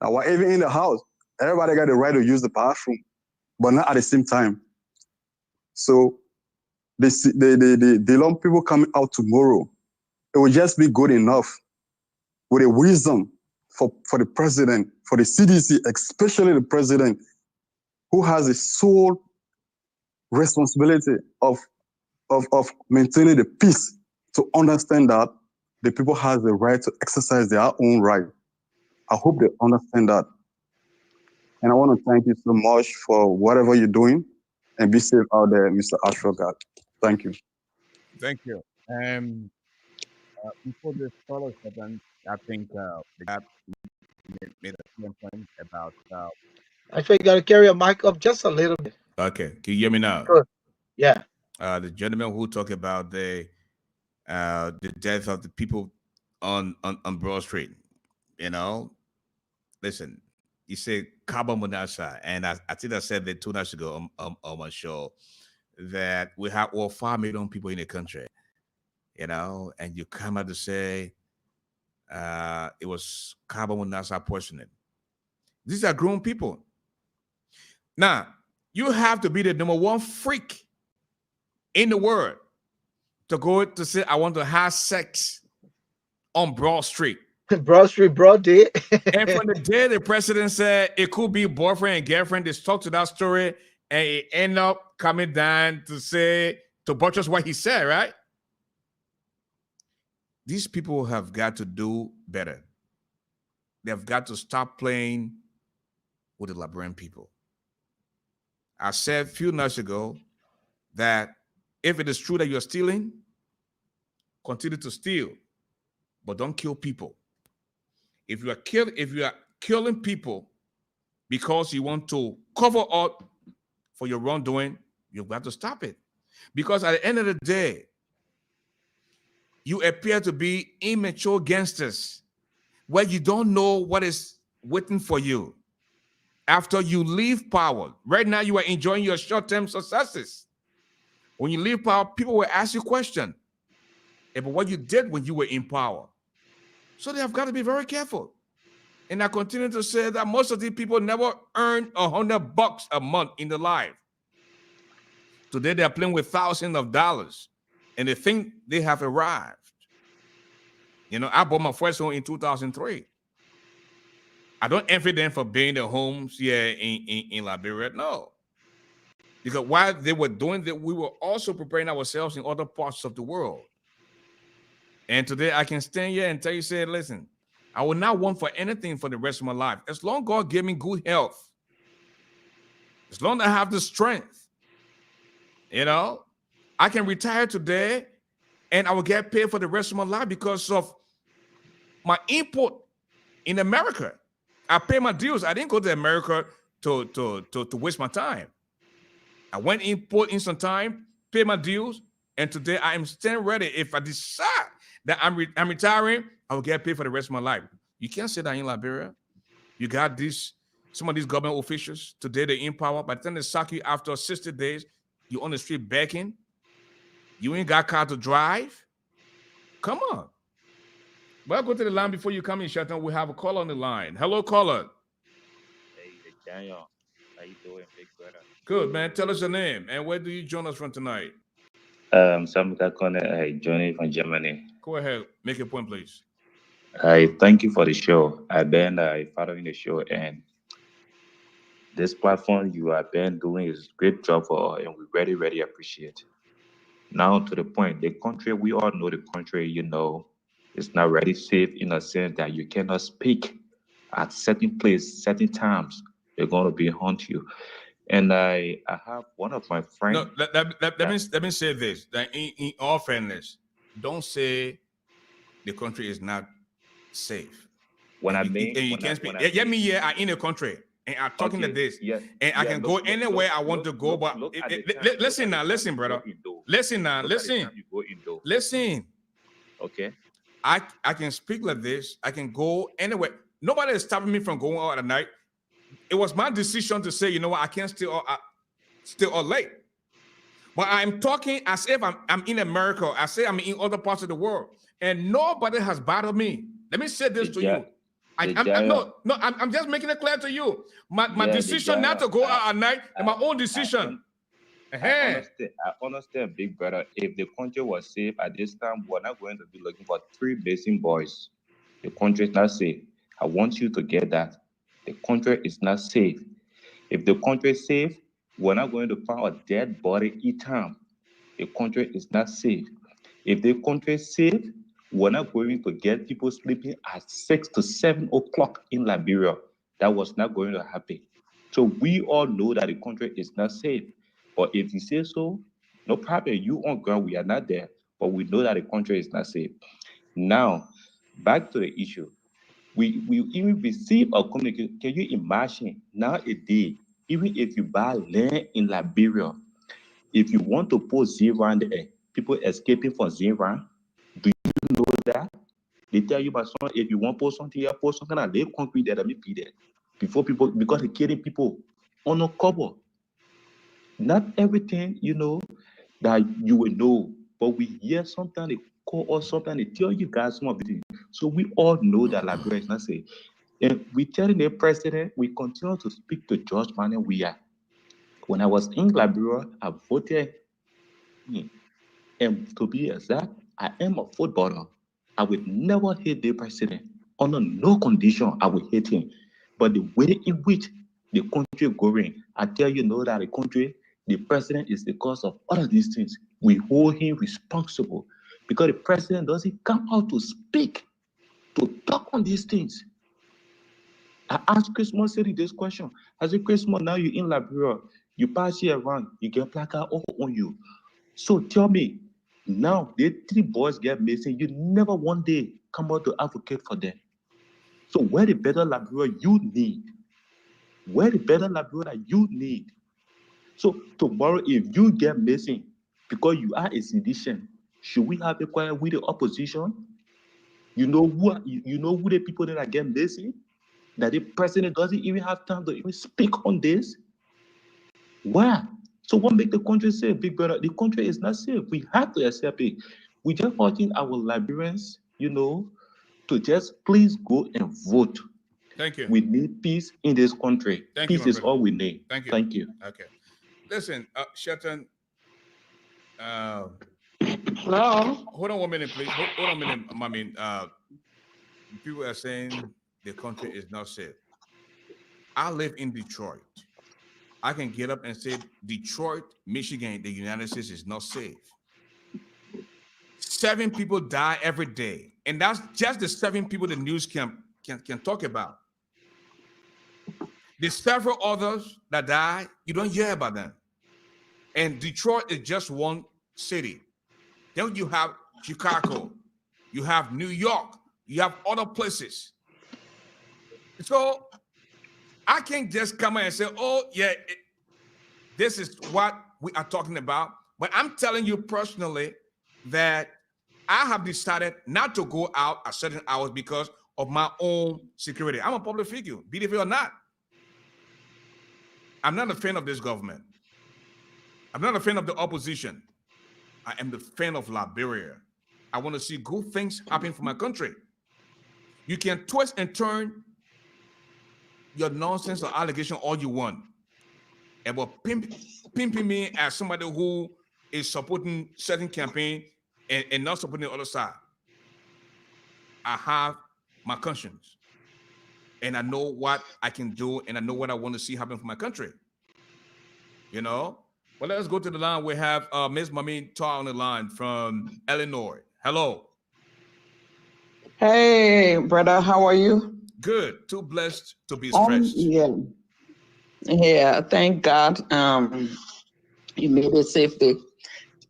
Now, even in the house, everybody got the right to use the bathroom, but not at the same time. So the long people coming out tomorrow, it will just be good enough with a wisdom for the president, for the CDC, especially the president, who has a sole responsibility of maintaining the peace, to understand that the people have the right to exercise their own right. I hope they understand that. And I want to thank you so much for whatever you're doing, and be safe out there, Mr. Ashford. Thank you. Thank you. Before this follows, I think the guy made a point about. I think you got to carry your mic up just a little bit. Okay, can you hear me now? Good. Yeah. The gentleman who talked about the death of the people on Broad Street. You know, listen. You say carbon monoxide, and I think I said that 2 nights ago on my show that we have over 5 million people in the country, you know, and you come out to say it was carbon monoxide poisoning. These are grown people. Now, you have to be the #1 freak in the world to go to say, I want to have sex on Broad Street. Broad Street, broad day. And from the day the president said it could be boyfriend and girlfriend, they stuck to that story and it ended up coming down to say, to buttress what he said, right? These people have got to do better. They've got to stop playing with the Liberian people. I said a few nights ago that if it is true that you're stealing, continue to steal, but don't kill people. If you are killing people because you want to cover up for your wrongdoing, you've got to stop it. Because at the end of the day, you appear to be immature gangsters where you don't know what is waiting for you after you leave power. Right now, you are enjoying your short-term successes. When you leave power, people will ask you questions about what you did when you were in power. So they have got to be very careful. And I continue to say that most of these people never earn $100 a month in their life. Today they're playing with thousands of dollars and they think they have arrived. You know, I bought my first home in 2003. I don't envy them for being the homes here in Liberia. No. Because while they were doing that, we were also preparing ourselves in other parts of the world. And today I can stand here and tell you, say, listen, I will not want for anything for the rest of my life. As long as God give me good health, as long as I have the strength, you know, I can retire today and I will get paid for the rest of my life because of my input in America. I pay my dues. I didn't go to America to waste my time. I went in, put in some time, pay my dues, and today I am still ready. If I decide that I'm retiring, I will get paid for the rest of my life. You can't say that in Liberia. You got some of these government officials, today they're in power. By the time they sack you after 60 days, you're on the street begging. You ain't got car to drive. Come on. Well, go to the line before you come in, Shelton. We have a caller on the line. Hello, caller. Hey, Daniel. How you doing, big brother? Good, man. Tell us your name and where do you join us from tonight? Sam Kakone, joining from Germany. Go ahead. Make a point, please. I thank you for the show. I've been following the show, and this platform you have been doing is a great job for us, and we really, really appreciate. Now to the point, the country, we all know the country, it's not really safe in a sense that you cannot speak at certain place, certain times. They're going to be hunt you. And I have one of my friends. No, let me say this. That in all fairness, don't say the country is not safe. When and I mean, and you can't speak. Yeah, me here. I'm in a country, and I'm talking to this. Yeah, and I can go anywhere I want to go. But listen now, listen, brother. Listen now, listen. Listen. Okay. I can speak like this. I can go anywhere. Nobody is stopping me from going out at night. It was my decision to say, you know what, I can't stay all late. But I'm talking as if I'm in America. I say I'm in other parts of the world, and nobody has bothered me. Let me say this to you. I'm just making it clear to you. My decision not to go out at night is my own decision. I understand, big brother. If the country was safe at this time, we're not going to be looking for 3 missing boys. The country is not safe. I want you to get that. The country is not safe. If the country is safe, we're not going to find a dead body each time. The country is not safe. If the country is safe, we're not going to get people sleeping at 6 to 7 o'clock in Liberia. That was not going to happen. So we all know that the country is not safe. But if you say so, no problem. You on ground, we are not there. But we know that the country is not safe. Now, back to the issue. We even receive a communication. Can you imagine nowadays, even if you buy land in Liberia, if you want to put zero there, people escaping from zero, do you know that? They tell you, my son, if you want to put something here, put something and they concrete there, let me be there. Before people, because they're killing people on a cover. Not everything, that you will know, but we hear sometimes they call us, sometimes they tell you guys some of the things. So we all know that Liberia is not safe. And we telling the president, we continue to speak to George Manning. When I was in Liberia, I voted him. And to be exact, I am a footballer. I would never hate the president. Under no condition, I would hate him. But the way in which the country is going, I tell you know that the president is the cause of all of these things. We hold him responsible because the president doesn't come out to speak, to talk on these things. I asked Christmas City this question. I said, Christmas, now you're in Liberia, you pass here around, you get placard all on you. So tell me, now the 3 boys get missing, you never one day come out to advocate for them. So where the better Liberia you need? Where the better Liberia you need? So tomorrow, if you get missing because you are a sedition, should we have a quiet with the opposition? You know who the people that are getting missing? That the president doesn't even have time to even speak on this? Why? So what make the country safe, big brother? The country is not safe. We have to accept it. We just watching our Liberians, to just please go and vote. Thank you. We need peace in this country. Peace is all we need. Thank you. Thank you. Okay. Listen, Shelton. Hello. Hold on 1 minute, please. Hold on a minute. I mean, people are saying the country is not safe. I live in Detroit. I can get up and say Detroit, Michigan, the United States is not safe. 7 people die every day. And that's just the 7 people the news can talk about. There's several others that die, you don't hear about them. And Detroit is just one city. Then you have Chicago, you have New York, you have other places. So I can't just come in and say, oh, yeah, this is what we are talking about. But I'm telling you personally that I have decided not to go out at certain hours because of my own security. I'm a public figure, be it or not. I'm not a fan of this government. I'm not a fan of the opposition. I am the fan of Liberia. I want to see good things happen for my country. You can twist and turn your nonsense or allegation all you want. About pimping me as somebody who is supporting certain campaign and not supporting the other side. I have my conscience. And I know what I can do, and I know what I want to see happen for my country. You know? Well, let's go to the line. We have Ms. Mami Tar on the line from Illinois. Hello. Hey, brother, how are you? Good. Too blessed to be stressed. Yeah, thank God. You made it safely.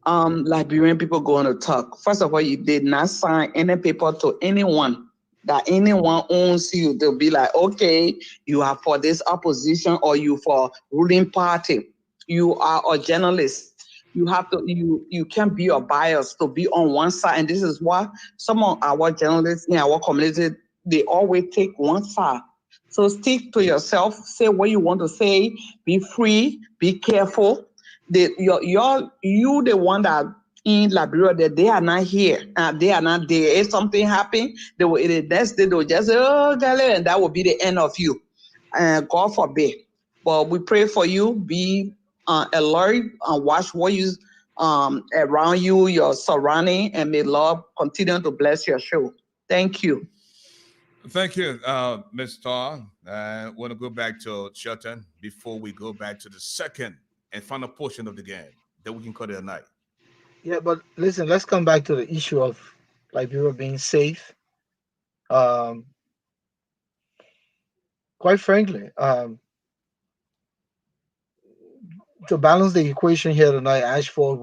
Liberian people going to talk. First of all, you did not sign any paper to anyone that anyone owns you. They'll be like, okay, you are for this opposition or you for ruling party. You are a journalist. You have to, you can't be a bias to be on one side. And this is why some of our journalists in our community, they always take one side. So stick to yourself, say what you want to say, be free, be careful. You the one that in Liberia that they are not here, they are not there. If something happen, they will the next day they will just say, oh, Garley, and that will be the end of you. God forbid. But we pray for you. Be alert and watch what you around you, your surrounding, and may Lord continue to bless your show. Thank you. Thank you, Ms. Tar. I want to go back to Shelton before we go back to the second and final portion of the game that we can call it a night. Yeah, but listen, let's come back to the issue of Liberia being safe. Quite frankly, to balance the equation here tonight, Ashford,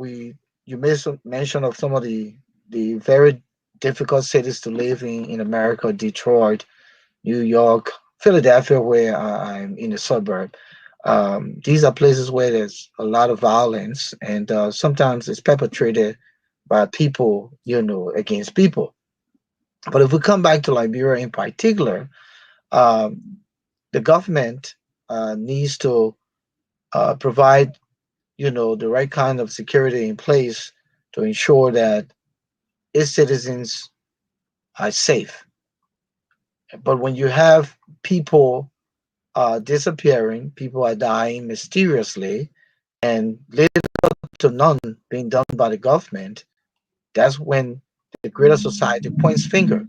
you made some mention of some of the very difficult cities to live in America: Detroit, New York, Philadelphia, where I'm in the suburb. These are places where there's a lot of violence, and sometimes it's perpetrated by people, against people. But if we come back to Liberia in particular, the government needs to provide, the right kind of security in place to ensure that its citizens are safe. But when you have people disappearing, people are dying mysteriously, and little to none being done by the government, that's when the greater society points finger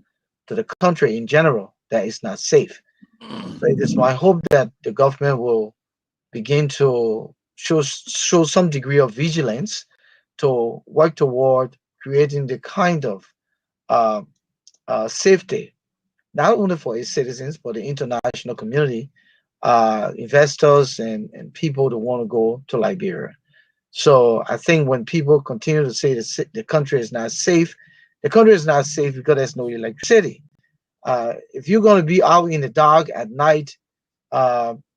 to the country in general that is not safe. So it is my hope that the government will begin to show some degree of vigilance to work toward creating the kind of safety, not only for its citizens, but the international community, investors and people that want to go to Liberia. So I think when people continue to say the country is not safe, the country is not safe because there's no electricity. If you're going to be out in the dark at night,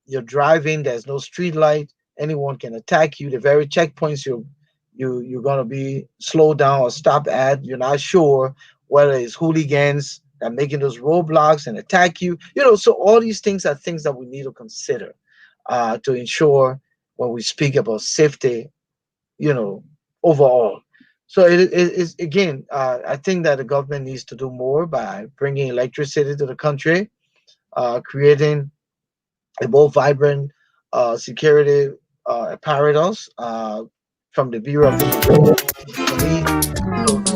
you're driving, there's no street light, anyone can attack you. The very checkpoints you're going to be slowed down or stopped at, you're not sure whether it's hooligans that are making those roadblocks and attack you. So all these things are things that we need to consider to ensure when we speak about safety, overall. So it is, again, I think that the government needs to do more by bringing electricity to the country, creating a more vibrant security apparatus from the Bureau of Police,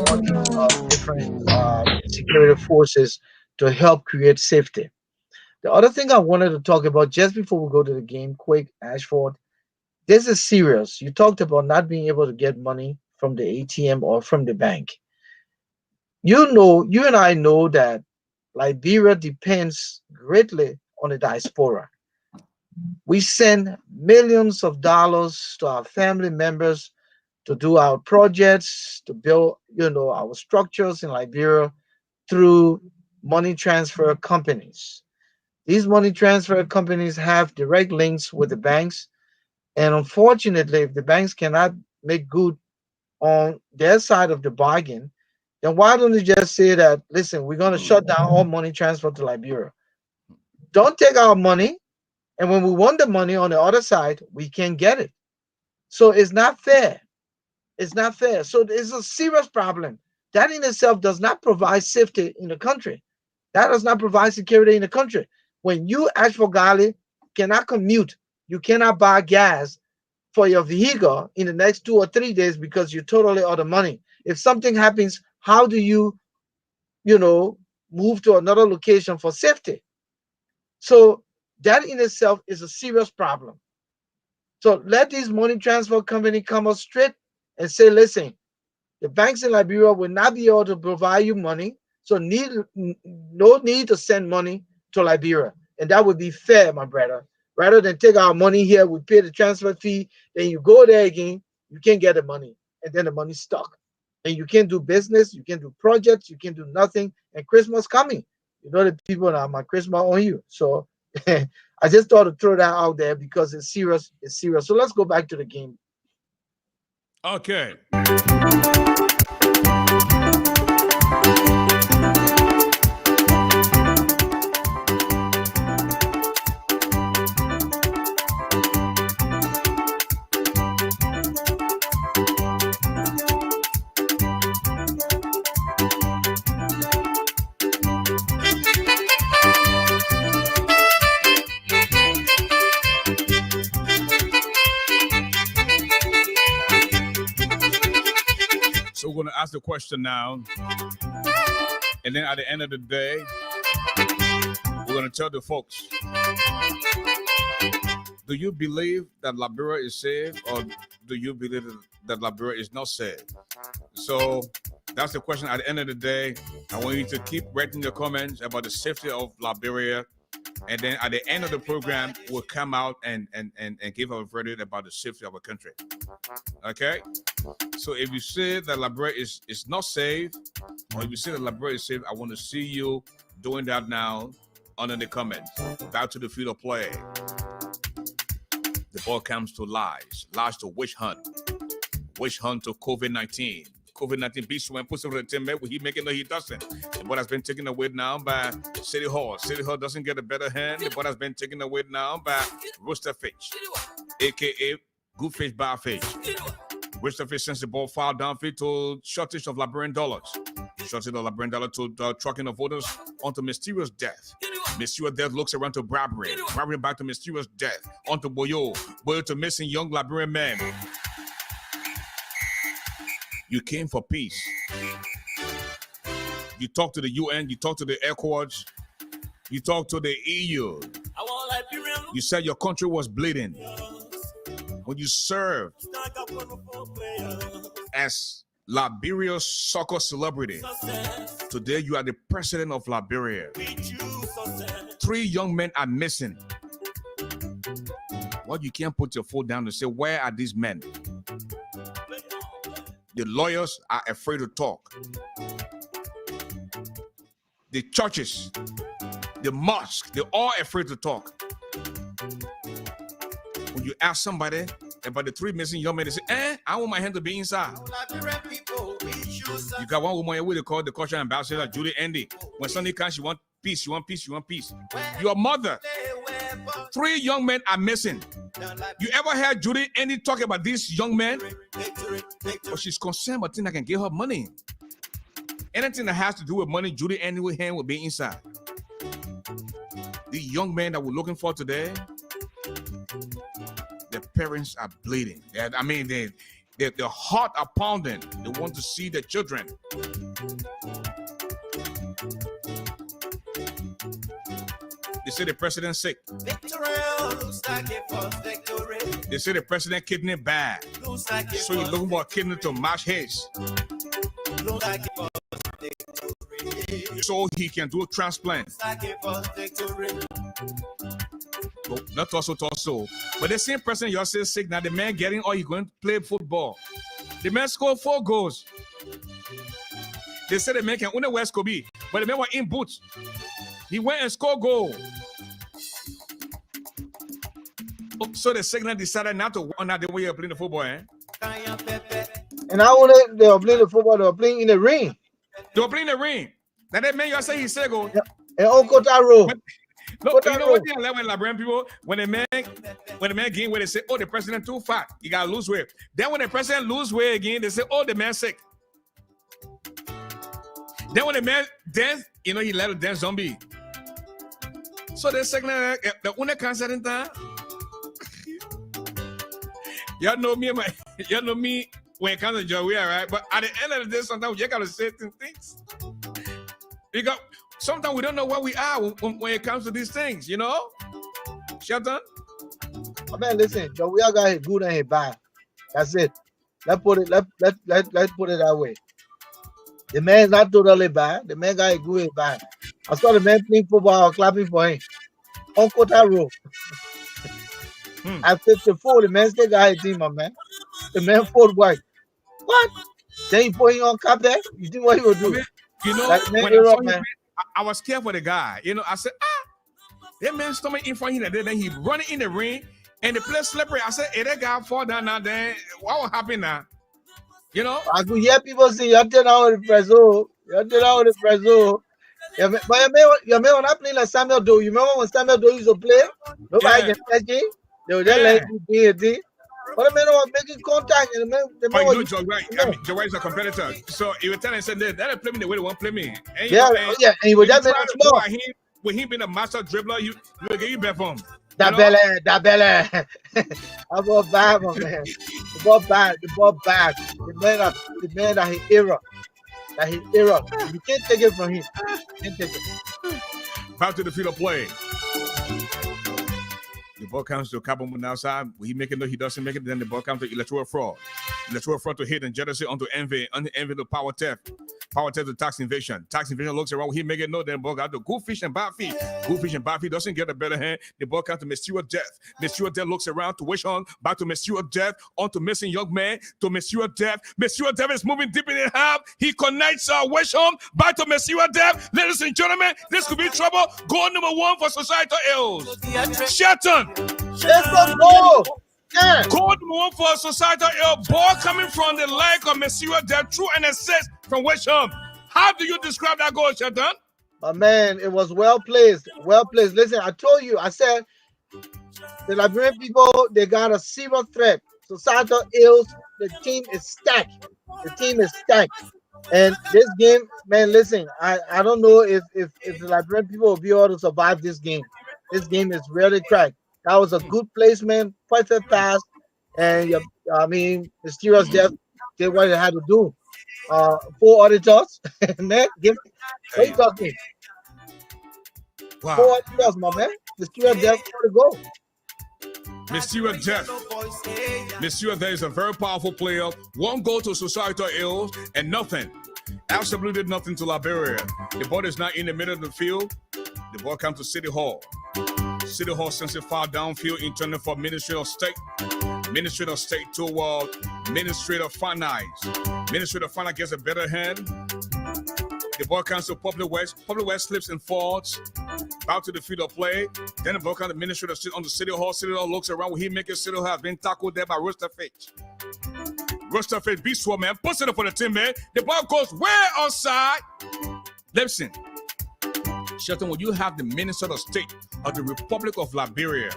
all these different security forces to help create safety. The other thing I wanted to talk about just before we go to the game, quick, Ashford, this is serious. You talked about not being able to get money from the ATM or from the bank. You know, you and I know that Liberia depends greatly on the diaspora. We send millions of dollars to our family members to do our projects, to build, our structures in Liberia through money transfer companies. These money transfer companies have direct links with the banks. And unfortunately, if the banks cannot make good on their side of the bargain, then why don't they just say that, listen, we're going to shut down all money transfer to Liberia. Don't take our money. And when we want the money on the other side, we can't get it. So it's not fair. It's not fair. So it's a serious problem. That in itself does not provide safety in the country. That does not provide security in the country. When you ask for GARLEY, cannot commute, you cannot buy gas for your vehicle in the next 2 or 3 days because you're totally out of money. If something happens, how do you, move to another location for safety? So that in itself is a serious problem. So let these money transfer company come up straight and say, listen, the banks in Liberia will not be able to provide you money, so no need to send money to Liberia. And that would be fair, my brother. Rather than take our money here, we pay the transfer fee, then you go there again, you can't get the money, and then the money's stuck. And you can't do business, you can't do projects, you can't do nothing, and Christmas coming. You know the people now, my Christmas on you. So I just thought to throw that out there because it's serious. It's serious. So let's go back to the game. Okay. So we're going to ask the question now. And then at the end of the day, we're going to tell the folks, do you believe that Liberia is safe, or do you believe that Liberia is not safe? So that's the question at the end of the day. I want you to keep writing your comments about the safety of Liberia. And then at the end of the program, we'll come out and give our verdict about the safety of our country. Okay? So if you say that Liberia is not safe, or if you say that Liberia is safe, I want to see you doing that now under the comments. Back to the field of play. The ball comes to lies to witch hunt to COVID-19. COVID-19 beats when puts over the team, he making no, he doesn't. The ball has been taken away now by City Hall. City Hall doesn't get a better hand. The ball has been taken away now by Roosterfish, aka Good Fish, Bad Fish. Roosterfish sends the ball foul downfield to shortage of Liberian dollars. Shortage of Liberian dollar to the trucking of voters onto Mysterious Death. Mysterious Death looks around to Bribery. Bribery back to Mysterious Death. Onto Boyo. Boyo to missing young Liberian men. You came for peace. You talked to the UN. You talked to the ECOWAS. You talked to the EU. You said your country was bleeding. When you served as Liberia's soccer celebrity, today you are the president of Liberia. 3 young men are missing. Well, you can't put your foot down and say, where are these men? The lawyers are afraid to talk. The churches, the mosques, they're all afraid to talk. When you ask somebody about the 3 missing young men, they say, I want my hand to be inside. You got one woman here, we call the cultural ambassador, Judy Andy. When Sunday comes, she want peace, you want peace, you want peace. Your mother, 3 young men are missing. You ever heard Judy Andy talk about these young men? But she's concerned about things that can give her money. Anything that has to do with money, Judy Andy with hand will be inside. The young men that we're looking for today, their parents are bleeding. Their heart are pounding. They want to see their children. The say the president's sick. Victory looks like a false victory. They say the president kidney bad. Looks like a So you're looking for a kidney to match his. looks like a false victory. So he can do a transplant. Looks like a false victory. Oh, not also. But the same person you're saying sick now, the man getting or he going to play football. The man scored 4 goals. They said the man can only wear Scobie, but the man was in boots. He went and scored goal. Oh, so the signal decided not to work on that the way you're playing the football, eh? And I wanted they were playing the football, they were playing in the ring. They were playing the ring. Now that man you say he said go. And Uncle Taro. Look, you know what they like when Liberian people, when the man gain weight, they say, oh, the president too fat, he gotta lose weight. Then when the president lose weight again, they say, oh, the man sick. Then when the man dance, you know, he let a dance zombie. So the second, the only cancer in time. Y'all know me when it comes to Joey, right? But at the end of the day, sometimes you gotta say things. Because sometimes we don't know where we are when it comes to these things, you know? Shelton? Oh, man, listen, Joey got his good and his bad. That's it. Let's put it that way. The man's not totally bad. The man got his good and bad. I saw the man playing football, I was clapping for him. Uncle Taro. At 54, the man still got his team, my man. The man fought white. What? Then he put him on cap there? You think what he would do? You know, like, when I saw him, I was scared for the guy. You know, I said, that man stomach in front of him. Then he running in the ring, and the place slippery. I said, hey, that guy fall down now. Then what will happen now? You know? I could hear people say, you're turning out with the preso. You're turning out with the preso. Yeah, but you remember when I played like Samuel Doe? You remember when Samuel Doe used to play? Nobody can catch him. They would just let you do it. But the man was making contact, and the man was. Joe White, I mean, Joe White is a competitor. So he was telling said that play me the way they want to play me. And and he would just make it small. When he been a master dribbler, you will get you back from. Da belly. I bought bad, my man. The ball bad. The man that he era. You can't take it from him. You can't take it. Back to the field of play. The ball comes to Cabo Moon outside. He make it, no, he doesn't make it. Then the ball comes to electoral fraud. Electoral fraud to hit and jealousy onto envy to power theft. Power theft to tax invasion. Tax invasion looks around. He make it, no, then the ball got to good fish and bad feet. Good fish and bad feet doesn't get a better hand. The ball comes to mysterious death. Mysterious death looks around to wish on. Back to mysterious death. On to missing young man. To mysterious death. Mysterious death is moving deep in the half. He connects wish home. Back to mysterious death. Ladies and gentlemen, this could be trouble. Goal number 1 for societal ills. Shelton. Let's go. Yeah. Code number 1 for societal ill. Ball coming from the leg of Monsieur Death through an assist from Wisham. How do you describe that goal, Shelton? Man, it was well placed. Well placed. Listen, I told you, I said the Liberian people, they got a serious threat. Societal ills, the team is stacked. And this game, man, listen, I don't know if the Liberian people will be able to survive this game. This game is really cracked. That was a good placement, perfect pass, and mysterious death did what it had to do. 4 auditors, man, what are you talking? Wow. 4 auditors, my man. Mysterious death for the goal. Mysterious death. Mysterious death is a very powerful player. 1 goal to societal ills and nothing. Absolutely nothing to Liberia. The ball is not in the middle of the field. The ball comes to City Hall. City Hall sends it far downfield, intended for Ministry of State. Ministry of State toward Ministry of Finance. Ministry of Finance gets a better hand. The ball comes to Public West. Public West slips and falls. Back to the field of play. Then the ball comes to Ministry of State on the City Hall. City Hall looks around. Will he make it? City Hall has been tackled there by Roosterfish. Roosterfish beats one man. Puts it up for the team, man. The ball goes way outside. Listen. Shelton, when you have the Minister of State of the Republic of Liberia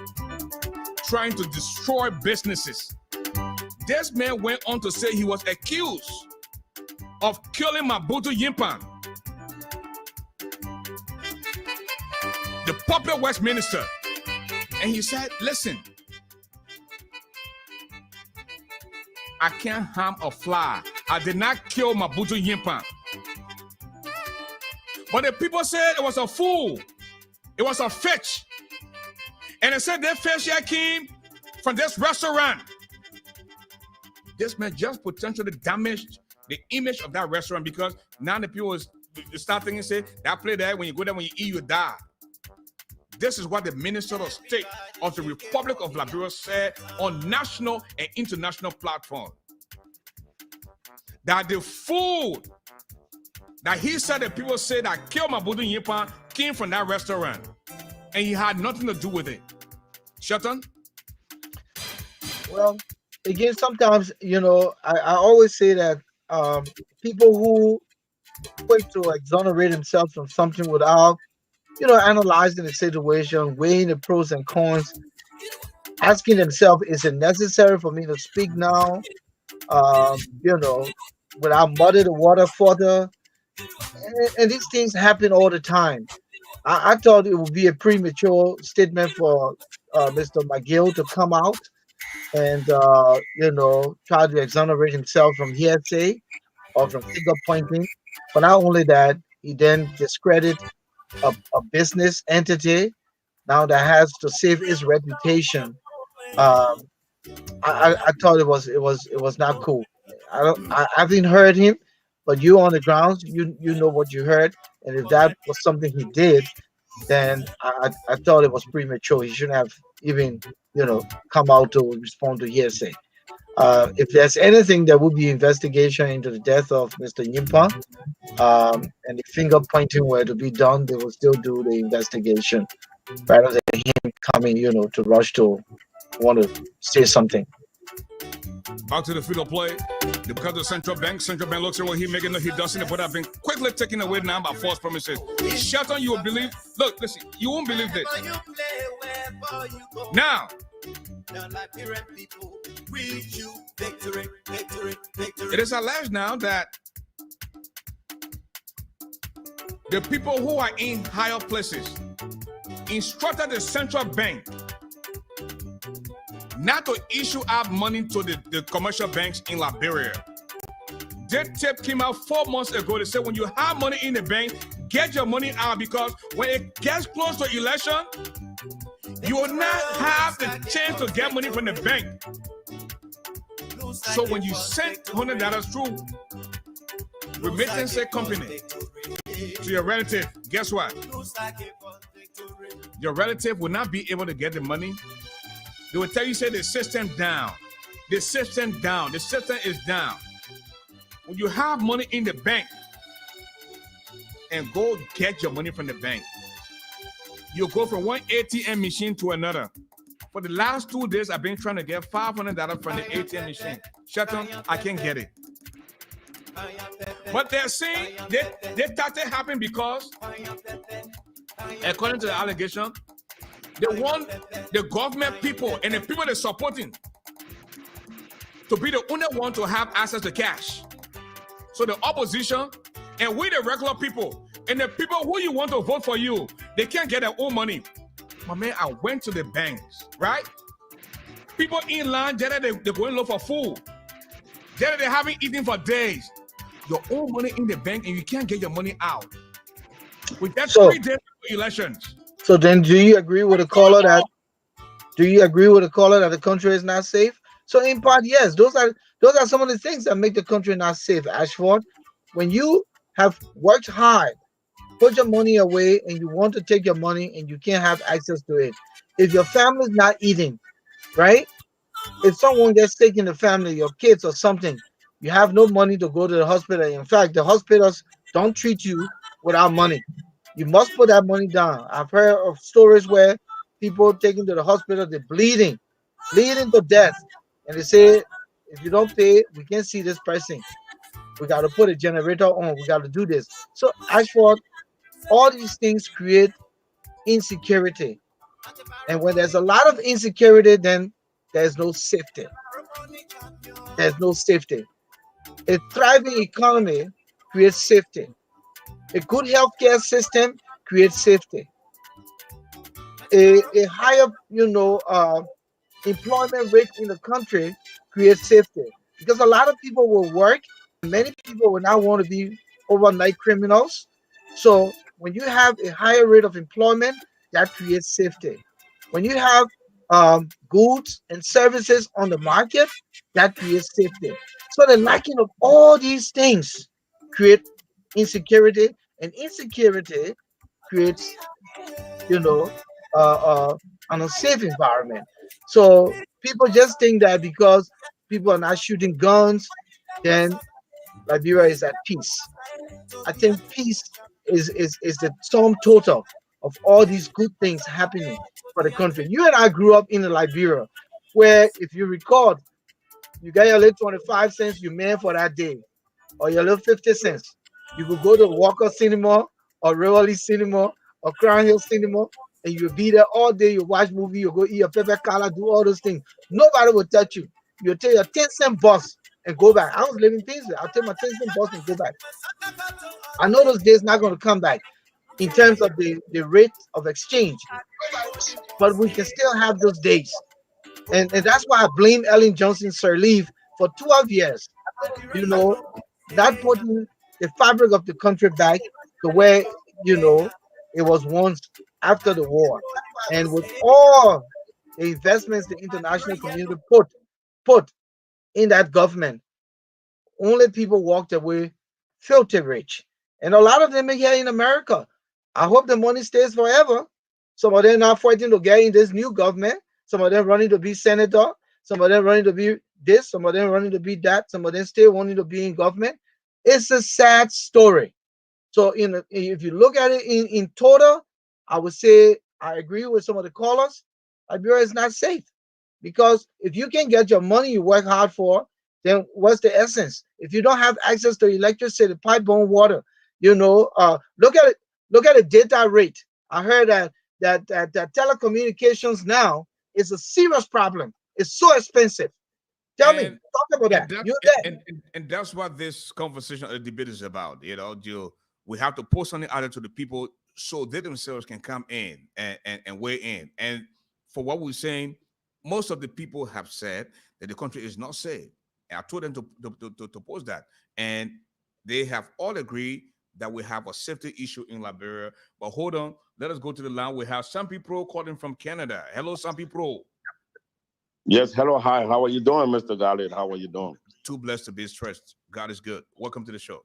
trying to destroy businesses, this man went on to say he was accused of killing Mabutu Yimpan, the Public Works Minister. And he said, listen, I can't harm a fly. I did not kill Mabutu Yimpan. But the people said it was a fool. It was a fetch. And they said their first share came from this restaurant. This man just potentially damaged the image of that restaurant because now the people start thinking, say, that place there, when you go there, when you eat, you die. This is what the Minister of State of the Republic of Liberia said on national and international platform. That the food that he said that people say that killed Mabudu Yipan came from that restaurant. And he had nothing to do with it. Shelton? Well, again, sometimes, you know, I always say that people who quick to exonerate themselves from something without, you know, analyzing the situation, weighing the pros and cons, asking themselves, is it necessary for me to speak now? You know, without muddy the water further. And these things happen all the time. I thought it would be a premature statement for Mr. McGill to come out and, you know, try to exonerate himself from hearsay or from finger pointing. But not only that, he then discredit a business entity now that has to save its reputation. I thought it was not cool. I haven't heard him, but you on the grounds, you know what you heard, and if that was something he did, then I thought it was premature. He shouldn't have even, you know, come out to respond to hearsay. If there's anything, there will be investigation into the death of Mr. Nyimpa, and if finger pointing were to be done, they will still do the investigation rather than him coming, you know, to rush to want to say something. Back to the field of play. Because the central bank looks at what he making, he doesn't, but I've been quickly taken away now by false promises. Shelton, you will believe. Look, listen, you won't believe this. Now, it is alleged now that the people who are in higher places instructed the central bank not to issue out money to the commercial banks in Liberia. That tape came out 4 months ago. They said when you have money in the bank, get your money out, because when it gets close to election, you will not have the chance to get money from the bank. So when you send $100 through remittance company to your relative, guess what? Your relative will not be able to get the money. They will tell you, say, the system down. The system down. The system is down. When you have money in the bank and go get your money from the bank, you go from one ATM machine to another. For the last 2 days, I've been trying to get $500 from the ATM machine. Shelton, I can't get it. But they're saying they thought it happened because, according to the allegation, they want the government people and the people they're supporting to be the only one to have access to cash. So the opposition and we the regular people and the people who you want to vote for you, they can't get their own money. My man, I went to the banks, right? People in line, they're going low for food. They haven't eaten for days. Your own money in the bank and you can't get your money out. With that 3 days for elections. So then, do you agree with the caller that the country is not safe? So in part, yes, those are some of the things that make the country not safe. Ashford, when you have worked hard, put your money away, and you want to take your money and you can't have access to it. If your family's not eating, right? If someone gets sick in the family, your kids or something, you have no money to go to the hospital. In fact, the hospitals don't treat you without money. You must put that money down. I've heard of stories where people taken to the hospital, they're bleeding to death. And they say, if you don't pay, we can't see this person. We got to put a generator on. We got to do this. So Ashford, all these things create insecurity. And when there's a lot of insecurity, then there's no safety. There's no safety. A thriving economy creates safety. A good healthcare system creates safety. A higher, employment rate in the country creates safety, because a lot of people will work. Many people will not want to be overnight criminals. So when you have a higher rate of employment, that creates safety. When you have goods and services on the market, that creates safety. So the lacking of all these things create insecurity, and insecurity creates, you know, an unsafe environment. So people just think that because people are not shooting guns, then Liberia is at peace. I think peace is the sum total of all these good things happening for the country. You and I grew up in Liberia, where, if you recall, you got your little 25 cents you made for that day, or your little 50 cents. You could go to Walker Cinema or Rivoli Cinema or Crown Hill Cinema, and you'll be there all day. You watch movie, you go eat a pepper collar, do all those things. Nobody will touch you. You'll take your 10-cent bus and go back. I was living Paisley. I'll take my 10-cent bus and go back. I know those days not going to come back in terms of the rate of exchange, but we can still have those days. And that's why I blame Ellen Johnson Sirleaf for 12 years. Not putting the fabric of the country back to where, it was once after the war. And with all the investments the international community put in that government, only people walked away filthy rich. And a lot of them are here in America. I hope the money stays forever. Some of them are fighting to get in this new government. Some of them running to be senator. Some of them running to be this. Some of them running to be that. Some of them still wanting to be in government. It's a sad story. So if you look at it in total, I would say I agree with some of the callers. Liberia is not safe, because if you can get your money you work hard for, then what's the essence? If you don't have access to electricity, pipe-borne water, look at it. Look at the data rate. I heard that telecommunications now is a serious problem. It's so expensive. Tell me, talk about that. And that's what this conversation or debate is about. We have to post something out to the people so they themselves can come in and weigh in. And for what we're saying, most of the people have said that the country is not safe. And I told them to post that. And they have all agreed that we have a safety issue in Liberia. But hold on, let us go to the line. We have Sampi Pro calling from Canada. Hello, Sampi Pro. Yes, hello, hi. How are you doing, Mr. Garley? How are you doing? Too blessed to be stressed. God is good. Welcome to the show.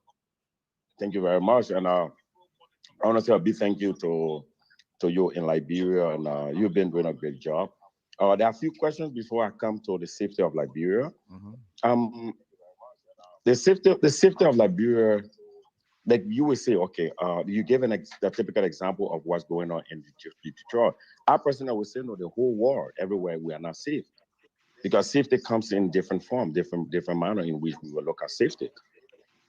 Thank you very much. And I want to say a big thank you to you in Liberia, and you've been doing a great job. There are a few questions before I come to the safety of Liberia. Mm-hmm. The safety of Liberia, like you would say, okay, you gave a typical example of what's going on in Detroit. I personally would say, no, the whole world, everywhere, we are not safe, because safety comes in different form, different manner in which we will look at safety.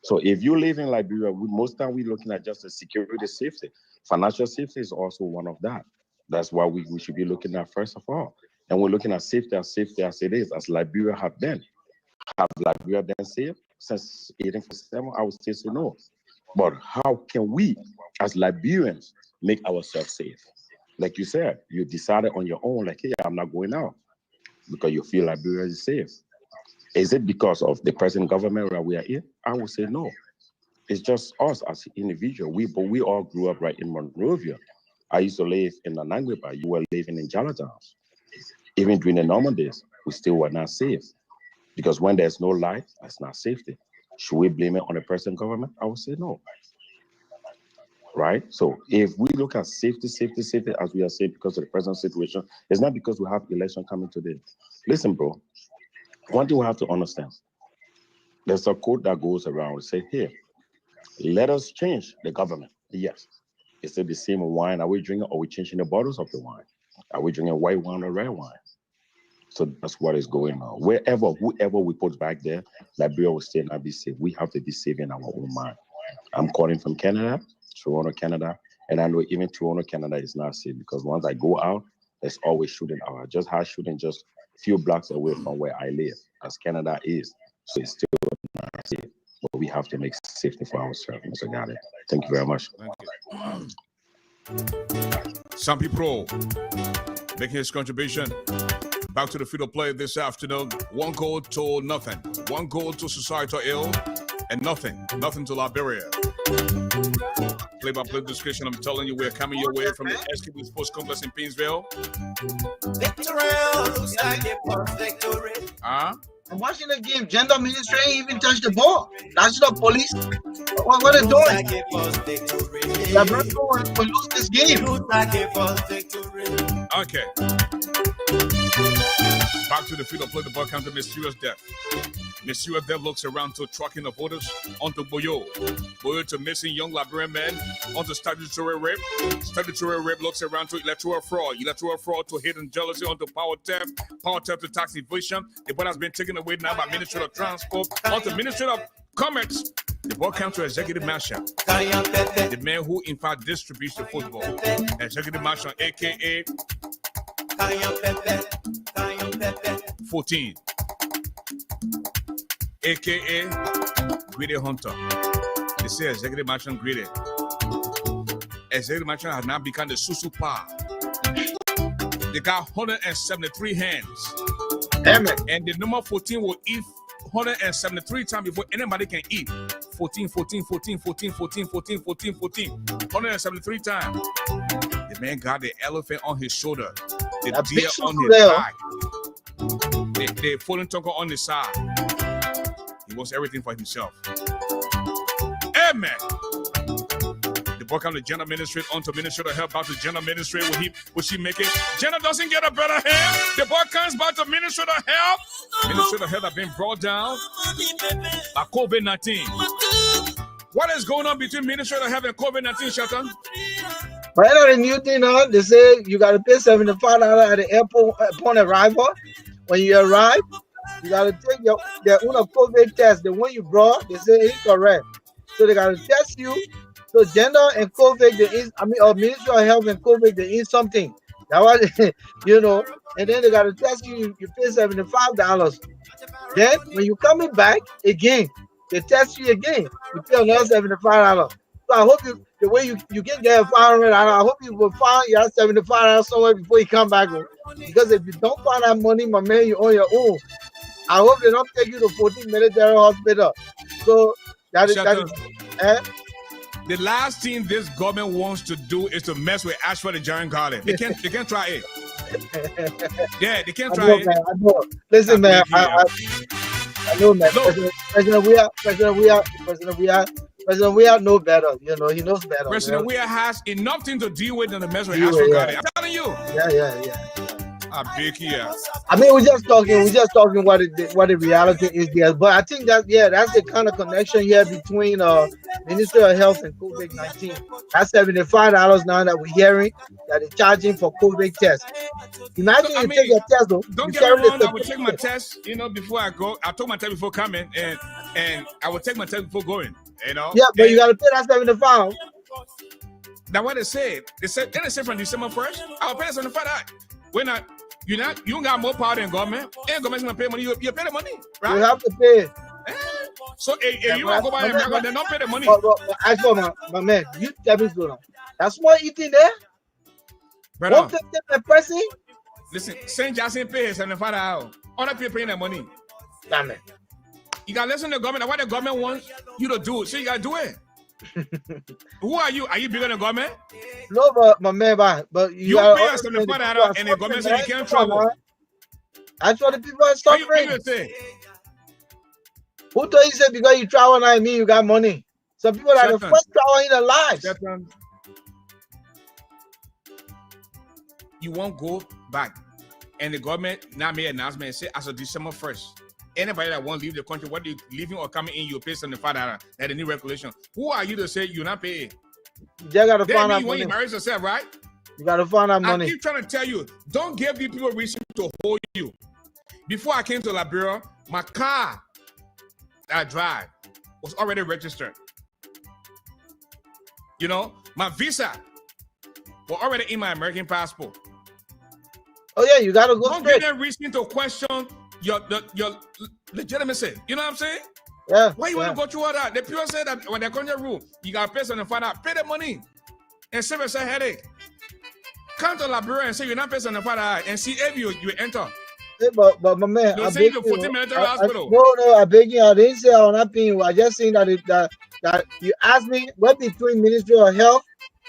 So if you live in Liberia, most time we're looking at just the security safety. Financial safety is also one of that. That's why we should be looking at first of all. And we're looking at safety as it is, as Liberia have been. Have Liberia been safe since 1847? I would say no. But how can we, as Liberians, make ourselves safe? Like you said, you decided on your own, like, hey, I'm not going out because you feel Liberia is safe. Is it because of the present government that we are in? I would say no. It's just us as individuals. We all grew up right in Monrovia. I used to live in Anangwepa. You were living in Charlottetown. Even during the normal days, we still were not safe. Because when there's no life, that's not safety. Should we blame it on the present government? I would say no. Right? So if we look at safety, as we are saying, because of the present situation, it's not because we have election coming today. Listen, bro, one thing we have to understand, there's a quote that goes around and say, here, let us change the government. Yes. Is it the same wine are we drinking, or are we changing the bottles of the wine? Are we drinking white wine or red wine? So that's what is going on. Whoever we put back there, Liberia will still not be safe. We have to be safe in our own mind. I'm calling from Canada, Toronto, Canada, and I know even Toronto, Canada is not safe, because once I go out, there's always shooting out. I just had shooting just a few blocks away from where I live, as Canada is. So it's still not safe. But we have to make safety for ourselves, Mr. Garley. Thank you very much. Thank you. Sampi Pro making his contribution. Back to the field of play this afternoon. One goal to nothing. One goal to societal ill. and nothing to Liberia. Play-by-play description. I'm telling you, we're coming your way from the SKB Sports Complex in Painesville. Victory looks like it was victory. I'm watching the game. Gender ministry ain't even touch the ball. National police. What are they doing? Like it was victory. Liberia will lose this game. Looks like it was victory. Okay. Back to the field of play. The ball comes to Mysterious Death. Mysterious Death looks around to trucking the voters onto Boyo. Boyo to missing young Liberian men onto statutory rape. Statutory rape looks around to electoral fraud. Electoral fraud to hidden jealousy onto power theft. Power theft to tax evasion. The ball has been taken away now by Ministry of Transport onto Ministry of Commerce. The ball comes to Executive Marshal. The man who in fact distributes the football. Executive Marshal, aka 14. AKA Greedy Hunter. They say Executive Marshal Greedy. Executive Marshal has now become the Susu Pa. They got 173 hands. Damn it. And the number 14 will eat 173 times before anybody can eat. 14, 14, 14, 14, 14, 14, 14, 14. 173 times. The man got the elephant on his shoulder. The deer on his back. The fallen talker on the side. He wants everything for himself. Amen. The boy comes to General Ministry onto Ministry of Health, back to General Ministry. Will she make it? Jenna doesn't get a better hand. The boy comes back to Ministry of Health. Ministry of Health have been brought down by COVID-19. What is going on between Ministry of Health and COVID-19, Shelton? Right now, the new thing on, they say you got to pay $75 at the airport upon arrival. When you arrive, you got to take your own COVID test. The one you brought, they say incorrect. So they got to test you. So gender and COVID, or Ministry of Health and COVID, they eat something. That was, and then they got to test you. You pay $75. Then when you coming back again, they test you again. You pay another $75. So I hope the way you get there $500, I hope you will find your $75 somewhere before you come back home. Because if you don't find that money, my man, you on your own. I hope they don't take you to 14 military hospital. So that is the last thing this government wants to do is to mess with ASHFORD and Giant GARLEY. They can't try it. Yeah, they can't try it. Man, I know. Listen, man, I know, man. President Weah know better. He knows better. President Weah has enough thing to deal with than to mess with ASHFORD GARLEY. I'm telling you. Yeah. I mean, we're just talking what the reality is there. But I think that's the kind of connection here between Ministry of Health and COVID-19. That's $75 now that we're hearing that they're charging for COVID tests. Imagine you take your test though. Don't get me wrong, I will take my test, before I go. I took my test before coming and I will take my test before going. Yeah, but you gotta pay that $75. That's what they said. They said from December 1st, I'll pay $75. We're not. You don't got more power than government. And government's gonna pay money. You pay the money, right? You have to pay. So if you want to go buy America, then don't pay the money. I told my man, you tell me so now. That's more eating there. Brother, 150 per person. Listen, St. Jackson pays $75. Other people paying the money. Damn it. You gotta listen to the government. What the government wants you to do, so you gotta do it. Who are you? Are you bigger than government? No, but my man, but you pay us $75 and the government says you can't travel. That's what the people are suffering. Who told you say because you travel now, I mean you got money? Some people are the first travel in their lives. You won't go back, and the government now made an announcement and say as of December 1st. Anybody that won't leave the country, whether you leaving or coming in, you pay $75. That's the new regulation. Who are you to say you're not paying? You gotta find out when money. You marry yourself, right? You gotta find out money. I keep trying to tell you, don't give these people reason to hold you. Before I came to Liberia, my car that I drive was already registered. My visa was already in my American passport. Oh yeah, you gotta go. Don't give them reason to question your legitimacy. You know what I'm saying? Yeah. Why you want to go through all that? The people say that when they come to your rule, you got to pay $75. Pay the money and save yourself a headache. Come to Liberia and say you're not paying $75 and see if you enter. But my man, You're I saying beg the you. 14 military hospital. No, I beg you. I didn't say I'm not paying you. I just saying that you asked me what between Ministry of Health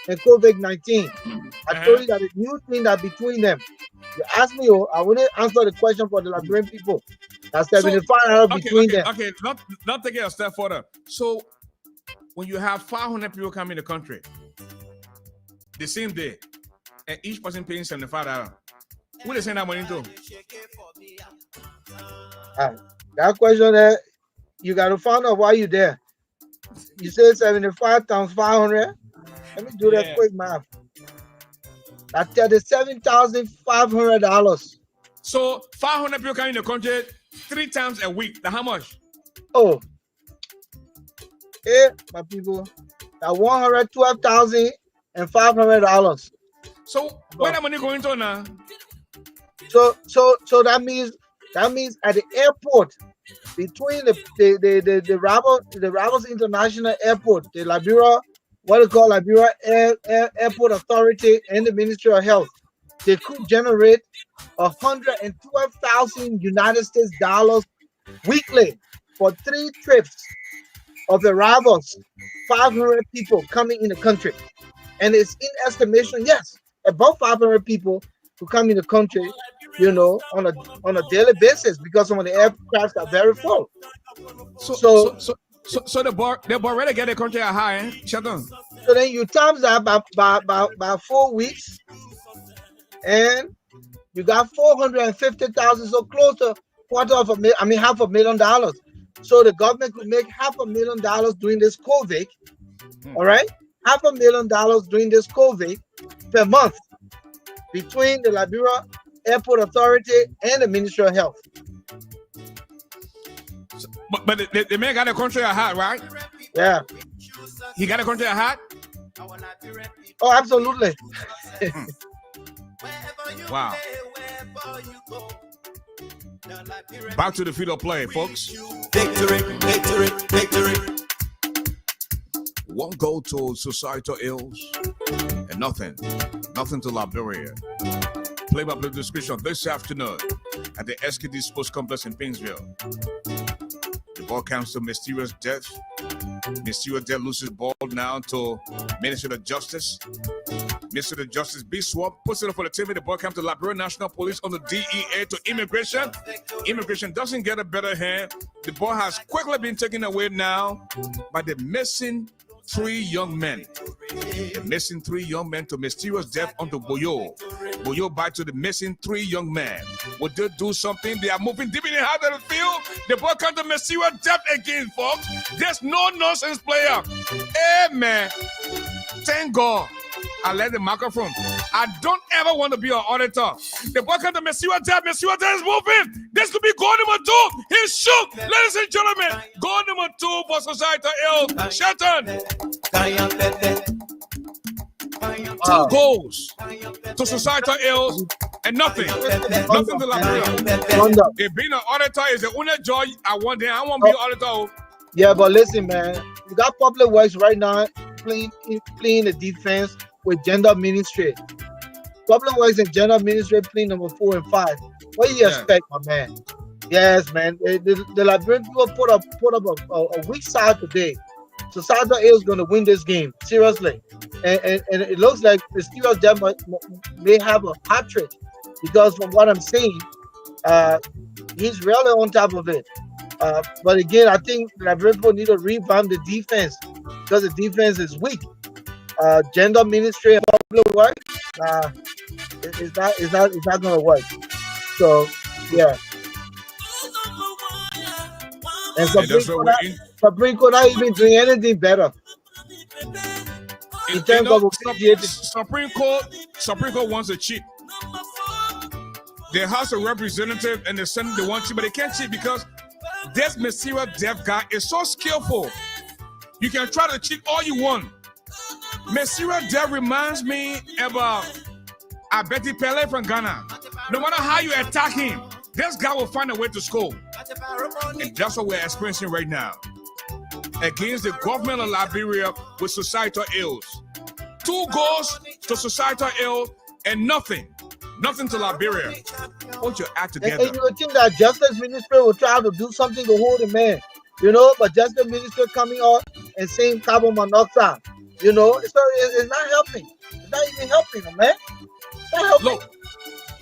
and COVID-19. I told you that the new thing that between them. You asked me, I wouldn't answer the question for the Liberian people. That's $75 between them. Okay, not taking a step further. So when you have 500 people coming in the country the same day, and each person paying $75, who they send that money to? That question there, you got to find out why you there. You say 75 times 500. Let me do that quick math. That's $37,500. So 500 people coming in the country 3 times a week. Now how much? Oh, my people, that $112,500. So where that money going to now? So that means at the airport, between the Ravels International Airport, the Liberia, what they call Liberia Airport Authority, and the Ministry of Health, they could generate 112,000 United States dollars weekly for 3 trips of the Ravels, 500 people coming in the country, and it's in estimation, yes, about 500 people who come in the country, on a daily basis, because some of the aircrafts are very full. So the bar already get the country high, eh? Shut down. So then you times that by 4 weeks, and you got 450,000, so close to $500,000. So the government could make $500,000 during this COVID. All right, $500,000 during this COVID per month between the Liberia Airport Authority and the Ministry of Health. So, but the man got a country hot, right? Yeah. He got a country hot? Oh, absolutely. Wow. Back to the field of play, folks. Victory, victory, victory. One goal to societal ills and nothing to Liberia. Play-by-play description this afternoon at the SKD Sports Complex in Painesville. The ball comes to mysterious death. Mysterious death loses ball now to Minister of Justice. Minister of Justice B-Swap puts it up for the team. The ball comes to Liberia National Police on the DEA to immigration. Immigration doesn't get a better hand. The ball has quickly been taken away now by the missing 3 young men. The missing 3 young men to mysterious death onto Boyo. Boyo back to the missing 3 young men. Would they do something? They are moving deep in the heart of the field. The ball comes to mysterious death again, folks. There's no nonsense player. Amen. Thank God I let the microphone. I don't ever want to be an auditor. The ball comes to Messiah Death. Messiah Death is moving. This could be goal number 2. He's shook. Ladies and gentlemen, goal number 2 for Society Ill. Shelton. 2 goals to Society Ill and nothing. Nothing to Liberia. If being an auditor is the only joy I want, then I won't be an auditor. Yeah, but listen, man, you got Public Works right now playing the defense with gender ministry. Public Works and gender ministry playing number 4 and 5. What do you expect, my man? Yes, man. The Liberian people put up a weak side today. Society is going to win this game, seriously. And it looks like the Steelers may have a hat trick, because from what I'm seeing, he's really on top of it. But again, I think the Liberian people need to revamp the defense, because the defense is weak. Gender ministry and Public Work, it's not going to work. So yeah. And Supreme Court not even doing anything better. In terms of Supreme Court wants to cheat. The House of Representatives and the Senate, they want to, but they can't cheat because this Messiah Deaf guy is so skillful. You can try to cheat all you want. Messiah Deaf reminds me about Abeti Pele from Ghana. No matter how you attack him, this guy will find a way to score. And that's what we're experiencing right now against the government of Liberia with societal ills. 2 goals to societal ill and nothing to Liberia. Put your act And together. you would think that justice ministry will try to do something to hold the man, you know, but justice ministry coming out and saying carbon monoxide, you know, so it's not helping. It's not even helping them, man. It's not helping. Look,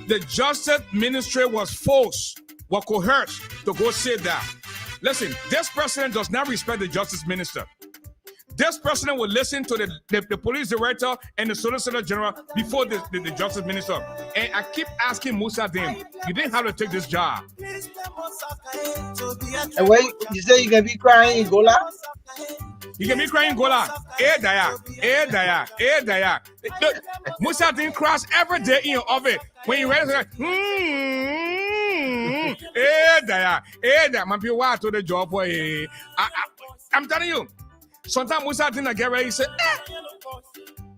the justice ministry was forced, was coerced to go say that. Listen, this president does not respect the justice minister. This president will listen to the police director and the solicitor general before the justice minister. And I keep asking Musa Dim, you didn't have to take this job. And when you say you can be crying in Gola, You can be crying Gola. Daya. Look, Musa Dim cries every day in your office. When you ready to like, Daya. Man, people want to the job for I'm telling you. Sometimes Musa didn't get ready. He said,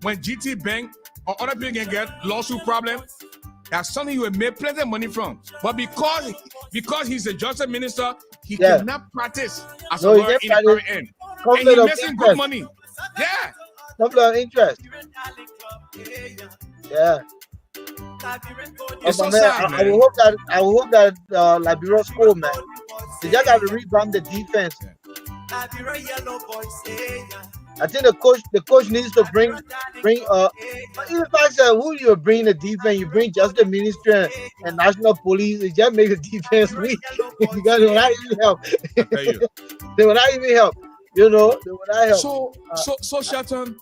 when GT Bank or other people can get lawsuit problem, that's something you will make plenty of money from. But because he's a justice minister, he cannot practice as a lawyer in the very end. And he's making good money. Yeah. Conflict of interest. Yeah. It's so man, sad, man. I will hope that Liberia score, man. They just have to revamp the defense. I think the coach needs to bring even if I say who you bring the defense, you bring just the ministry and national police, it just make the defense weak. Because they will not even help. They will not even help. You know, they will not help. So Shelton,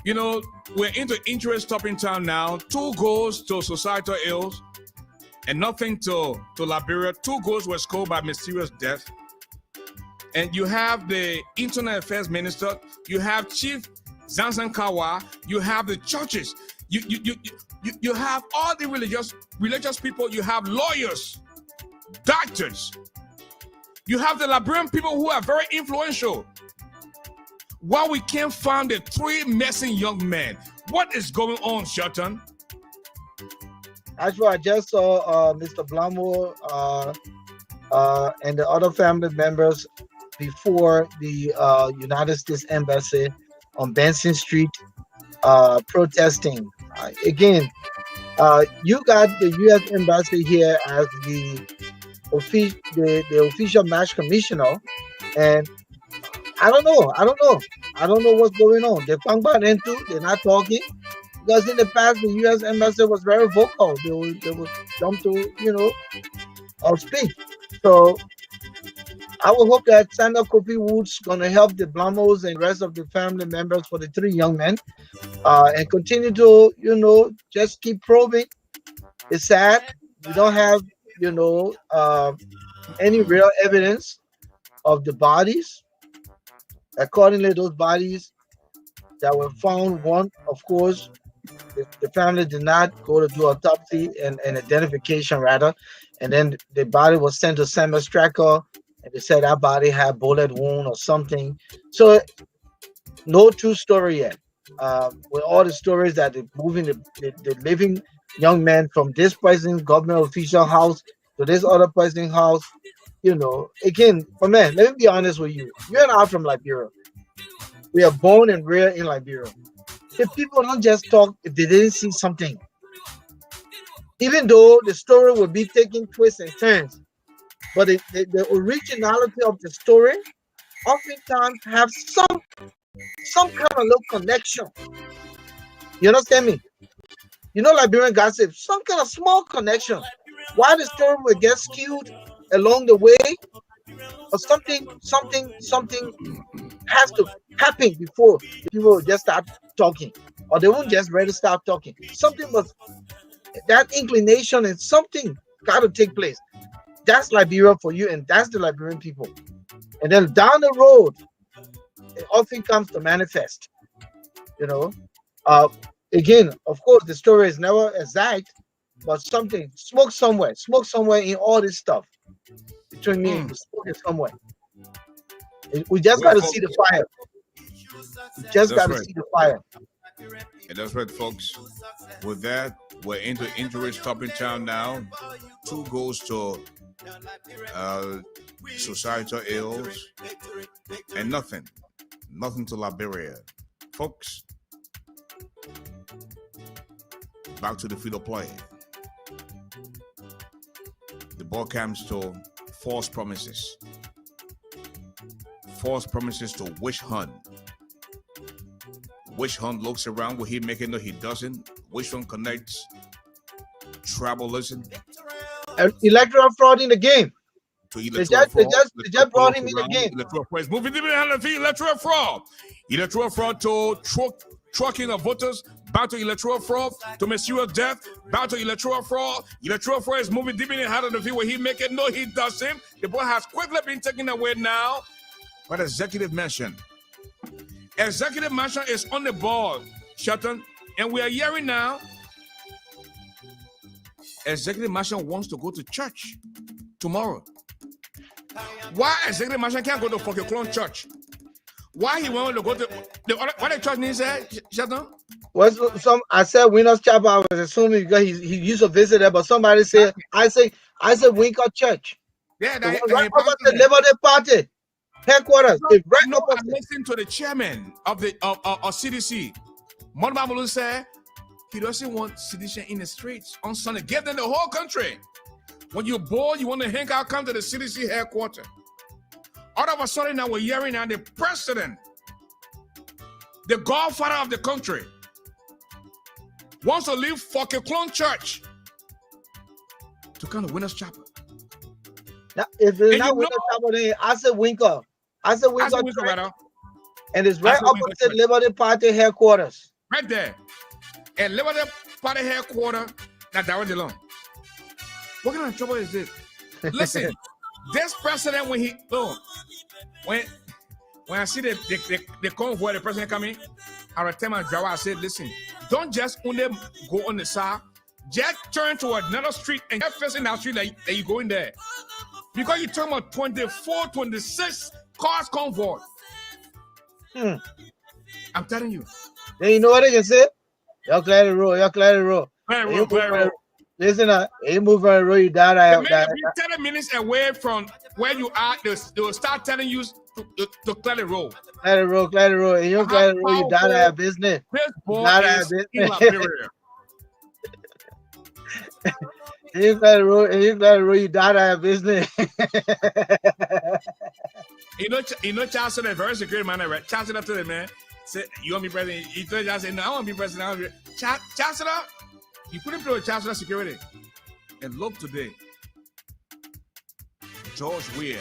you know, we're into interest stopping time now. 2 goals to societal ills and nothing to Liberia. 2 goals were scored by mysterious death. And you have the Internal Affairs Minister, you have Chief Zanzan Kawa, you have the churches, you have all the religious people, you have lawyers, doctors, you have the Liberian people who are very influential. Why we can't find the 3 missing young men? What is going on, Shelton? Actually, I just saw Mr. Blamo and the other family members before the United States Embassy on Benson Street protesting. Again, you got the U.S. Embassy here as the official match commissioner, and I don't know what's going on. They're they're not talking, because in the past the U.S. Embassy was very vocal. They would jump to speak. So I will hope that Senator Kofi Woods gonna help the Blamos and rest of the family members for the 3 young men, and continue to just keep probing. It's sad we don't have any real evidence of the bodies. Accordingly, those bodies that were found, one, of course, the family did not go to do autopsy and identification rather, and then the body was sent to Samuel Stracker, and they said that body had bullet wound or something. So no true story yet. With all the stories that they're moving the living young man from this president government official house to this other president house, again, but man, let me be honest with you. You and I are from Liberia. We are born and reared in Liberia. If people don't just talk if they didn't see something, even though the story will be taking twists and turns, but the originality of the story oftentimes have some kind of little connection. You understand me? Liberian gossip, some kind of small connection. Why the story will get skewed along the way, or something has to happen before people just start talking, or they won't just ready to start talking. Something was that inclination, and something got to take place. That's Liberia for you, and that's the Liberian people. And then down the road, it often comes to manifest. Again, of course, the story is never exact, but something smoke somewhere in all this stuff. Between me and the smoke is somewhere. We just got to see the fire. We just got to see the fire. And that's right, folks. With that, we're into injury stopping time now. 2 goals to societal ills, and nothing to Liberia. Folks, back to the field of play. the ball comes to false promises. False promises to witch hunt. Witch hunt looks around, will he make it? No, he doesn't. Witch hunt connects tribalism. Electoral fraud in the game. To They just brought him in the game. Electoral fraud is moving electoral fraud. Electoral fraud to trucking of voters, bound to electoral fraud, to mysterious death, bound to electoral fraud. Electoral fraud is moving deep in the heart of the field. Will he make it? No, he doesn't. The boy has quickly been taken away now by the executive mansion. Executive mansion is on the ball, Shelton, and we are hearing now. Executive mansion wants to go to church tomorrow. Why executive mansion can't go to fucking clone church? Why he want to go to what the church needs there, Shelton? I said Winners Chapel. I was assuming because he used to visit there, but somebody said I said Winker Church. Yeah, right over the Liberty Party headquarters. I listened to the chairman of the CDC. Monmabulu said he doesn't want sedition in the streets on Sunday. Give them the whole country. When you're bored, you want to hang out, come to the CDC headquarters. All of a sudden now we're hearing now the president, the godfather of the country, wants to leave fucking clone church to come to Winners Chapel. Now, if it's not Winners Chapel, then I said Winker. I said Winker right. And it's right opposite Liberty Party headquarters. Right there. And Liberty Party headquarters, now that was alone. What kind of trouble is this? Listen, this president, when I see the convoy, the president coming, I will tell my driver, I said, listen, don't just only go on the side, just turn to another street and just facing that street that you go in there. Because you're talking about 24, 26 cars convoy. I'm telling you. Then you know what they can say? Y'all clear the road, Clear the road. Listen, you move on the road, you die. If you're 10 minutes away from where you are, they will start telling you to clear the road. Clear the road. And you clear the road, you die that business. This boy is in Liberia. You clear the road, you die that business. You know, Charles is very secure man, right? Charles up to the man. Say, you want to be president? He told you, I said, no, I want to be president. Chancellor, you put him through Chancellor security. And look today, George Weah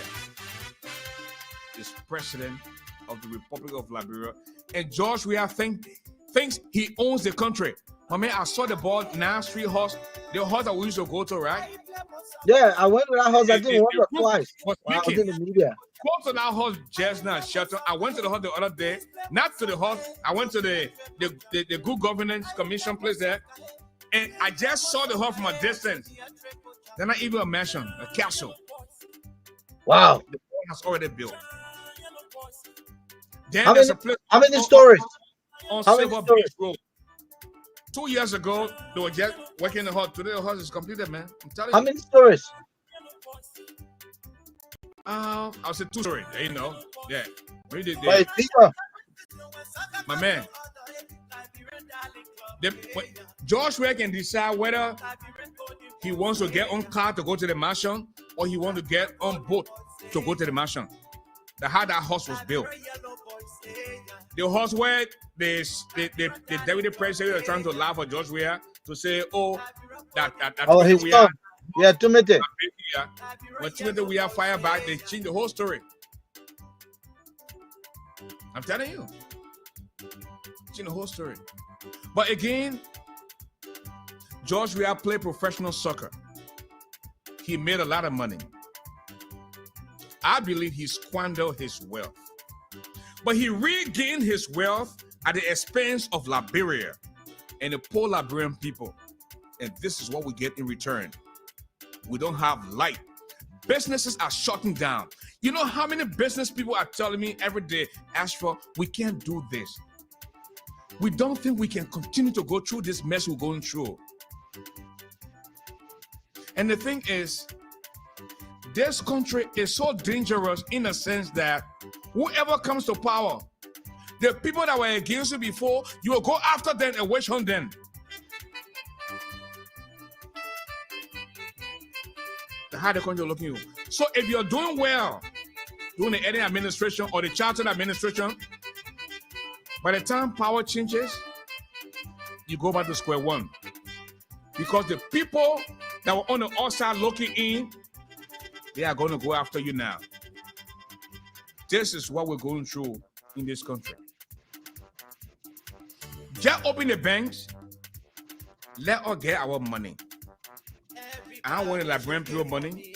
is president of the Republic of Liberia. And George Weah thinks he owns the country. I mean, I saw the ball, 9th Street horse, the horse that we used to go to, right? Yeah, I went to that horse, I think once or twice. I was in the media. Go to that horse just now, Shelton. I went to the horse the other day, not to the horse. I went to the Good Governance Commission place there, and I just saw the horse from a distance. They're not even a mansion, a castle. Wow. The horse has already built. Then how there's a place. How many stories? On Silver Beach Road. 2 years ago, they were just working the horse. Today, the horse is completed, man. I'm telling you. How many stories? I would say 2 stories. You know, yeah. My man. George Weah can decide whether he wants to get on car to go to the mansion or he wants to get on boat to go to the mansion. That's how that horse was built. The horse where the deputy president are trying to laugh at George Weah to say, oh, that his son. Yeah, Timothy. When Timothy Weah fired back, they changed the whole story. I'm telling you. Changed the whole story. But again, George Weah played professional soccer. He made a lot of money. I believe he squandered his wealth. But he regained his wealth at the expense of Liberia and the poor Liberian people. And this is what we get in return. We don't have light. Businesses are shutting down. You know how many business people are telling me every day, ASHFORD, we can't do this. We don't think we can continue to go through this mess we're going through. And the thing is, this country is so dangerous in a sense that whoever comes to power, the people that were against you before, you will go after them and witch hunt them. That's how the country looking at you. So if you're doing well, doing the any administration or the chartered administration, by the time power changes, you go back to square one. Because the people that were on the outside looking in, they are going to go after you now. This is what we're going through in this country. Just open the banks. Let us get our money. I don't want to Liberian people money.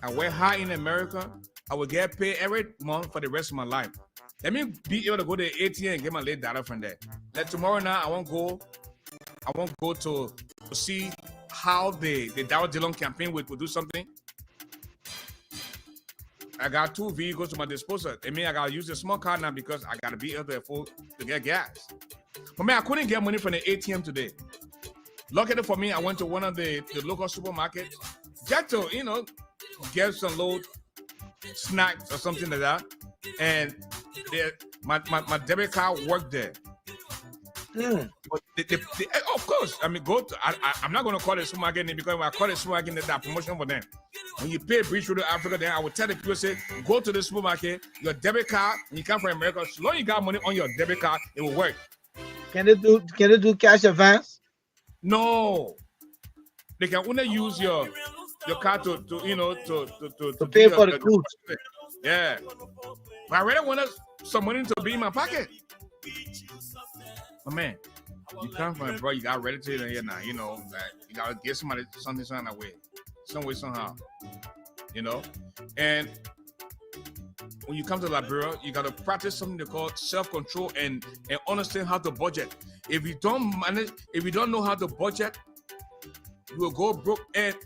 I work hard in America. I will get paid every month for the rest of my life. Let me be able to go to the ATM and get my late data from there. Like tomorrow now, I won't go to see how the Dow Dillon campaign will do something. I got 2 vehicles to my disposal. I mean, I gotta use the small car now because I gotta be able to afford to get gas. But man, I couldn't get money from the ATM today. Luckily for me, I went to one of the local supermarkets just to, get some load snacks or something like that. And my debit card worked there. But of course, I mean, I'm not going to call it supermarket name because when I call it supermarket, there's that promotion for them. When you pay BRIDGERADIO Africa, then I will tell the people, say, go to the supermarket, your debit card, and you come from America. As long as you got money on your debit card, it will work. Can they do cash advance? No. They can only use your card to pay for the goods. Yeah. But I really wanted some money to be in my pocket. But man, you come from bro, you got ready to here now, you gotta get somebody something that way. Some way, somehow. And when you come to Liberia, you gotta practice something they call self-control and understand how to budget. If you don't know how to budget, you will go broke. And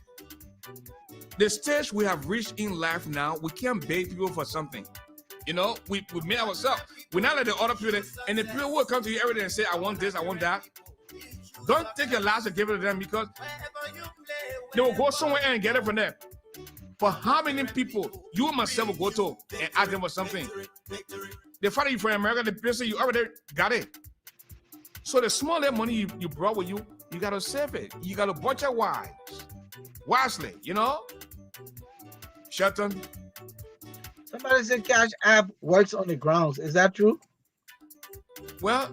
the stage we have reached in life now, we can't beg people for something. We made ourselves. We're not like the other people. And the people will come to you every day and say, I want this, I want that. Don't take your last and give it to them because they will go somewhere and get it from them. For how many people you and myself will go to and ask them for something? They find you from America, the person you already got it. So the smaller money you brought with you, you got to save it. You got to budget wisely, Shelton? Somebody said Cash App works on the grounds. Is that true? Well,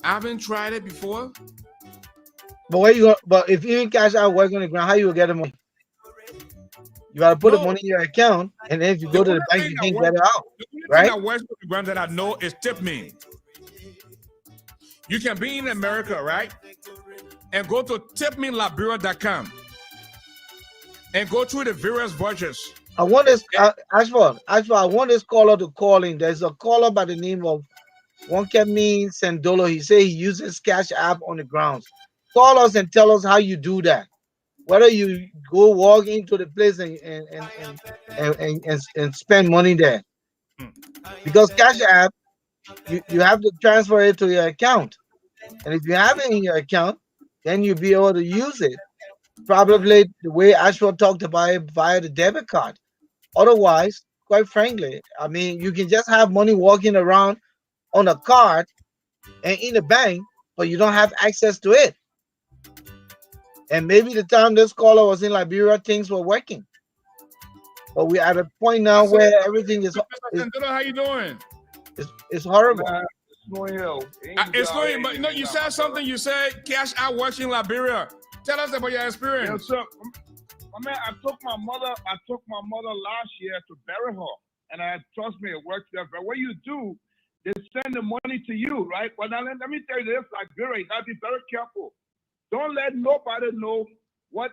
I haven't tried it before. But if even Cash App works on the ground, how you will get the money? You gotta put the money in your account, and then if you go to the bank, you can't get it out. Right? The only thing that works on the ground that I know is tip me. You can be in America, right? And go to tipmeliberia.com and go through the various vouchers. I want this, Ashford, I want this caller to call in. There's a caller by the name of Wonkemi Sendolo. He said he uses Cash App on the grounds. Call us and tell us how you do that. Whether you go walk into the place and spend money there. Because Cash App, you have to transfer it to your account. And if you have it in your account, then you'll be able to use it. Probably the way Ashford talked about it via the debit card. Otherwise, quite frankly, I mean, you can just have money walking around on a card and in the bank, but you don't have access to it. And maybe the time this caller was in Liberia, things were working. But we're at a point now where everything is how you doing? It's horrible. It's going, but you said something. You said Cash App works in Liberia. Tell us about your experience. Yeah, so, man, I took my mother last year to bury her, and trust me, it works there. But what you do, they send the money to you, right? But now let me tell you this, Liberia, you gotta be very careful. Don't let nobody know what.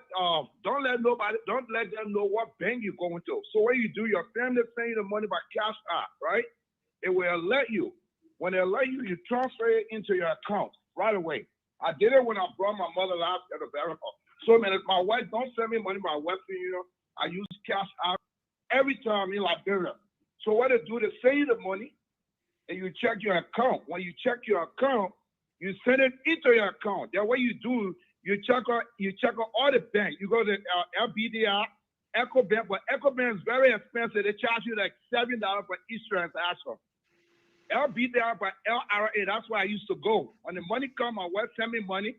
Don't let them know what bank you're going to. So what you do, your family send you the money by Cash App, right? It will alert you. When they alert you, you transfer it into your account right away. I did it when I brought my mother last at the burial. So, man, if my wife don't send me money by Western Union, I use Cash App every time in Liberia. So what they do, they send you the money, and you check your account. When you check your account, you send it into your account. Then what you do, you check on all the banks. You go to LBDR, EcoBank, but EcoBank is very expensive. They charge you like $7 for each transaction. LBDR by LRA, that's where I used to go. When the money come, my wife send me money.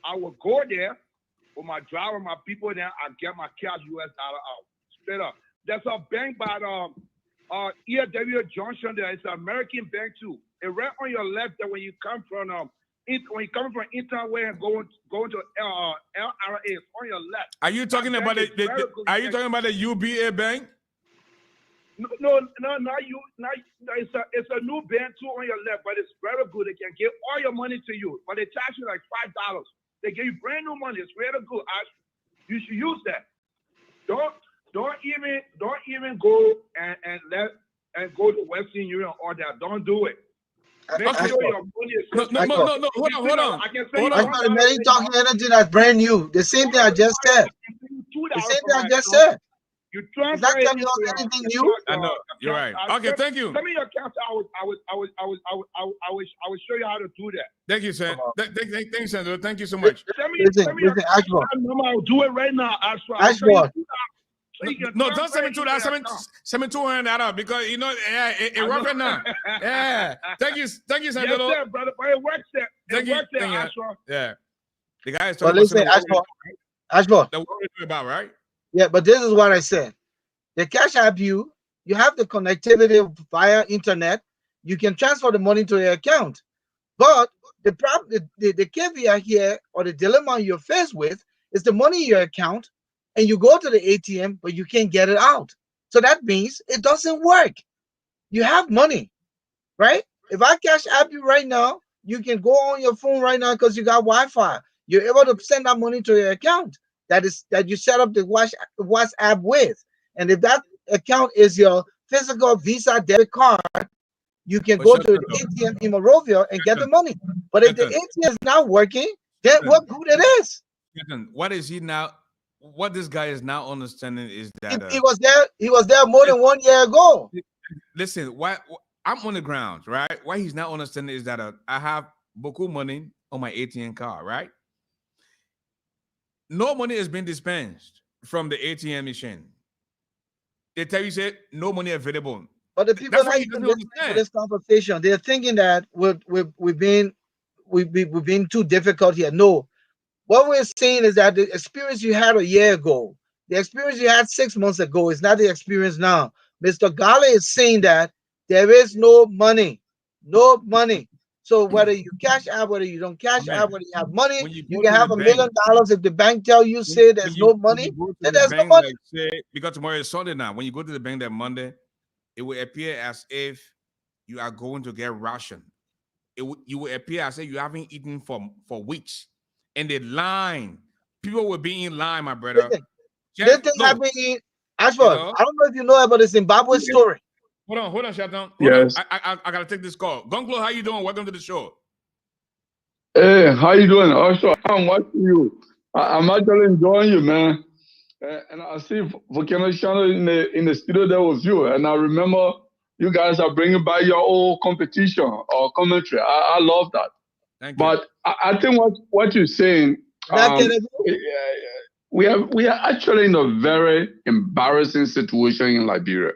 I will go there, with my driver, my people, then I get my cash US dollar out. Straight up. There's a bank by the EW Junction there. It's an American bank too. It's right on your left there when you come from when you come from Interway and going to LRA, it's on your left. Are you talking about are you talking about the UBA bank? No, not you. It's a new bank too on your left, but it's very good. They can give all your money to you, but they charge you like $5. They give you brand new money. It's really good. You should use that. Don't even go and go to Western Union or that. Don't do it. Make sure your money is No. Hold on. I can say you talking anything that's brand new. The same thing I just said. The same thing I just said. You Is that telling you anything new? I know. You're right. Okay, thank you. Send me your account. I will show you how to do that. Thank you, sir. Thank you, Sandro. Thank you so much. Listen, Ashford. I'll do it right now, Ashford. No, don't send me to that. Send me 200 because it works now. Yeah. Thank you, Sandro. Yes, sir, brother. But it works there. Thank you. Ashford. Yeah. The guy is But talking listen, Ashford. That's what we're about, right? Yeah, but this is what I said. The Cash App, you have the connectivity via internet. You can transfer the money to your account. But the problem, the caveat here, or the dilemma you're faced with, is the money in your account, and you go to the ATM, but you can't get it out. So that means it doesn't work. You have money, right? If I Cash App you right now, you can go on your phone right now because you got Wi-Fi. You're able to send that money to your account that you set up the WhatsApp with. And if that account is your physical Visa debit card, you can go to the ATM in Morovia and get the money. But if the ATM is not working, then what good it is? What is he now? What this guy is now understanding is that he was there more than 1 year ago. Listen, why I'm on the ground, right? Why he's not understanding is that I have beaucoup money on my ATM card, right? No money has been dispensed from the ATM machine. They tell you, say, no money available. But the people not even listening to this conversation, they're thinking that we've been too difficult here. No, what we're saying is that the experience you had a year ago, the experience you had 6 months ago is not the experience now. Mr. GARLEY is saying that there is no money. So whether you cash out, whether you don't cash out, whether you have money, you can have $1 million. If the bank tell you say there's no money, then there's no money. Because tomorrow is Sunday now. When you go to the bank that Monday, it will appear as if you are going to get ration. You will appear as if you haven't eaten for weeks. And the line, people will be in line, my brother. This thing happening, Ashford, I don't know if you know about the Zimbabwe story. Hold on, Shatan. Yes. I gotta take this call. Gunklo, how you doing? Welcome to the show. Hey, how you doing? Also, I'm watching you. I'm actually enjoying you, man. And I see Volcano Channel in the studio there with you. And I remember you guys are bringing back your old competition or commentary. I love that. Thank you. But I think what you're saying, we are actually in a very embarrassing situation in Liberia.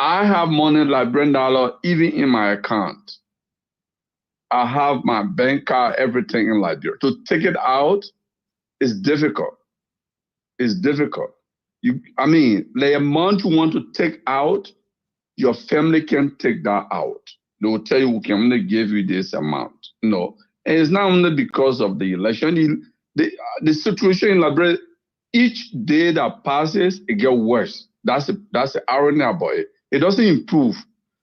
I have money like $1 even in my account. I have my bank card, everything in Liberia. To take it out is difficult. It's difficult. The amount you want to take out, your family can take that out. They will tell you, we can only give you this amount. No. And it's not only because of the election. The situation in Liberia, each day that passes, it gets worse. That's the irony about it. It doesn't improve.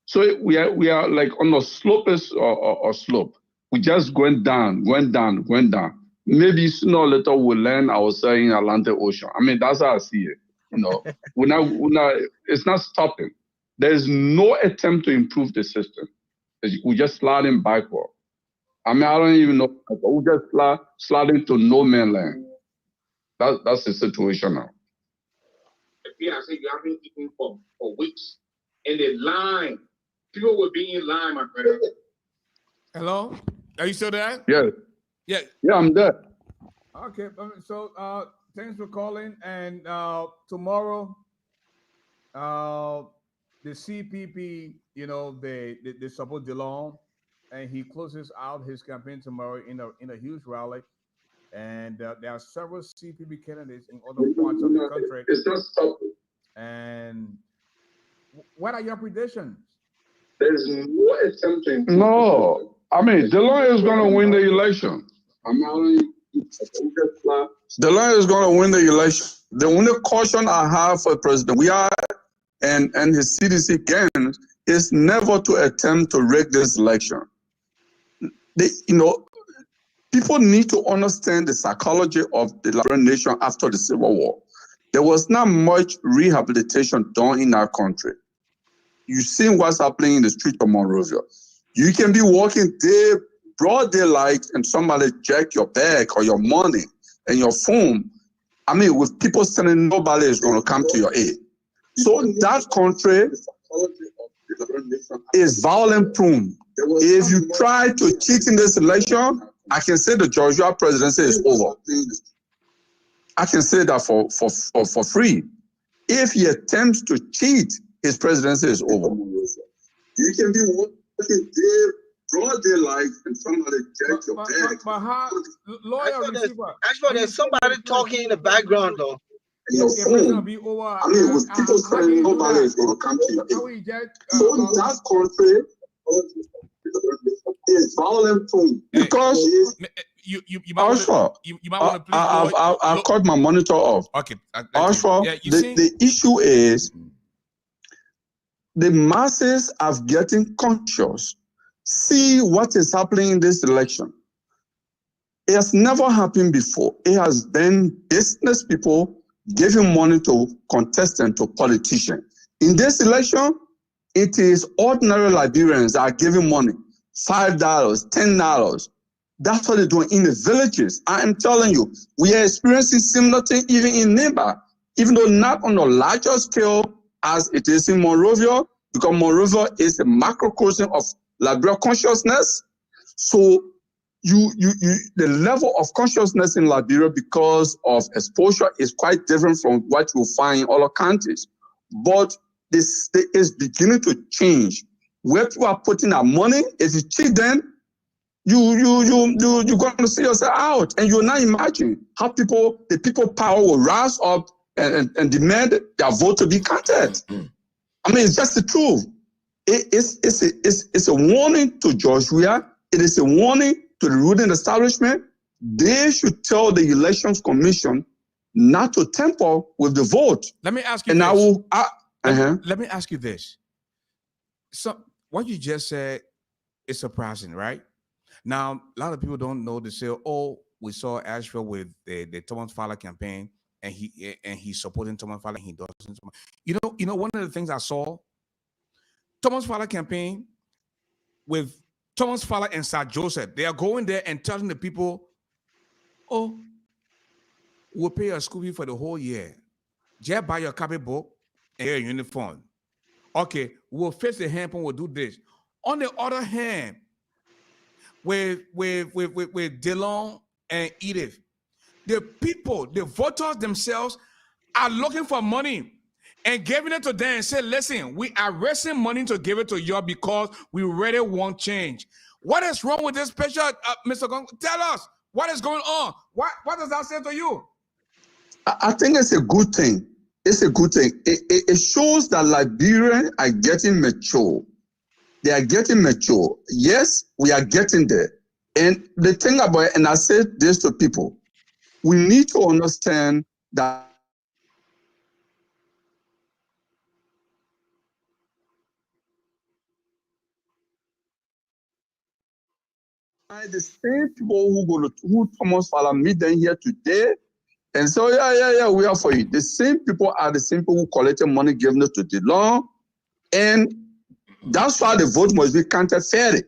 So we are like on a slope or slope. We just going down. Maybe sooner or later we'll land ourselves in Atlantic Ocean. That's how I see it. We're not. It's not stopping. There's no attempt to improve the system. We're just sliding backward. I don't even know. We're just sliding to no man's land. That's the situation now. Yeah, I say you haven't eaten for weeks. And the line, people will be in line, my brother. Hello? Are you still there? Yeah. Yeah. Yeah, I'm there. Okay. So thanks for calling. And tomorrow, the CPP, they support DeLong, and he closes out his campaign tomorrow in a huge rally. And there are several CPB candidates in other parts of the country. It's not stopping. And what are your predictions? There's no attempting. No, I mean, DeLong is going to win the election. I'm not only DeLong is going to win the election. The only caution I have for President Weah and his CDC gains is never to attempt to rig this election. People need to understand the psychology of the Liberian nation after the Civil War. There was not much rehabilitation done in our country. You've seen what's happening in the street of Monrovia. You can be walking there, broad daylight, and somebody jack your bag or your money and your phone. I mean, with people saying nobody is going to come to your aid. So that country is violent prone. If you try to cheat in this election, I can say the Georgia presidency is over. I can say that for free. If he attempts to cheat, his presidency is over. You can be walking there, broad daylight, and somebody jack your bag. But how, lawyer receiver? Actually, there's somebody talking in the background, though. Your phone. Be over. I mean, with people saying nobody is going to come to your aid. So that country is violent prone because you might want to please. I've cut my monitor off. Okay. The issue is the masses are getting conscious. See what is happening in this election. It has never happened before. It has been business people giving money to contestants, to politicians. In this election, it is ordinary Liberians that are giving money, $5, $10. That's what they're doing in the villages. I am telling you, we are experiencing similar thing even in Neighbor, even though not on a larger scale as it is in Monrovia, because Monrovia is a macrocosm of Liberia consciousness. So the level of consciousness in Liberia because of exposure is quite different from what you find in other counties. But this is beginning to change. Where people are putting their money, if you cheat them, you're going to see yourself out. And you'll not imagine how the people power will rise up and demand their vote to be counted. I mean, it's just the truth. It's a warning to George Weah. It is a warning to the ruling establishment. They should tell the Elections Commission not to tamper with the vote. Let me ask you and this. Let me ask you this. So what you just said is surprising, right? Now, a lot of people don't know. They say, oh, we saw ASHFORD with the Thomas Fowler campaign, and he's supporting Thomas Fowler, and he doesn't. You know, one of the things I saw, Thomas Fowler campaign with Thomas Fowler and Sir Joseph, they are going there and telling the people, oh, we'll pay your school fee for the whole year. Just buy your copybook and your uniform. Okay, we'll fix the handphone, we'll do this. On the other hand, with DeLong and Edith, the people, the voters themselves are looking for money and giving it to them and say, listen, we are raising money to give it to you because we really want change. What is wrong with this picture, Mr. Gong? Tell us, what is going on? What does that say to you? I think it's a good thing. It's a good thing. It shows that Liberians are getting mature. They are getting mature. Yes, we are getting there. And the thing about it, and I said this to people, we need to understand that the same people who Thomas Fowler meet them here today and say, yeah, we are for you. The same people are the same people who collected money given it to DeLong, and that's why the vote must be counted fairly.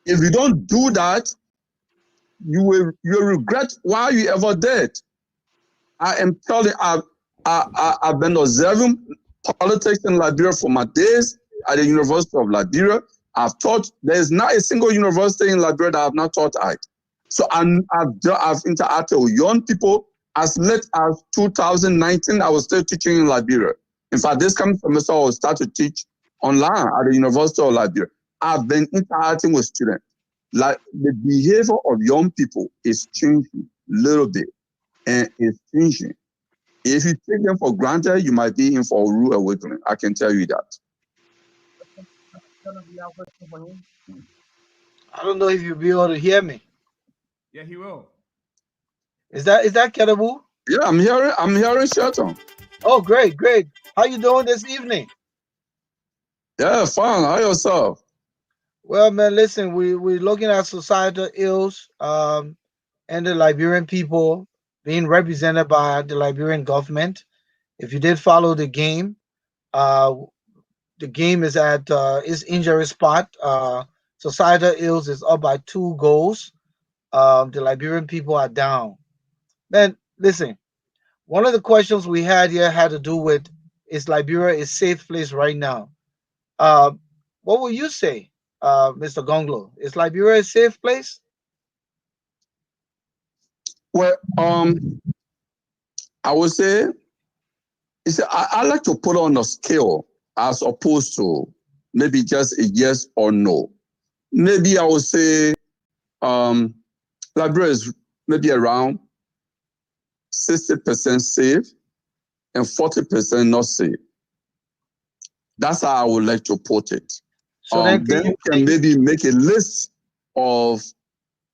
If you don't do that, you will regret why you ever did. I am telling you, I've been observing politics in Liberia for my days at the University of Liberia. I've taught, there is not a single university in Liberia that I have not taught at. So I've interacted with young people. As late as 2019, I was still teaching in Liberia. In fact, this coming semester, I will start to teach online at the University of Liberia. I've been interacting with students. like the behavior of young people is changing a little bit, and it's changing. If you take them for granted, you might be in for a rude awakening. I can tell you that. I don't know if you'll be able to hear me. Yeah, he will. Is that Kedabu? Yeah, I'm hearing Shelton. Oh, great. How you doing this evening? Yeah, fine. How yourself? Well, man, listen, we're looking at societal ills, and the Liberian people being represented by the Liberian government. If you did follow the game is at its injury spot. Societal ills is up by 2 goals. The Liberian people are down. Man, listen, one of the questions we had here had to do with, is Liberia a safe place right now? What would you say, Mr. Gonglo? Is Liberia a safe place? Well, I would say, I like to put on a scale as opposed to maybe just a yes or no. Maybe I would say Liberia is maybe around 60% safe and 40% not safe. That's how I would like to put it. So then we can maybe make a list of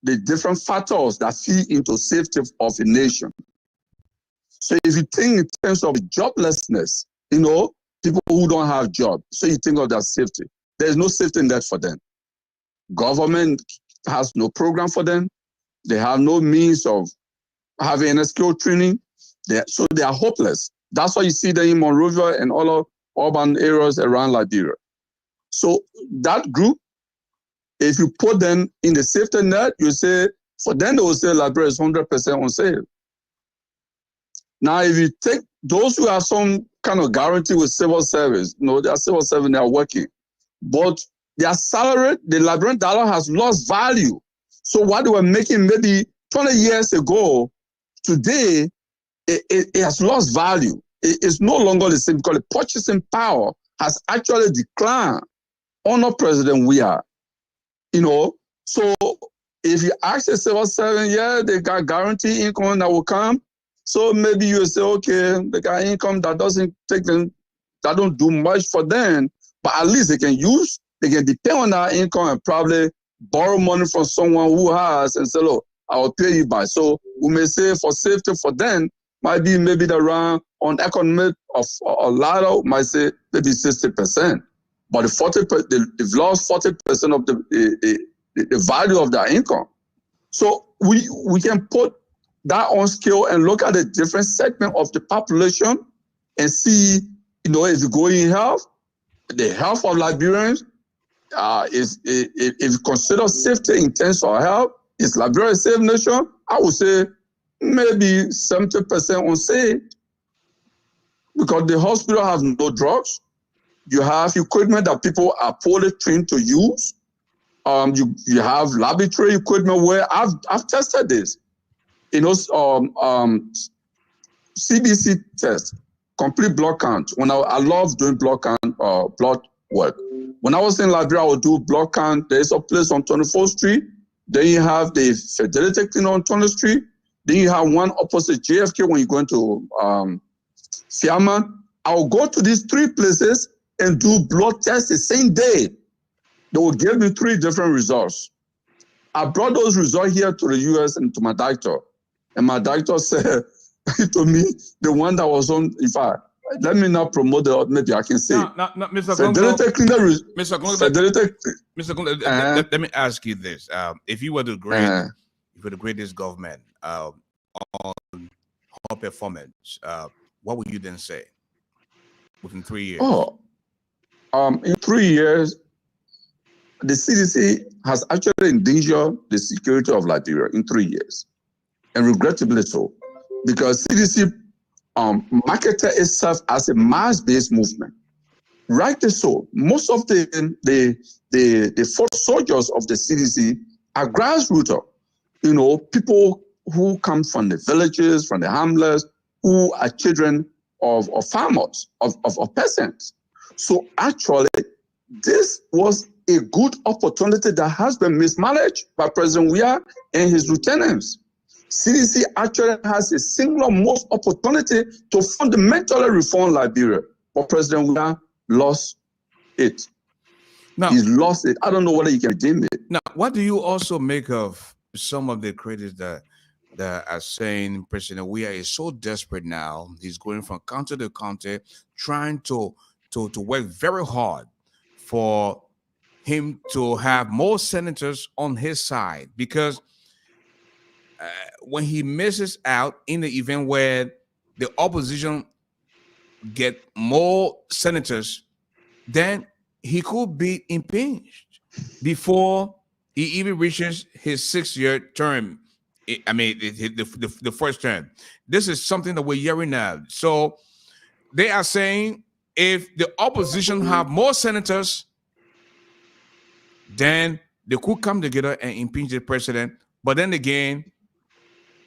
the different factors that feed into safety of a nation. So if you think in terms of joblessness, people who don't have jobs, so you think of their safety. There's no safety net for them. Government has no program for them. They have no means of having any skill training. So they are hopeless. That's why you see them in Monrovia and all of urban areas around Liberia. So that group, if you put them in the safety net, you say, for them they will say Liberia is 100% unsafe. Now, if you take those who have some kind of guarantee with civil service, they are civil service, they are working, but their salary, the Liberian dollar has lost value. So what they were making maybe 20 years ago, today, it has lost value. It's no longer the same because the purchasing power has actually declined under President we are. So if you ask a civil servant, yeah, they got guaranteed income that will come. So maybe you say, okay, they got income that doesn't take them, that don't do much for them, but at least they can depend on that income and probably borrow money from someone who has and say, look, I will pay you back. So we may say for safety for them, might be maybe the round on economic of a ladder, might say maybe 60%. But they've lost 40% of the value of their income. So we can put that on scale and look at the different segment of the population and see, if you go in health, the health of Liberians, if you consider safety in terms of health, is Liberia a safe nation? I would say maybe 70% unsafe because the hospital has no drugs. You have equipment that people are poorly trained to use. You have laboratory equipment where I've tested this. CBC test, complete blood count. When I love doing blood count, blood work. When I was in Liberia, I would do blood count. There's a place on 24th Street. Then you have the Fidelity Clinic on 20th Street. Then you have one opposite JFK when you're going to Fiaman. I'll go to these 3 places and do blood tests the same day. They will give me 3 different results. I brought those results here to the US and to my doctor. And my doctor said to me, the one that was on, in fact, let me not promote the, maybe I can say. No, Mr. Gonglo, let me ask you this. If you were to grade this government on her performance, what would you then say within 3 years? In 3 years, the CDC has actually endangered the security of Liberia in 3 years, and regrettably so, because CDC marketed itself as a mass-based movement. Rightly so. Most of the foot soldiers of the CDC are grassroots. People who come from the villages, from the hamlets, who are children of farmers, of peasants. So actually, this was a good opportunity that has been mismanaged by President Weah and his lieutenants. CDC actually has a singular most opportunity to fundamentally reform Liberia, but President Weah lost it. Now, He's lost it. I don't know whether he can redeem it. now, what do you also make of some of the critics that are saying President Weah is so desperate now? He's going from county to county, trying to work very hard for him to have more senators on his side, because when he misses out in the event where the opposition get more senators, then he could be impeached before he even reaches his 6-year term. I mean, the first term. This is something that we're hearing now. So they are saying if the opposition have more senators, then they could come together and impeach the president. But then again,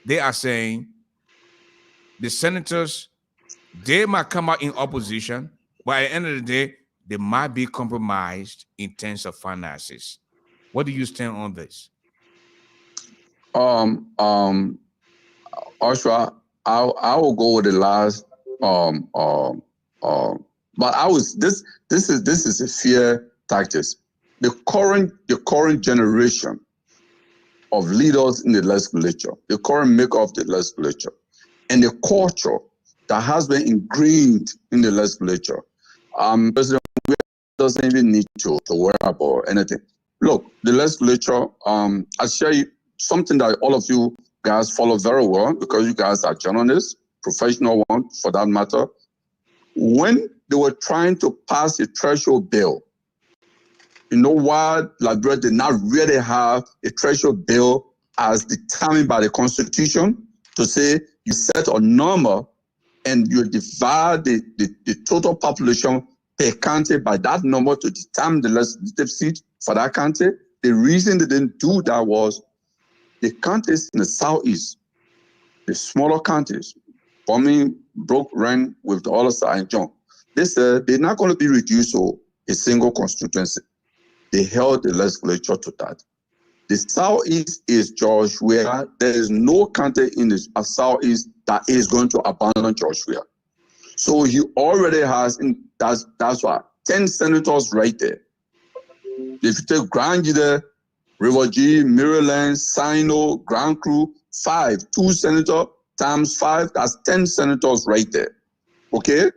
they are saying the senators, they might come out in opposition, but at the end of the day, they might be compromised in terms of finances. What do you stand on this? Osha, I will go with the last. But this is a fear tactics. The current generation of leaders in the legislature, the current makeup of the legislature, and the culture that has been ingrained in the legislature. President doesn't even need to worry about anything. Look, the legislature, I'll share you something that all of you guys follow very well, because you guys are journalists, professional ones for that matter. When they were trying to pass a threshold bill, you know why Liberia did not really have a threshold bill as determined by the Constitution to say you set a number and you divide the total population per county by that number to determine the legislative seat for that county? The reason they didn't do that was the counties in the southeast, the smaller counties, Bombing, Broke, Ren, with the other side, and John, they said they're not going to be reduced to a single constituency. They held the legislature to that. The southeast is George Weah. There is no county in the southeast that is going to abandon George Weah. So he already has, that's why, 10 senators right there. If you take Grand Gide, River G, Maryland, Sino, Grand Cru, 2 senators times 5, that's 10 senators right there. Okay?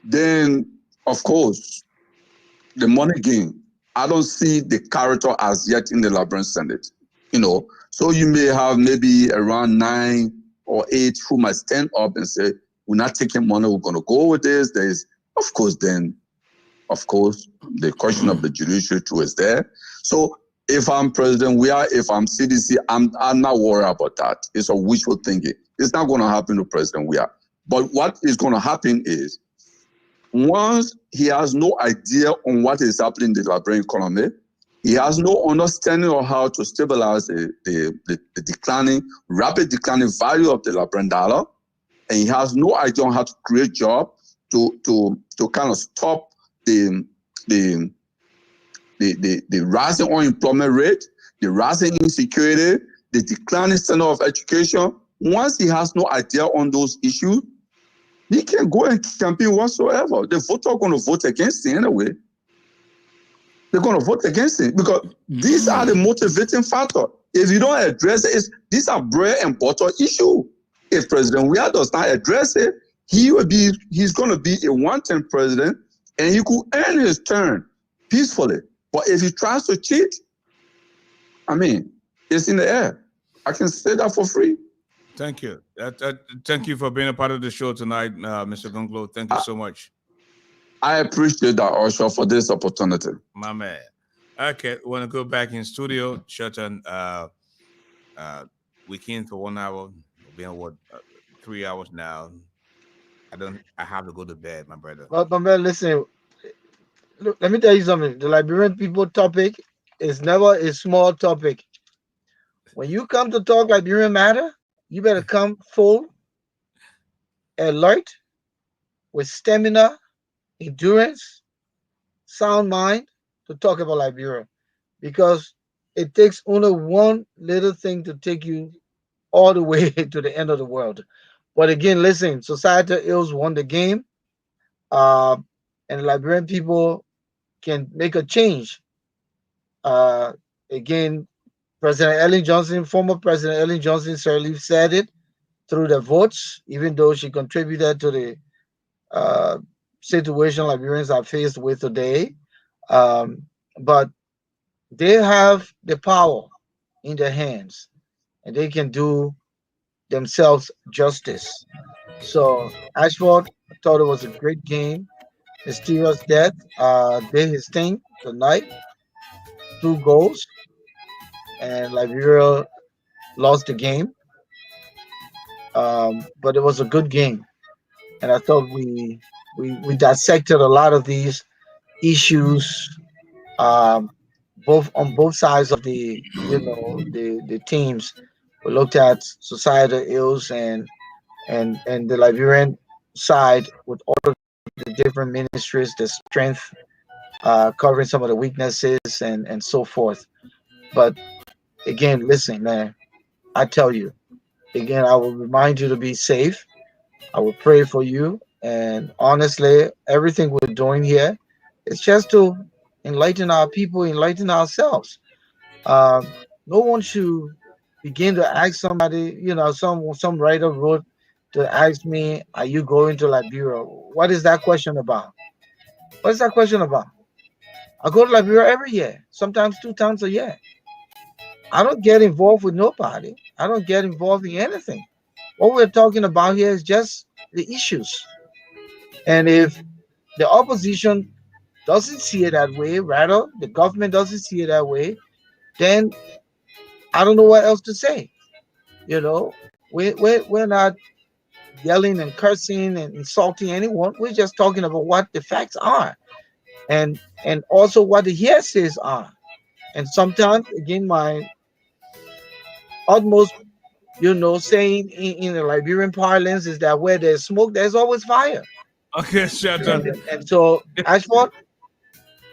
Then, of course, the money game. I don't see the character as yet in the Liberian Senate, So you may have maybe around 9 or 8 who might stand up and say, we're not taking money, we're going to go with this. There's, of course, the question of the judiciary too is there. So if I'm President Weah, if I'm CDC, I'm not worried about that. It's a wishful thinking. It's not going to happen to President Weah. But what is going to happen is, once he has no idea on what is happening in the Liberian economy, he has no understanding of how to stabilize the rapid declining value of the Liberian dollar, and he has no idea on how to create jobs to kind of stop the rising unemployment rate, the rising insecurity, the declining standard of education. Once he has no idea on those issues, he can go and campaign whatsoever. The voters are going to vote against it anyway. They're going to vote against it because these are the motivating factor. If you don't address it, these are bread and butter issue. If President Weah does not address it, he's going to be a one-term president, and he could earn his turn peacefully. But if he tries to cheat, it's in the air. I can say that for free. Thank you. Thank you for being a part of the show tonight, Mr. Gunglo. Thank you so much. I appreciate that, Osha, for this opportunity. My man. Okay, we want to go back in studio. Shutton, we came for 1 hour. We've been 3 hours now. I have to go to bed, my brother. But man, listen. Look, let me tell you something. The Liberian people topic is never a small topic. When you come to talk Liberian matter, you better come full, alert, with stamina, endurance, sound mind, to talk about Liberia because it takes only one little thing to take you all the way to the end of the world. But again, listen, societal ills won the game, uh, and Liberian people can make a change. Uh, Again, President Ellen Johnson, former President Ellen Johnson, certainly said it through the votes, even though she contributed to the uh, situation Liberians are faced with today. But they have the power in their hands, and they can do themselves justice. So Ashford, I thought it was a great game. Mysterious death did his thing tonight, 2 goals, and Liberia lost the game. But it was a good game, and I thought we dissected a lot of these issues, um, both on both sides of the the teams. We looked at societal ills and the Liberian side with all of the different ministries, the strength, covering some of the weaknesses and so forth. But again, listen, man, I tell you, again, I will remind you to be safe. I will pray for you. And honestly, everything we're doing here is just to enlighten our people, enlighten ourselves. Uh, no one should begin to ask somebody, some writer wrote to ask me, "Are you going to Liberia?" What is that question about? What is that question about? I go to Liberia every year, sometimes 2 times a year. I don't get involved with nobody. I don't get involved in anything. What we're talking about here is just the issues. And if the opposition doesn't see it that way, rather the government doesn't see it that way, then I don't know what else to say. You know, we're not yelling and cursing and insulting anyone. We're just talking about what the facts are, and also what the hearsays are. And sometimes, again, my utmost, saying in the Liberian parlance is that where there's smoke, there's always fire. Okay, shut up. And so, Ashford,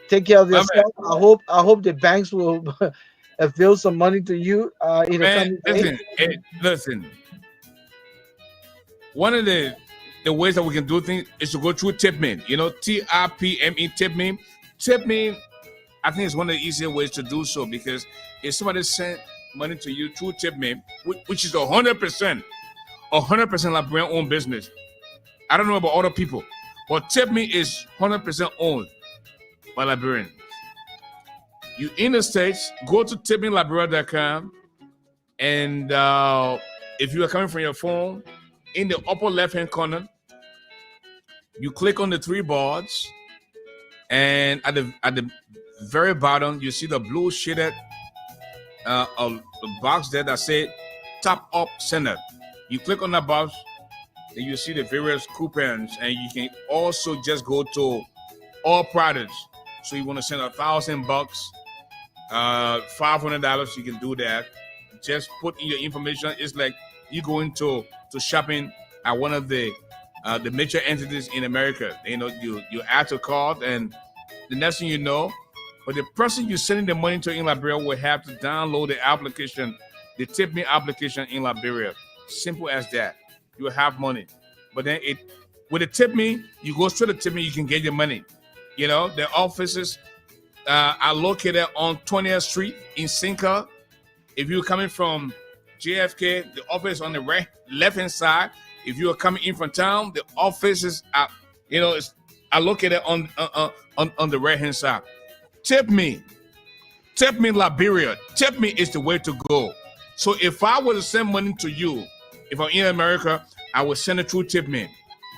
take care of My yourself. I hope the banks will avail some money to you in the man, coming days. listen. One of the ways that we can do things is to go through TipMe. TIPME, TipMe. TipMe, I think it's one of the easiest ways to do so, because if somebody sent money to you through TipMe, which is 100% Liberian owned business. I don't know about other people, but TipMe is 100% owned by Liberians. You in the States, go to tipmeliberia.com, and if you are coming from your phone, in the upper left-hand corner, you click on the 3 bars, and at the very bottom, you see the blue shaded box there that say Top Up Center. You click on that box, and you see the various coupons, and you can also just go to all products. So you want to send $1,000, $500, you can do that. Just put in your information. It's like you going to shopping at one of the major entities in America. You add to cart, and the next thing you know, but the person you're sending the money to in Liberia will have to download the application, the TipMe application in Liberia. Simple as that. You will have money. But then with the TipMe, you go straight to TipMe, you can get your money. The offices are located on 20th Street in Cinca. If you're coming from JFK, the office is on the left-hand side. If you are coming in from town, the offices are located on the right-hand side. TipMe Liberia. TipMe is the way to go. So if I were to send money to you, if I'm in America, I would send it through TipMe.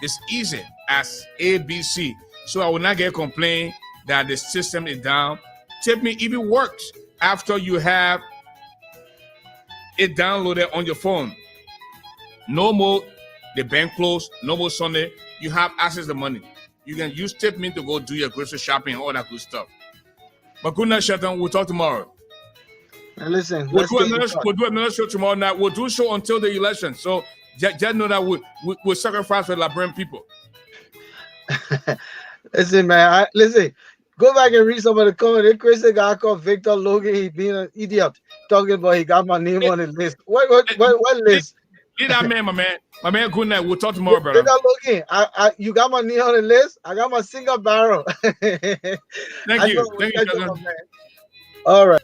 It's easy as ABC. So I will not get a complaint that the system is down. TipMe even works after you have it downloaded on your phone. No more the bank closed, no more Sunday. You have access to money. You can use TipMe to go do your grocery shopping and all that good stuff. But good night, Shatan. We'll talk tomorrow. Now listen, We'll do another show tomorrow night. We'll do a show until the election. So just know that we'll sacrifice for Liberian people. Listen, man. Go back and read some of the comments. The Christian guy called Victor Logan. He being an idiot, talking about he got my name on the list. What list? Leave that man, my man. My man, good night. We'll talk tomorrow, brother. Victor Logan, you got my name on the list. I got my single barrel. Thank you. Thank you, man. All right.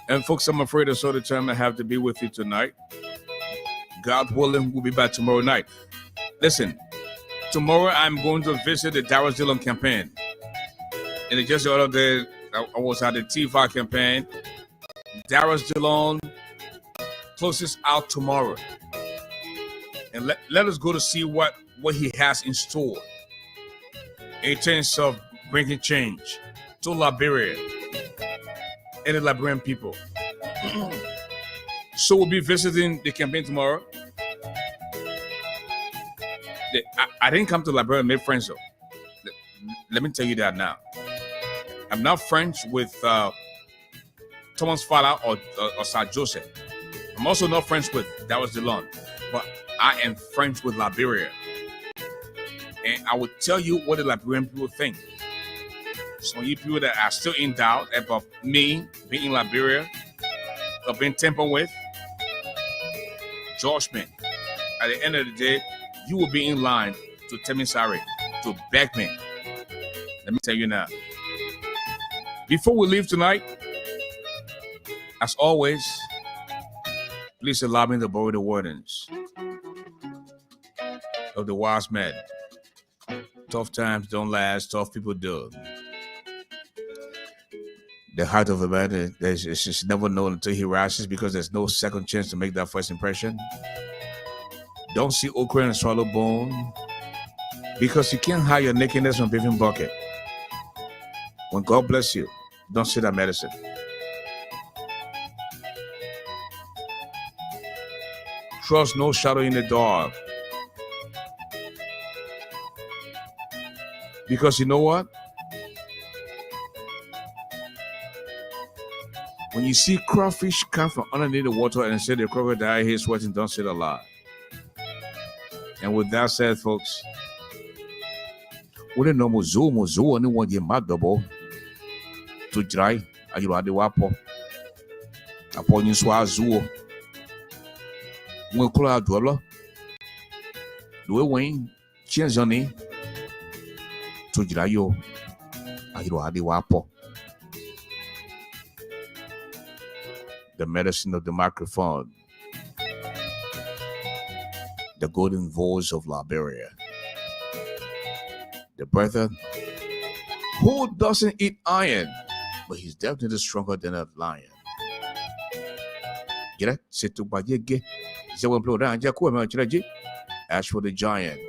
And folks, I'm afraid that's all the time I have to be with you tonight. God willing, we'll be back tomorrow night. Listen, tomorrow I'm going to visit the Darius Dillon campaign. And just the other day, I was at the T5 campaign. Darius Dillon closes out tomorrow. And let us go to see what he has in store in terms of bringing change to Liberia and the Liberian people. So we'll be visiting the campaign tomorrow. I didn't come to Liberia and make friends though. Let me tell you that now. I'm not friends with Thomas Fala or Sir Joseph. I'm also not friends with Darius Dillon, but I am friends with Liberia. And I will tell you what the Liberian people think. Some of you people that are still in doubt about me being in Liberia or being tampered with, judgment. At the end of the day, you will be in line to tell me sorry, to beg me. Let me tell you now. Before we leave tonight, as always, please allow me to borrow the wordings of the wise man. Tough times don't last, tough people do. The heart of a man is just never known until he rises, because there's no second chance to make that first impression. Don't see okra and swallow bone, because you can't hide your nakedness from bathing bucket. When God bless you, don't see that medicine. Trust no shadow in the dark. Because you know what? When you see crawfish come from underneath the water and say the crocodile here sweating, don't say it aloud. And with that said, folks, we don't know Mozu, anyone get mad double to dry. Are you ready? Wapo upon you swallow zoo. When call out dweller, do Wayne change Johnny to dry you. Are you ready? Wapo the medicine of the microphone, the golden voice of Liberia, the brother who doesn't eat iron, but he's definitely stronger than a lion. Get it? Sit to by ye. ASHFORD the giant,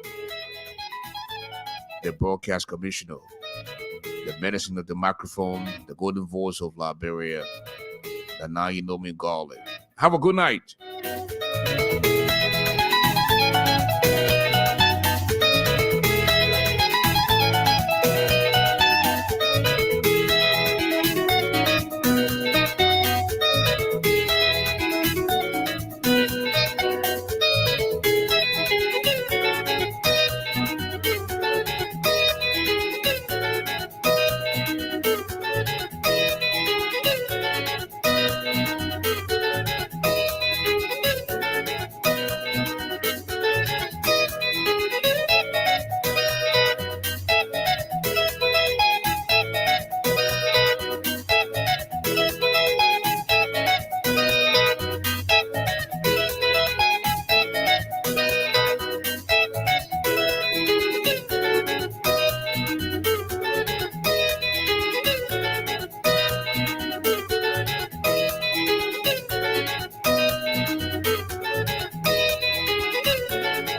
the broadcast commissioner, the medicine of the microphone, the golden voice of Liberia. And now you know me, GARLEY. Have a good night.